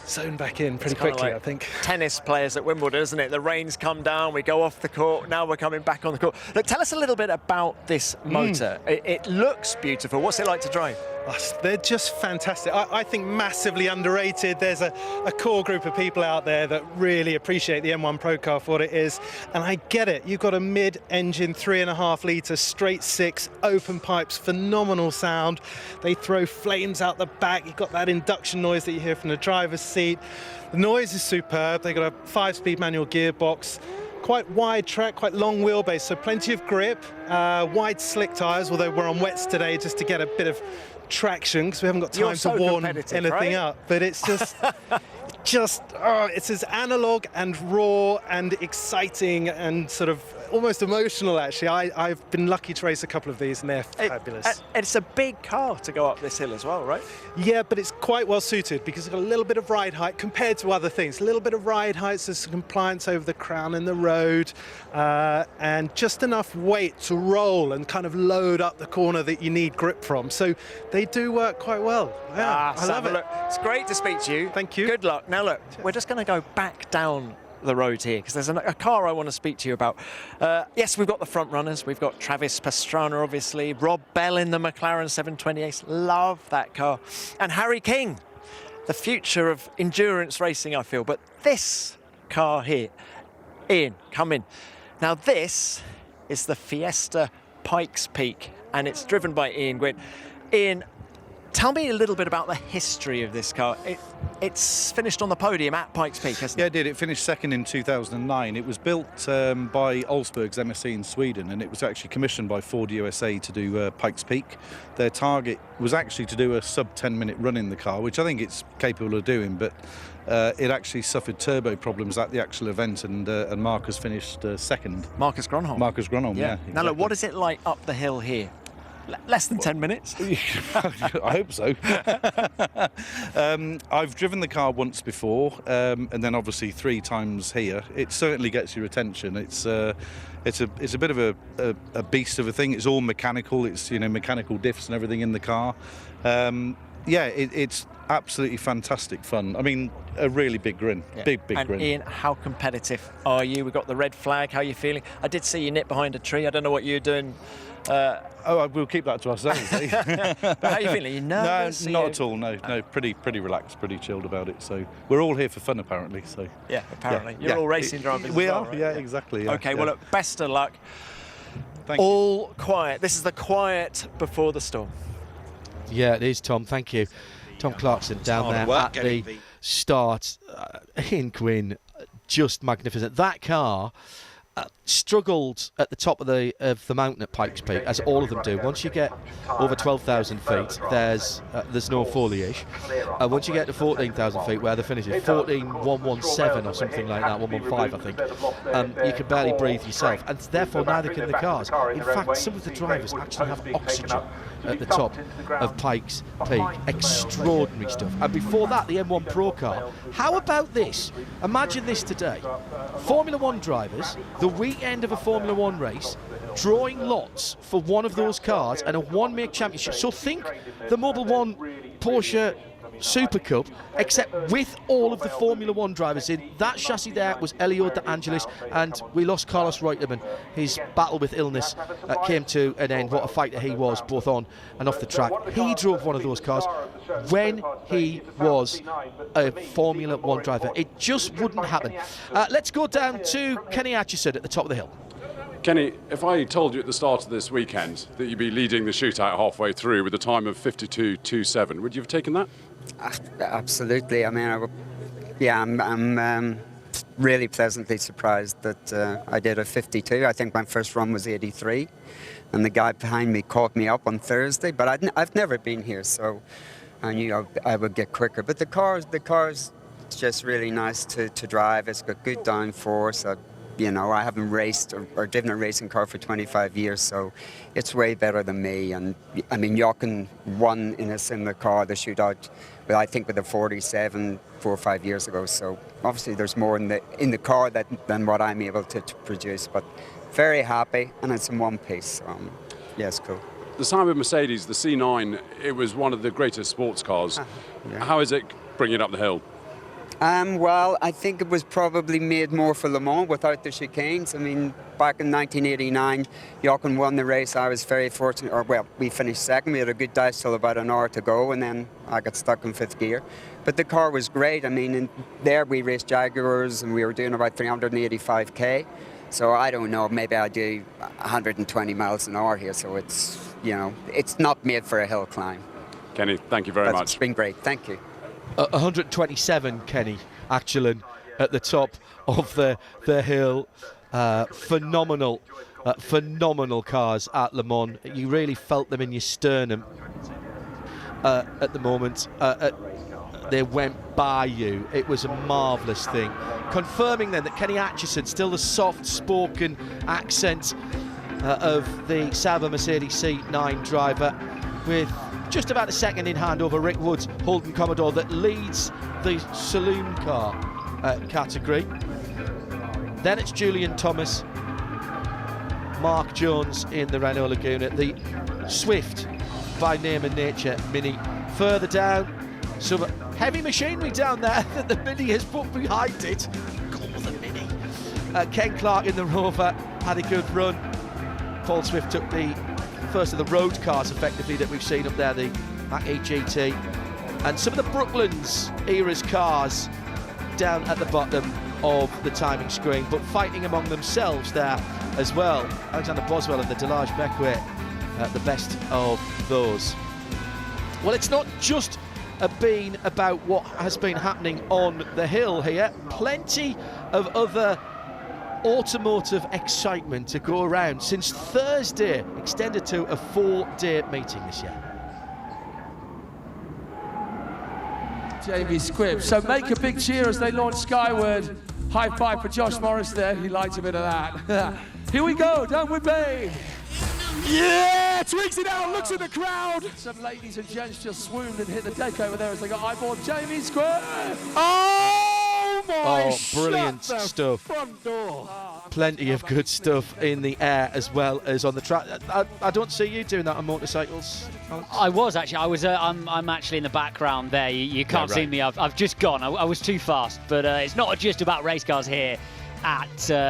zone back in pretty quickly, I think. Tennis players at Wimbledon, isn't it? The rain's come down, we go off the court, now we're coming back on the court. Look, tell us a little bit about this motor. It looks beautiful. What's it like to drive? They're just fantastic. I think massively underrated. There's a core group of people out there that really appreciate the M1 Pro car for what it is, and I get it. You've got a mid-engine 3.5 litre straight 6 open pipes, phenomenal sound. They throw flames out the back. You've got that induction noise that you hear from the driver's seat. The noise is superb. They've got a 5-speed manual gearbox. Quite wide track, quite long wheelbase, so plenty of grip. Wide slick tyres, although we're on wets today just to get a bit of traction, because we haven't got time to warm anything up. But it's just it's as analog and raw and exciting and sort of almost emotional, actually. I've been lucky to race a couple of these, and they're fabulous. It's a big car to go up this hill as well, right? Yeah, but it's quite well suited, because it's got a little bit of ride height compared to other things. A little bit of ride height, so some compliance over the crown and the road, and just enough weight to roll and kind of load up the corner that you need grip from. So they do work quite well. Yeah, I love it. Look, it's great to speak to you. Thank you. Good luck. Now look, we're just going to go back down the road here, because there's a car I want to speak to you about. Yes, we've got the front runners. We've got Travis Pastrana, obviously. Rob Bell in the McLaren 720S. Love that car. And Harry King, the future of endurance racing, I feel. But this car here, Ian, come in. Now this is the Fiesta Pikes Peak, and it's driven by Ian Gwynn. Ian, tell me a little bit about the history of this car. It's finished on the podium at Pikes Peak, hasn't it? Yeah, it did. It finished second in 2009. It was built by Olsbergs MSC in Sweden, and it was actually commissioned by Ford USA to do Pikes Peak. Their target was actually to do a sub 10-minute run in the car, which I think it's capable of doing, but it actually suffered turbo problems at the actual event, and Marcus finished second. Marcus Gronholm. Marcus Gronholm, yeah. Exactly. Now look, what is it like up the hill here? Less than 10 minutes. I hope so. I've driven the car once before, and then obviously 3 times here. It certainly gets your attention. It's a bit of a beast of a thing. It's all mechanical. It's mechanical diffs and everything in the car. yeah, it's absolutely fantastic fun. I mean, a really big grin, big and grin. Ian, how competitive are you? We've got the red flag. How are you feeling? I did see you knit behind a tree. I don't know what you're doing. We'll keep that to ourselves. But how are you feeling? Are you nervous? No, not at all. No, pretty relaxed, pretty chilled about it. So we're all here for fun, apparently. So yeah, apparently you're all racing drivers. We as well, are. right? Yeah, exactly. Yeah, okay. Well, look, best of luck. Thank you. All quiet. This is the quiet before the storm. Yeah, it is, Tom. Thank you. Tom Clarkson down there at the start. Ian Quinn, just magnificent. That car struggled at the top of the mountain at Pikes Peak, as all of them do. Once you get over 12,000 feet, there's no foliage. Once you get to 14,000 feet, where the finish is 14,117 or something like that, 115 I think, you can barely breathe yourself, and therefore neither can the cars. In fact, some of the drivers actually have oxygen at the top of Pikes Peak. Extraordinary stuff. And before that, the M1 Pro car. How about this? Imagine this today. Formula One drivers, the weekend of a Formula One race, drawing lots for one of those cars and a one-make championship. So think the Mobil 1 Porsche Super Cup, except with all of the Formula One drivers in. That chassis there was Elio De Angelis, and we lost Carlos Reutemann. His battle with illness came to an end. What a fighter he was, both on and off the track. He drove one of those cars when he was a Formula One driver. It just wouldn't happen. Let's go down to Kenny Atchison at the top of the hill. Kenny, if I told you at the start of this weekend that you'd be leading the shootout halfway through with a time of 52.27, would you have taken that? Absolutely. I mean, I'm really pleasantly surprised that I did a 52. I think my first run was 83, and the guy behind me caught me up on Thursday. But I've never been here, so I knew I would get quicker. But the car's just really nice to drive. It's got good downforce. I haven't raced or driven a racing car for 25 years, so it's way better than me. And I mean, Jochen won in a similar car, the shootout, I think with a 47 4 or 5 years ago. So obviously there's more in the car than what I'm able to produce. But very happy, and it's in one piece. Yeah, it's cool. The time with Mercedes, the C9, it was one of the greatest sports cars. Yeah. How is it bringing it up the hill? Well, I think it was probably made more for Le Mans without the chicanes. I mean, back in 1989, Jochen won the race. I was very fortunate, we finished second. We had a good dive till about an hour to go, and then I got stuck in fifth gear. But the car was great. I mean, there we raced Jaguars, and we were doing about 385k. So I don't know, maybe I do 120 miles an hour here. So it's, it's not made for a hill climb. Kenny, thank you very much. It's been great. Thank you. 127, Kenny Atchison at the top of the hill. Phenomenal cars at Le Mans. You really felt them in your sternum at the moment. They went by you. It was a marvellous thing. Confirming then that Kenny Atchison, still the soft-spoken accent of the Sauber Mercedes C9 driver, with just about a second in hand over Rick Wood's Holden Commodore that leads the saloon car category. Then it's Julian Thomas, Mark Jones in the Renault Laguna, the Swift by name and nature Mini. Further down, some heavy machinery down there that the Mini has put behind it. Call the Mini. Ken Clark in the Rover had a good run. Paul Swift took the first of the road cars effectively that we've seen up there, the Mach-E GT, and some of the Brooklands era's cars down at the bottom of the timing screen, but fighting among themselves there as well. Alexander Boswell and the Delage Beckwith, the best of those. Well, it's not just been about what has been happening on the hill here. Plenty of other automotive excitement to go around since Thursday, extended to a 4-day meeting this year. Jamie Squibb. So make a big cheer as they launch skyward. High five for Josh Morris there. He likes a bit of that. Here we go, down with Bay. Yeah, tweaks it out, looks at the crowd. Some ladies and gents just swooned and hit the deck over there as they got eyeballs. Jamie Squibb. Oh my! Oh, brilliant stuff. Front door. plenty of good stuff in the air as well as on the track. I don't see you doing that on motorcycles, Alex. I was actually. I'm actually in the background there. You can't see me. I've just gone. I was too fast. But it's not just about race cars here at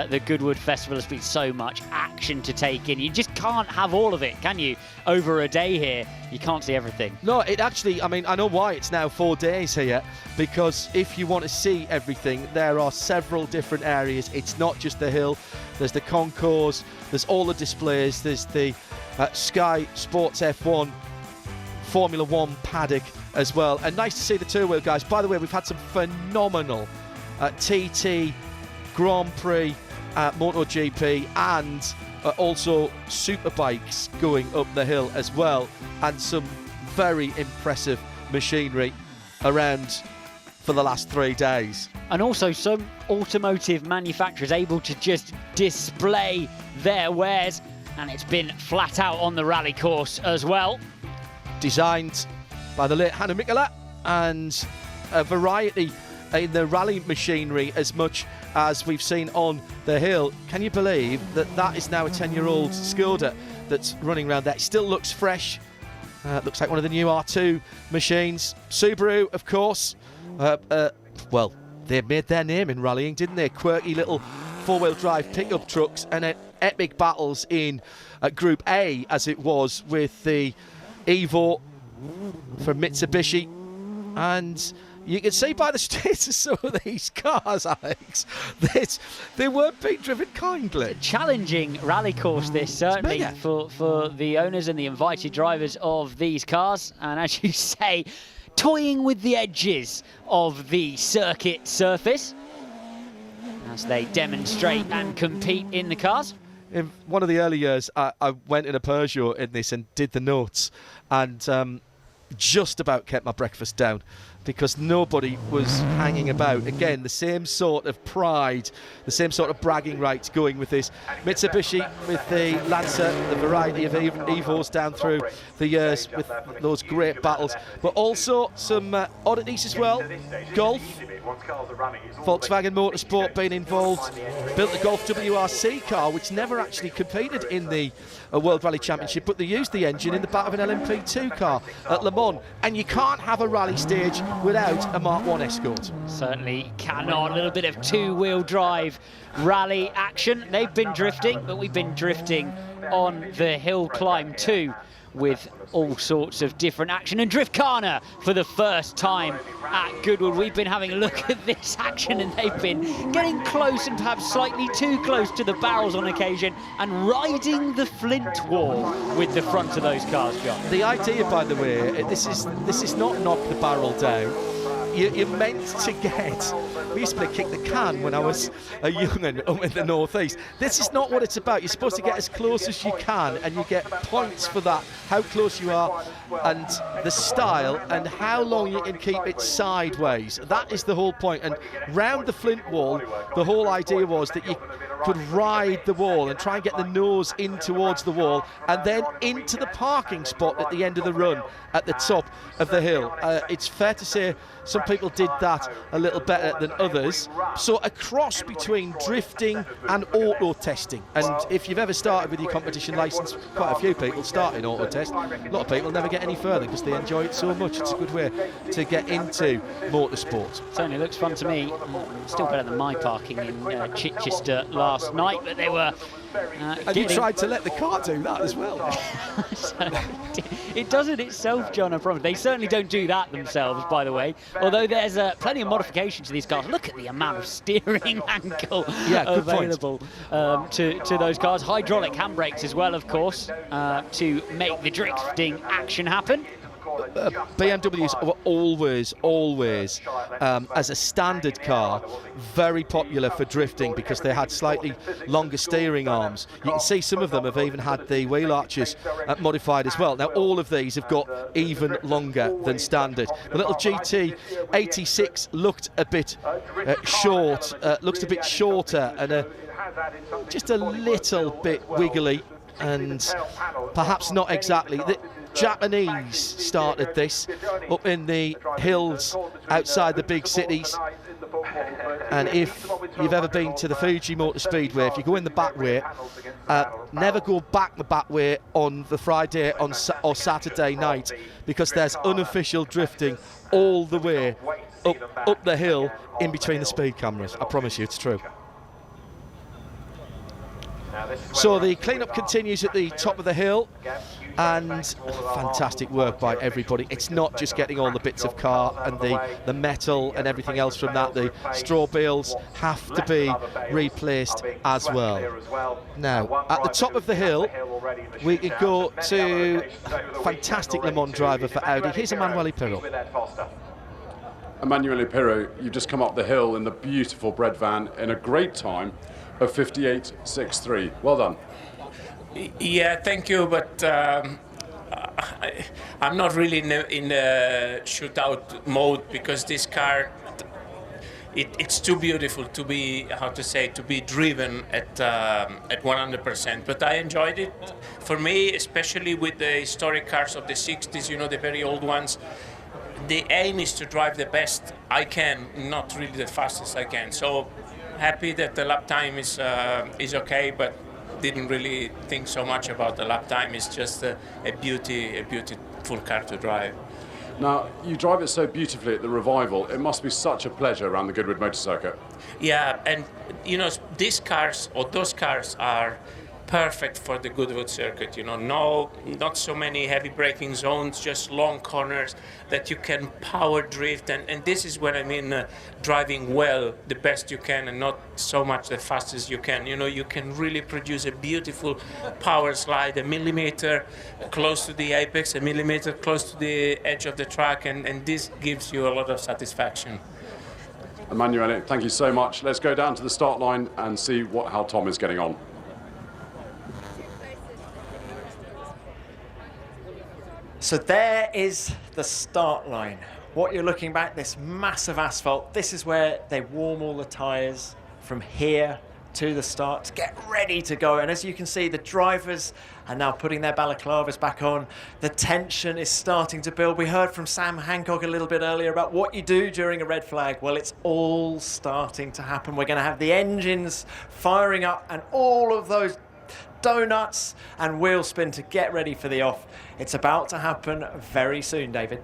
the Goodwood Festival of Speed. So much action to take in. You just can't have all of it, can you? Over a day here, you can't see everything. No, it actually, I mean, I know why it's now 4 days here, because if you want to see everything, there are several different areas. It's not just the hill. There's the concourse, there's all the displays, there's the Sky Sports F1 Formula One paddock as well. And nice to see the two-wheel guys. By the way, we've had some phenomenal TT Grand Prix, MotoGP, and also superbikes going up the hill as well, and some very impressive machinery around for the last 3 days. And also some automotive manufacturers able to just display their wares, and it's been flat out on the rally course as well. Designed by the late Hannah Mikkola, and a variety in the rally machinery as much as we've seen on the hill. Can you believe that that is now a 10-year-old Skoda that's running around there? It still looks fresh. Looks like one of the new R2 machines. Subaru, of course. Well, they made their name in rallying, didn't they? Quirky little four-wheel drive pickup trucks, and epic battles in Group A, as it was with the Evo from Mitsubishi. And you can see by the status of some of these cars, Alex, that they weren't being driven kindly. Challenging rally course this, certainly, for the owners and the invited drivers of these cars. And as you say, toying with the edges of the circuit surface as they demonstrate and compete in the cars. In one of the early years, I went in a Peugeot in this and did the notes, and just about kept my breakfast down, because nobody was hanging about. Again, the same sort of pride, the same sort of bragging rights going with this. Mitsubishi with the Lancer, the variety of Evos down through the years with those great battles, but also some oddities as well. Golf, Volkswagen Motorsport being involved, built the Golf WRC car, which never actually competed in the World Rally Championship, but they used the engine in the back of an LMP2 car at Le Mans. And you can't have a rally stage without a Mark 1 Escort. Certainly cannot. A little bit of two-wheel drive rally action. They've been drifting, but we've been drifting on the hill climb too, with all sorts of different action. And Driftkana for the first time at Goodwood. We've been having a look at this action, and they've been getting close and perhaps slightly too close to the barrels on occasion, and riding the flint wall with the front of those cars, John. The idea, by the way, this is not knock the barrel down. You're meant to get... We used to play kick the can when I was a young'un up in the northeast. This is not what it's about. You're supposed to get as close as you can, and you get points for that, how close you are, and the style, and how long you can keep it sideways. That is the whole point. And round the flint wall, the whole idea was that you could ride the wall and try and get the nose in towards the wall, and then into the parking spot at the end of the run at the top of the hill. It's fair to say some people did that a little better than others. So a cross between drifting and auto testing. And if you've ever started with your competition licence, quite a few people start in auto test. A lot of people never get any further because they enjoy it so much. It's a good way to get into motorsport. Certainly looks fun to me. Still better than my parking in Chichester last night, but they were and you tried to let the car do that as well. It does it itself, John, I promise. They certainly don't do that themselves, by the way. Although there's plenty of modification to these cars. Look at the amount of steering angle available to those cars. Hydraulic handbrakes as well, of course, to make the drifting action happen. BMWs were always, as a standard car, very popular for drifting because they had slightly longer steering arms. You can see some of them have even had the wheel arches modified as well. Now, all of these have got even longer than standard. The little GT86 looked a bit short, looks a bit shorter, and just a little bit wiggly, and perhaps not exactly. The Japanese started this up in the hills outside the big cities, And if you've ever been to the Fuji Motor Speedway, if you go in the back way, never go back the back way on the Friday or Saturday night, because there's unofficial drifting all the way up the hill in between the speed cameras. I promise you, it's true. So the clean-up continues at the top of the hill, and fantastic work by everybody. It's not just getting all the bits of car and the metal and everything else from that. The straw bales have to be replaced as well. Now, at the top of the hill, we can go to fantastic Le Mans driver for Audi. Here's Emanuele Pirro. Emanuele Pirro, you've just come up the hill in the beautiful bread van in a great time of 58.63. Well done. Yeah, thank you, but I'm not really in the shootout mode, because this car, it's too beautiful to be, to be driven at 100%. But I enjoyed it. For me, especially with the historic cars of the 60s, you know, the very old ones, the aim is to drive the best I can, not really the fastest I can. So happy that the lap time is okay, but didn't really think so much about the lap time. It's just a beautiful car to drive. Now, you drive it so beautifully at the Revival. It must be such a pleasure around the Goodwood Motor Circuit. Yeah, and you know, these cars, or those cars, are perfect for the Goodwood circuit. You know, not so many heavy braking zones, just long corners that you can power drift, and this is what I mean, driving well, the best you can, and not so much the fastest you can. You know, you can really produce a beautiful power slide, a millimeter close to the apex, a millimeter close to the edge of the track, and this gives you a lot of satisfaction. Emanuele, thank you so much. Let's go down to the start line and see how Tom is getting on. So there is the start line. What you're looking back, this massive asphalt, this is where they warm all the tyres from here to the start to get ready to go. And as you can see, the drivers are now putting their balaclavas back on. The tension is starting to build. We heard from Sam Hancock a little bit earlier about what you do during a red flag. Well, it's all starting to happen. We're going to have the engines firing up and all of those donuts and wheel spin to get ready for the off. It's about to happen very soon, David.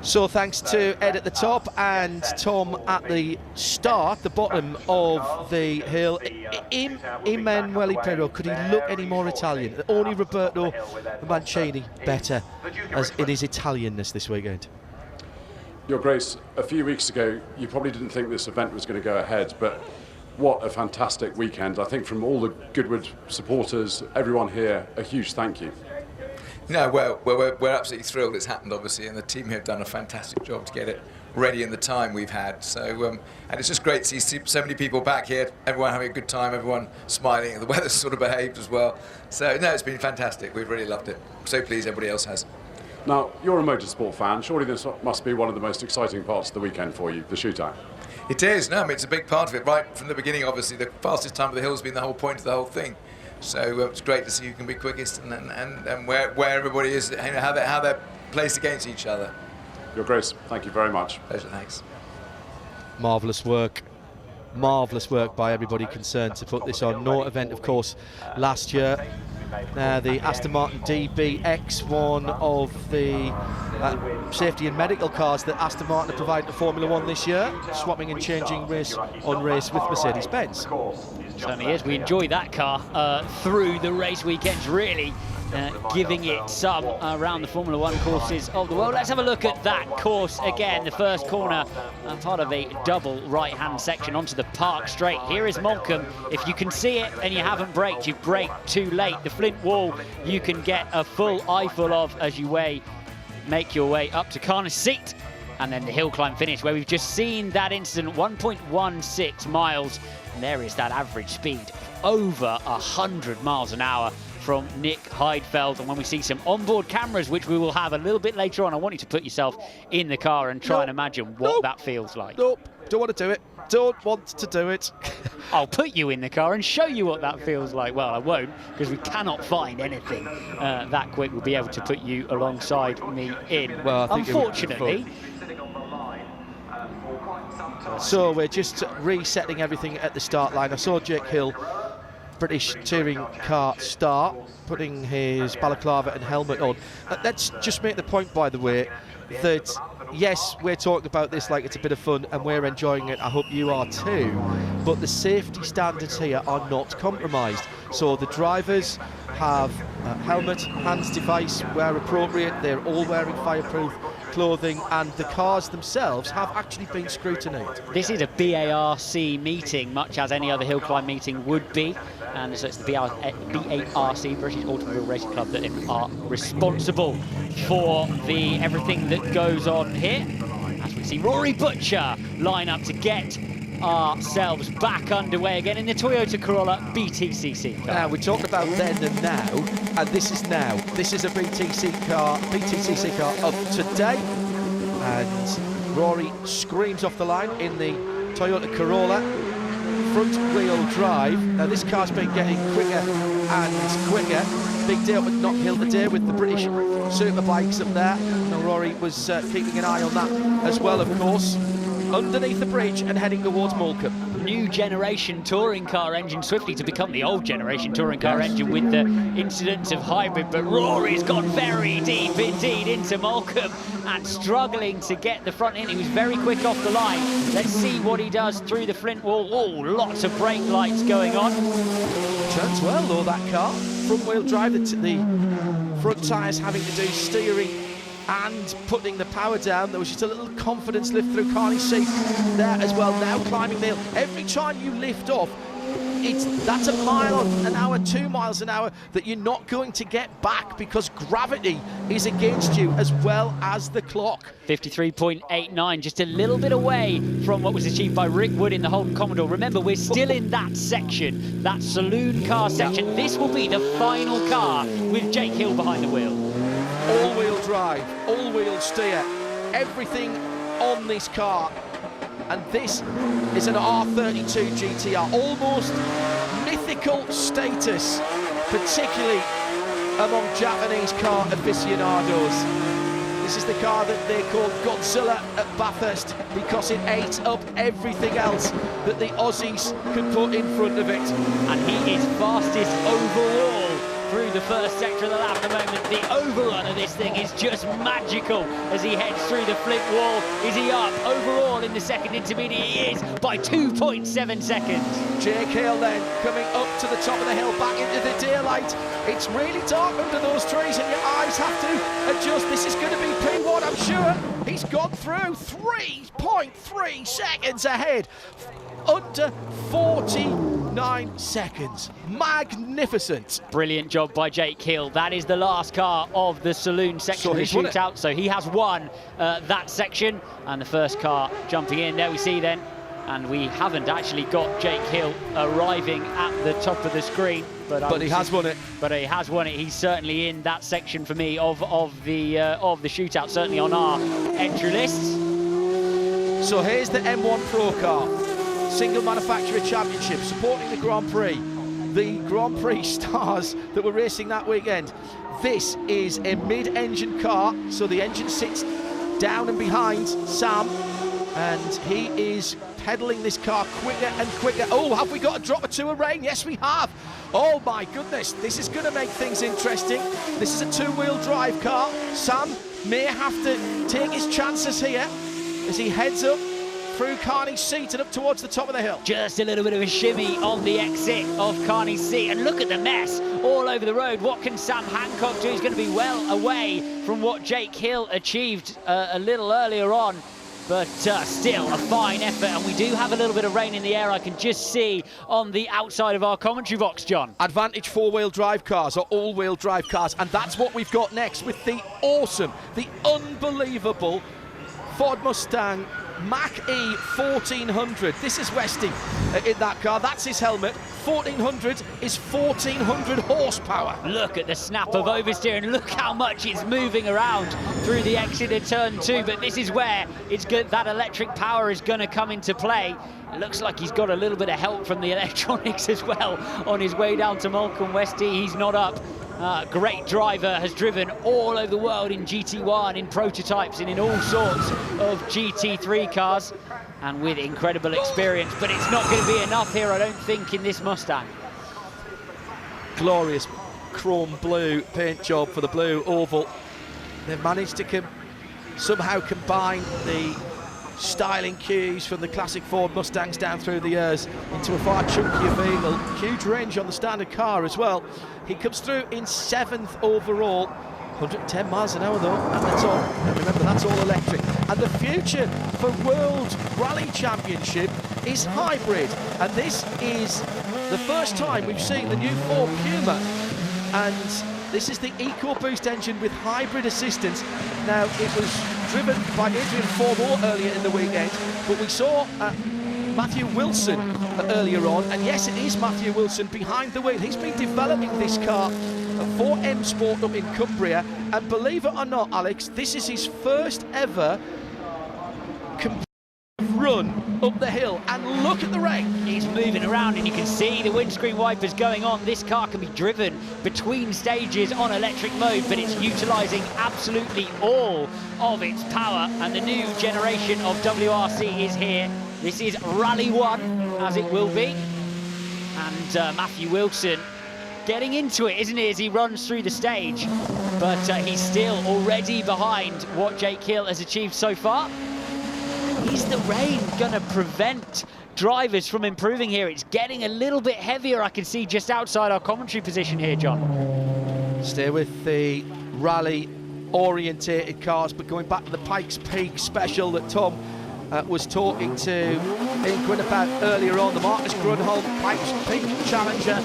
So thanks to Ed at the top and Tom at the start, the bottom of the hill. Emanuele Pirro, could he look any more Italian? Only Roberto Mancini better as in his Italianness this weekend. Your Grace, a few weeks ago, you probably didn't think this event was going to go ahead, but what a fantastic weekend. I think from all the Goodwood supporters, everyone here, a huge thank you. No, well, we're absolutely thrilled it's happened, obviously, and the team here have done a fantastic job to get it ready in the time we've had. So, and it's just great to see so many people back here, everyone having a good time, everyone smiling, and the weather's sort of behaved as well. So, no, it's been fantastic. We've really loved it. I'm so pleased everybody else has. Now, you're a motorsport fan. Surely this must be one of the most exciting parts of the weekend for you, the shootout. It is. No, I mean, it's a big part of it. Right from the beginning, obviously, the fastest time of the hill has been the whole point of the whole thing. So it's great to see who can be quickest and where everybody is, you know, how they're placed against each other. Your Grace, thank you very much. Pleasure, thanks. Marvellous work by everybody concerned to put this on. No event, of course, last year. The Aston Martin DBX, one of the safety and medical cars that Aston Martin are providing to Formula One this year, swapping and changing race on race with Mercedes-Benz. Certainly is. We enjoy that car through the race weekends, really giving it some around the Formula One courses of the world. Let's have a look at that course again. The first corner, part of a double right-hand section onto the Park Straight. Here is Moulcombe. If you can see it and you haven't braked, you've braked too late. The Flint Wall you can get a full eyeful of as you make your way up to Carner's Seat. And then the hill climb finish, where we've just seen that incident, 1.16 miles. And there is that average speed, over 100 miles an hour from Nick Heidfeld. And when we see some onboard cameras, which we will have a little bit later on, I want you to put yourself in the car and try and imagine what that feels like. Nope, don't want to do it. Don't want to do it. I'll put you in the car and show you what that feels like. Well, I won't, because we cannot find anything that quick we'll be able to put you alongside me in. Well, I think unfortunately, So we're just resetting everything at the start line. I saw Jake Hill, British touring car star, putting his balaclava and helmet on. Let's just make the point, by the way, that yes, we're talking about this like it's a bit of fun and we're enjoying it. I hope you are too. But the safety standards here are not compromised. So the drivers have helmet, hands device where appropriate. They're all wearing fireproof clothing, and the cars themselves have actually been scrutinised. This is a BARC meeting, much as any other hill climb meeting would be, and so it's the BARC, British Automobile Racing Club, that are responsible for everything that goes on here. As we see Rory Butcher line up to get ourselves back underway again in the Toyota Corolla BTCC car. Now, we talked about then and now, and this is now. This is a BTCC car of today, and Rory screams off the line in the Toyota Corolla, front-wheel drive. Now, this car's been getting quicker and quicker. Big deal with Knock Hill today with the British superbikes up there. Now, Rory was keeping an eye on that as well, of course. Underneath the bridge and heading towards Morecambe. New generation touring car engine, swiftly to become the old generation touring car engine with the incidence of hybrid, but Rory's gone very deep indeed into Morecambe and struggling to get the front in. He was very quick off the line. Let's see what he does through the flint wall. Oh, lots of brake lights going on. Turns well though, that car. Front wheel drive, the front tyres having to do steering and putting the power down. There was just a little confidence lift through Carney's seat there as well. Now climbing the hill. Every time you lift off, that's a mile an hour, 2 miles an hour that you're not going to get back because gravity is against you as well as the clock. 53.89, just a little bit away from what was achieved by Rick Wood in the Holden Commodore. Remember, we're still in that section, that saloon car section. This will be the final car with Jake Hill behind the wheel. All-wheel drive, all-wheel steer, everything on this car. And this is an R32 GTR, almost mythical status, particularly among Japanese car aficionados. This is the car that they call Godzilla at Bathurst because it ate up everything else that the Aussies could put in front of it. And he is fastest overall through the first sector of the lap at the moment. The overrun of this thing is just magical as he heads through the flint wall. Is he up overall in the second intermediate? He is by 2.7 seconds. Jake Hill then coming up to the top of the hill, back into the daylight. It's really dark under those trees and your eyes have to adjust. This is going to be P1, I'm sure. He's gone through 3.3 seconds ahead. Under 49 seconds. Magnificent. Brilliant job by Jake Hill. That is the last car of the saloon section of the shootout. So he has won that section. And the first car jumping in. There we see then. And we haven't actually got Jake Hill arriving at the top of the screen. But he has won it. But he has won it. He's certainly in that section for me of the shootout, certainly on our entry list. So here's the M1 Pro car. Single manufacturer championship, supporting the Grand Prix. The Grand Prix stars that were racing that weekend. This is a mid-engine car, so the engine sits down and behind Sam, and he is pedaling this car quicker and quicker. Oh, have we got a drop or two of rain? Yes, we have. Oh my goodness, this is going to make things interesting. This is a two-wheel drive car. Sam may have to take his chances here as he heads up through Carney's seat and up towards the top of the hill. Just a little bit of a shimmy on the exit of Carney's seat, and look at the mess all over the road. What can Sam Hancock do? He's going to be well away from what Jake Hill achieved a little earlier on, but still a fine effort. And we do have a little bit of rain in the air, I can just see on the outside of our commentary box, John. Advantage four-wheel drive cars or all-wheel drive cars, and that's what we've got next with the awesome, the unbelievable Ford Mustang Mach-E 1400. This is Westy in that car. That's his helmet. 1400 is 1400 horsepower. Look at the snap of oversteer, and look how much it's moving around through the exit of turn 2. But this is where it's good, that electric power is going to come into play. It looks like he's got a little bit of help from the electronics as well on his way down to Morecambe. Westy, he's not up. Great driver, has driven all over the world in GT1, in prototypes, and in all sorts of GT3 cars. and with incredible experience, but it's not going to be enough here, I don't think, in this Mustang. Glorious chrome blue paint job for the blue oval. They've managed to somehow combine the styling cues from the classic Ford Mustangs down through the years into a far chunkier vehicle. Huge range on the standard car as well. He comes through in 7th overall. 110 miles an hour though at the top, and remember that's all electric. And the future for World Rally Championship is hybrid, and this is the first time we've seen the new Ford Puma, and this is the EcoBoost engine with hybrid assistance. Now, it was driven by Adrian Formore earlier in the weekend, but we saw Matthew Wilson earlier on, and yes, it is Matthew Wilson behind the wheel. He's been developing this car for M Sport up in Cumbria, and believe it or not, Alex, this is his first ever run up the hill, and look at the wreck. He's moving around and you can see the windscreen wipers going on. This car can be driven between stages on electric mode, but it's utilising absolutely all of its power, and the new generation of WRC is here. This is Rally 1, as it will be, and Matthew Wilson getting into it, isn't he, as he runs through the stage, but he's still already behind what Jake Hill has achieved so far. Is the rain going to prevent drivers from improving here? It's getting a little bit heavier, I can see just outside our commentary position here, John. Stay with the rally orientated cars, but going back to the Pikes Peak special that Tom was talking to Ingrid about earlier on, the Marcus Grunholm Pikes Peak Challenger,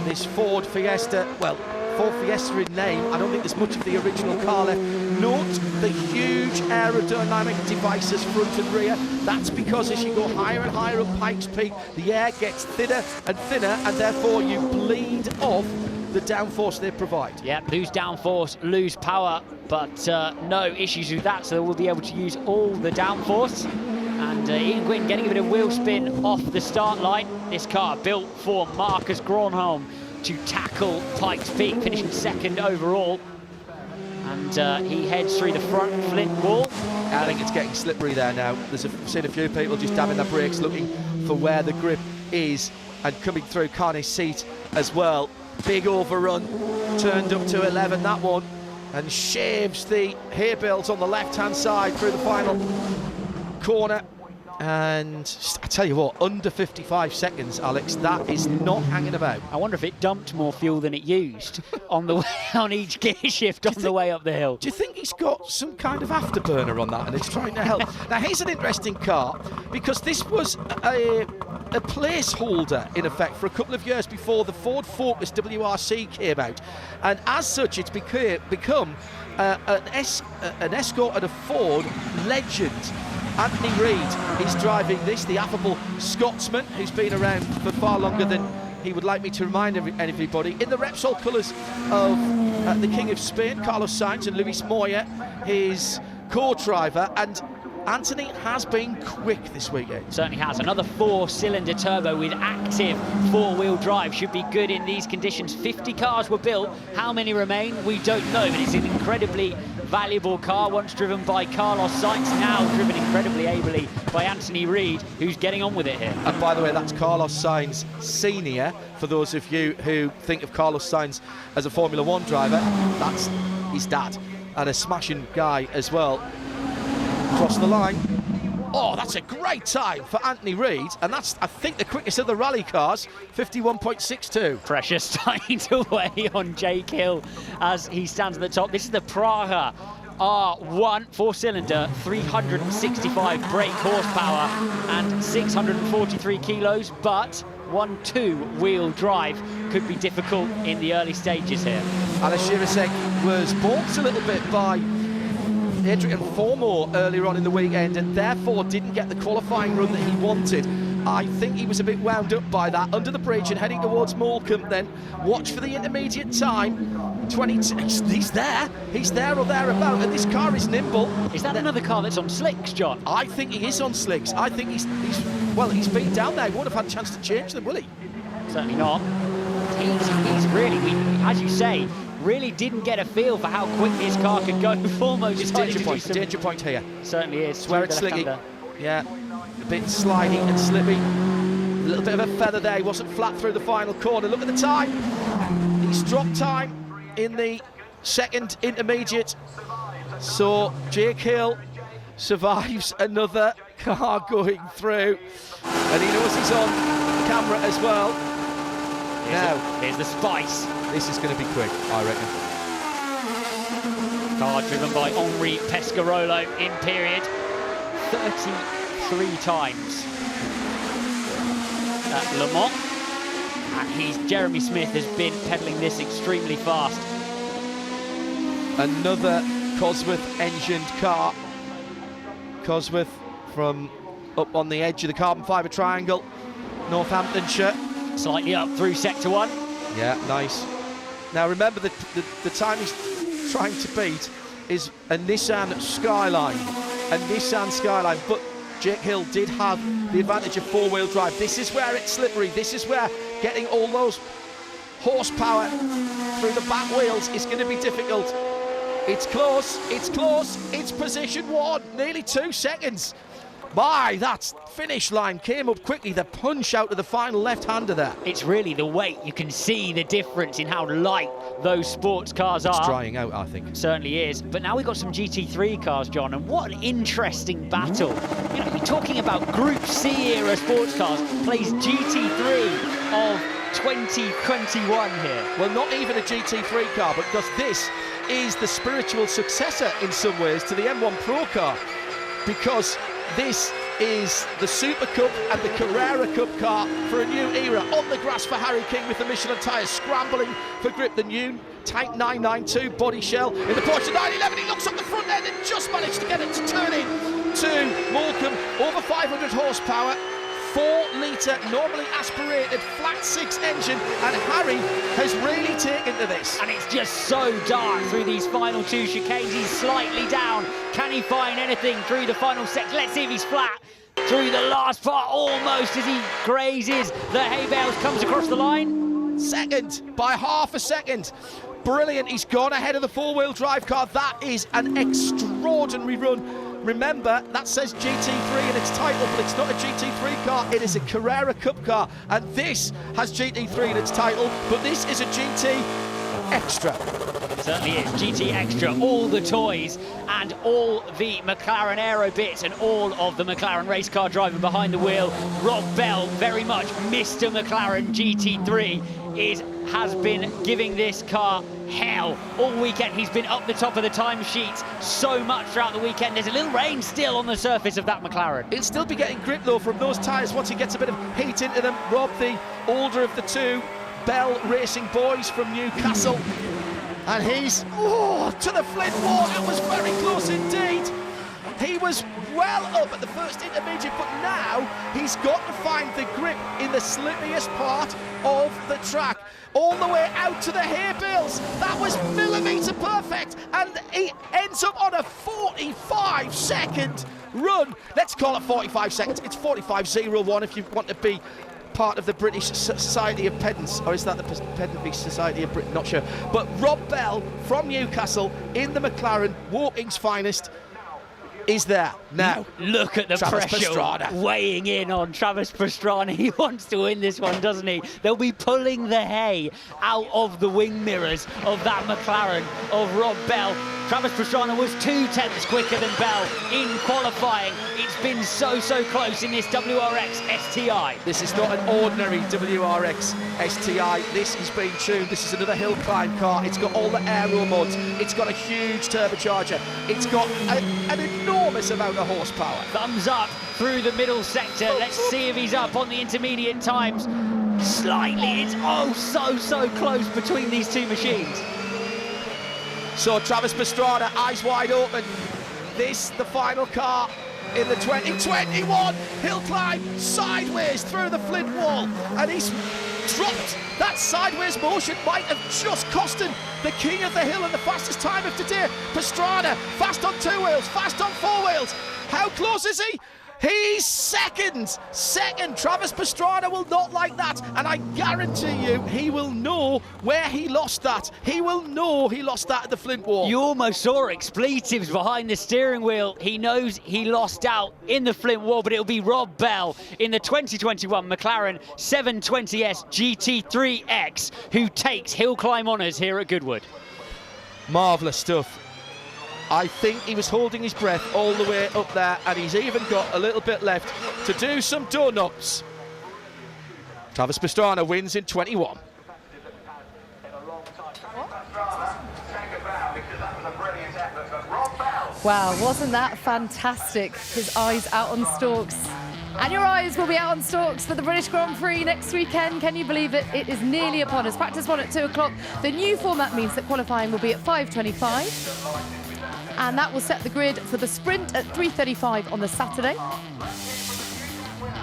this Ford Fiesta, well, Ford Fiesta in name, I don't think there's much of the original car left. Note the huge aerodynamic devices front and rear. That's because as you go higher and higher up Pikes Peak, the air gets thinner and thinner, and therefore you bleed off the downforce they provide. Yeah, lose downforce, lose power, but no issues with that, so they will be able to use all the downforce. And Ian Gwynn getting a bit of wheel spin off the start line. This car built for Marcus Gronholm to tackle Pikes Peak, finishing 2nd overall. And he heads through the front flint wall. I think it's getting slippery there now. I've seen a few people just dabbing their brakes, looking for where the grip is, and coming through Carney's seat as well. Big overrun, turned up to 11, that one, and shaves the hay bales on the left-hand side through the final corner. And I tell you what, under 55 seconds, Alex, that is not hanging about. I wonder if it dumped more fuel than it used on the way, on each gear shift on the way up the hill. Do you think he's got some kind of afterburner on that and it's trying to help? Now, here's an interesting car, because this was a placeholder, in effect, for a couple of years before the Ford Focus WRC came out. And as such, it's become an Escort and a Ford legend. Anthony Reid is driving this, the affable Scotsman who's been around for far longer than he would like me to remind everybody. In the Repsol colours of the King of Spain, Carlos Sainz, and Luis Moya, his co-driver, and Anthony has been quick this weekend. Certainly has. Another 4-cylinder turbo with active 4-wheel drive should be good in these conditions. 50 cars were built. How many remain? We don't know, but it's an incredibly valuable car, once driven by Carlos Sainz, now driven incredibly ably by Anthony Reid, who's getting on with it here. And by the way, that's Carlos Sainz Senior, for those of you who think of Carlos Sainz as a Formula 1 driver. That's his dad, and a smashing guy as well. Across the line. Oh, that's a great time for Anthony Reid, and that's, I think, the quickest of the rally cars, 51.62. Precious tight away on Jake Hill as he stands at the top. This is the Praha R1 4-cylinder, 365 brake horsepower and 643 kilos, but 1-2 drive could be difficult in the early stages here. Alex Jirasek was balked a little bit by Adrian Formore earlier on in the weekend, and therefore didn't get the qualifying run that he wanted. I think he was a bit wound up by that. Under the bridge and heading towards Morecambe then. Watch for the intermediate time. 22, he's there or thereabout, and this car is nimble. Is that another car that's on slicks, John? I think he is on slicks. I think he's been down there. He won't have had a chance to change them, will he? Certainly not. He's really, as you say, really didn't get a feel for how quick this car could go. Almost it's danger point here. Certainly is. It's where it's slingy. Yeah. bit slidey and slippy. A little bit of a feather there. He wasn't flat through the final corner. Look at the time. He's dropped time in the second intermediate. So Jake Hill survives another car going through, and he knows he's on camera as well. Here's the spice. This is going to be quick, I reckon. Car driven by Henri Pescarolo in period 33 times at Le Mans, and Jeremy Smith has been pedalling this extremely fast. Another Cosworth engined car. Cosworth from up on the edge of the carbon fibre triangle, Northamptonshire. Slightly up through sector 1. Yeah, nice. Now remember the time he's trying to beat is a Nissan Skyline. But Jake Hill did have the advantage of four-wheel drive. This is where it's slippery. This is where getting all those horsepower through the back wheels is going to be difficult. It's close, it's position 1, nearly 2 seconds. My, that finish line came up quickly, the punch out of the final left-hander there. It's really the weight. You can see the difference in how light those sports cars are. It's drying out, I think. It certainly is. But now we've got some GT3 cars, John, and what an interesting battle. You know, you're talking about Group C era sports cars, plays GT3 of 2021 here. Well, not even a GT3 car, but because this is the spiritual successor in some ways to the M1 Pro car, because this is the Super Cup and the Carrera Cup car for a new era. On the grass for Harry King with the Michelin tyres, scrambling for grip. The new Type 992 body shell in the Porsche 911. He looks up the front end and just managed to get it to turn in to Moulcom. Over 500 horsepower. 4-litre, normally aspirated, flat 6 engine, and Harry has really taken to this. And it's just so dark through these final 2 chicanes. He's slightly down. Can he find anything through the final section? Let's see if he's flat. Through the last part, almost as he grazes the hay bales, comes across the line. Second, by half a second. Brilliant, he's gone ahead of the four-wheel drive car. That is an extraordinary run. Remember, that says GT3 in its title, but it's not a GT3 car, it is a Carrera Cup car, and this has GT3 in its title, but this is a GT Extra. It certainly is. GT Extra, all the toys and all the McLaren aero bits and all of the McLaren race car driver behind the wheel. Rob Bell, very much Mr. McLaren GT3, has been giving this car hell all weekend. He's been up the top of the timesheets so much throughout the weekend. There's a little rain still on the surface of that McLaren. He'll still be getting grip though from those tyres once he gets a bit of heat into them. Rob, the older of the two Bell Racing boys from Newcastle, and he's to the Flint wall. It was very close indeed. He was well up at the first intermediate, but now he's got to find the grip in the slippiest part of the track, all the way out to the hay bales. That was millimetre perfect, and he ends up on a 45-second run. Let's call it 45 seconds. It's 45.01 if you want to be part of the British Society of Pedants, or is that the Pedantry Society of Britain? Not sure. But Rob Bell from Newcastle in the McLaren, Woking's finest, is there now. Look at the Travis pressure Pastrana weighing in on Travis Pastrana. He wants to win this one, doesn't he? They'll be pulling the hay out of the wing mirrors of that McLaren of Rob Bell. Travis Pastrana was 2 tenths quicker than Bell in qualifying. It's been so close in this WRX STI. This is not an ordinary WRX STI. This is being tuned. This is another hill climb car. It's got all the aero mods. It's got a huge turbocharger. It's got an enormous amount of horsepower. Thumbs up through the middle sector. Let's see if he's up on the intermediate times. Slightly. It's so close between these two machines. So Travis Pastrana, eyes wide open. This, the final car in the 2021 hill climb, sideways through the Flint wall, and he's dropped. That sideways motion might have just cost him the king of the hill and the fastest time of today. Pastrana, fast on 2 wheels, fast on 4 wheels. How close is he? He's second. Travis Pastrana will not like that, and I guarantee you he will know where he lost that. He will know he lost that at the Flint Wall. You almost saw expletives behind the steering wheel. He knows he lost out in the Flint Wall, but it'll be Rob Bell in the 2021 McLaren 720S GT3X who takes hill climb honours here at Goodwood. Marvellous stuff. I think he was holding his breath all the way up there, and he's even got a little bit left to do some donuts. Travis Pastrana wins in 21. Wow, wasn't that fantastic? His eyes out on stalks. And your eyes will be out on stalks for the British Grand Prix next weekend. Can you believe it? It is nearly upon us. Practice 1 at 2 o'clock. The new format means that qualifying will be at 5:25. And that will set the grid for the sprint at 3:35 on the Saturday.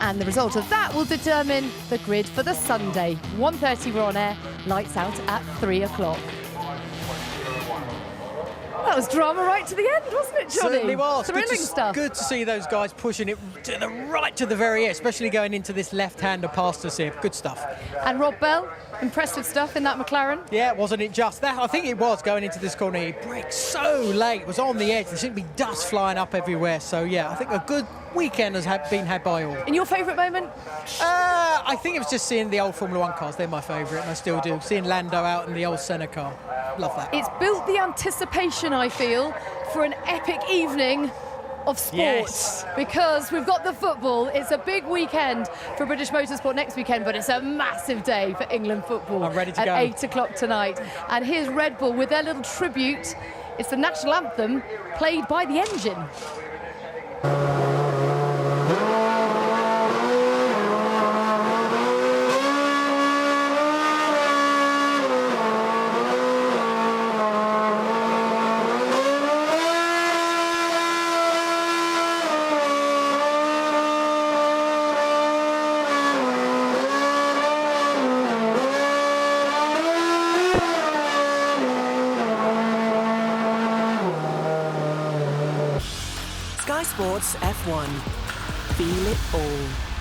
And the result of that will determine the grid for the Sunday. 1:30 we're on air, lights out at 3 o'clock. That was drama right to the end, wasn't it, Johnny? Certainly was. Thrilling stuff. Good to see those guys pushing it to the very end, especially going into this left-hander past us here. Good stuff. And Rob Bell, impressive stuff in that McLaren. Yeah, wasn't it just that? I think it was going into this corner. He braked so late, it was on the edge. There seemed to be dust flying up everywhere. So, yeah, I think a good weekend has been had by all. And your favourite moment? I think it was just seeing the old Formula 1 cars. They're my favourite, and I still do. Seeing Lando out in the old Senna car. Love that. It's built the anticipation, I feel, for an epic evening of sport. Yes. Because we've got the football. It's a big weekend for British Motorsport next weekend, but it's a massive day for England football. I'm ready to at go. 8 o'clock tonight. And here's Red Bull with their little tribute. It's the national anthem played by the engine. Sky Sports F1. Feel it all.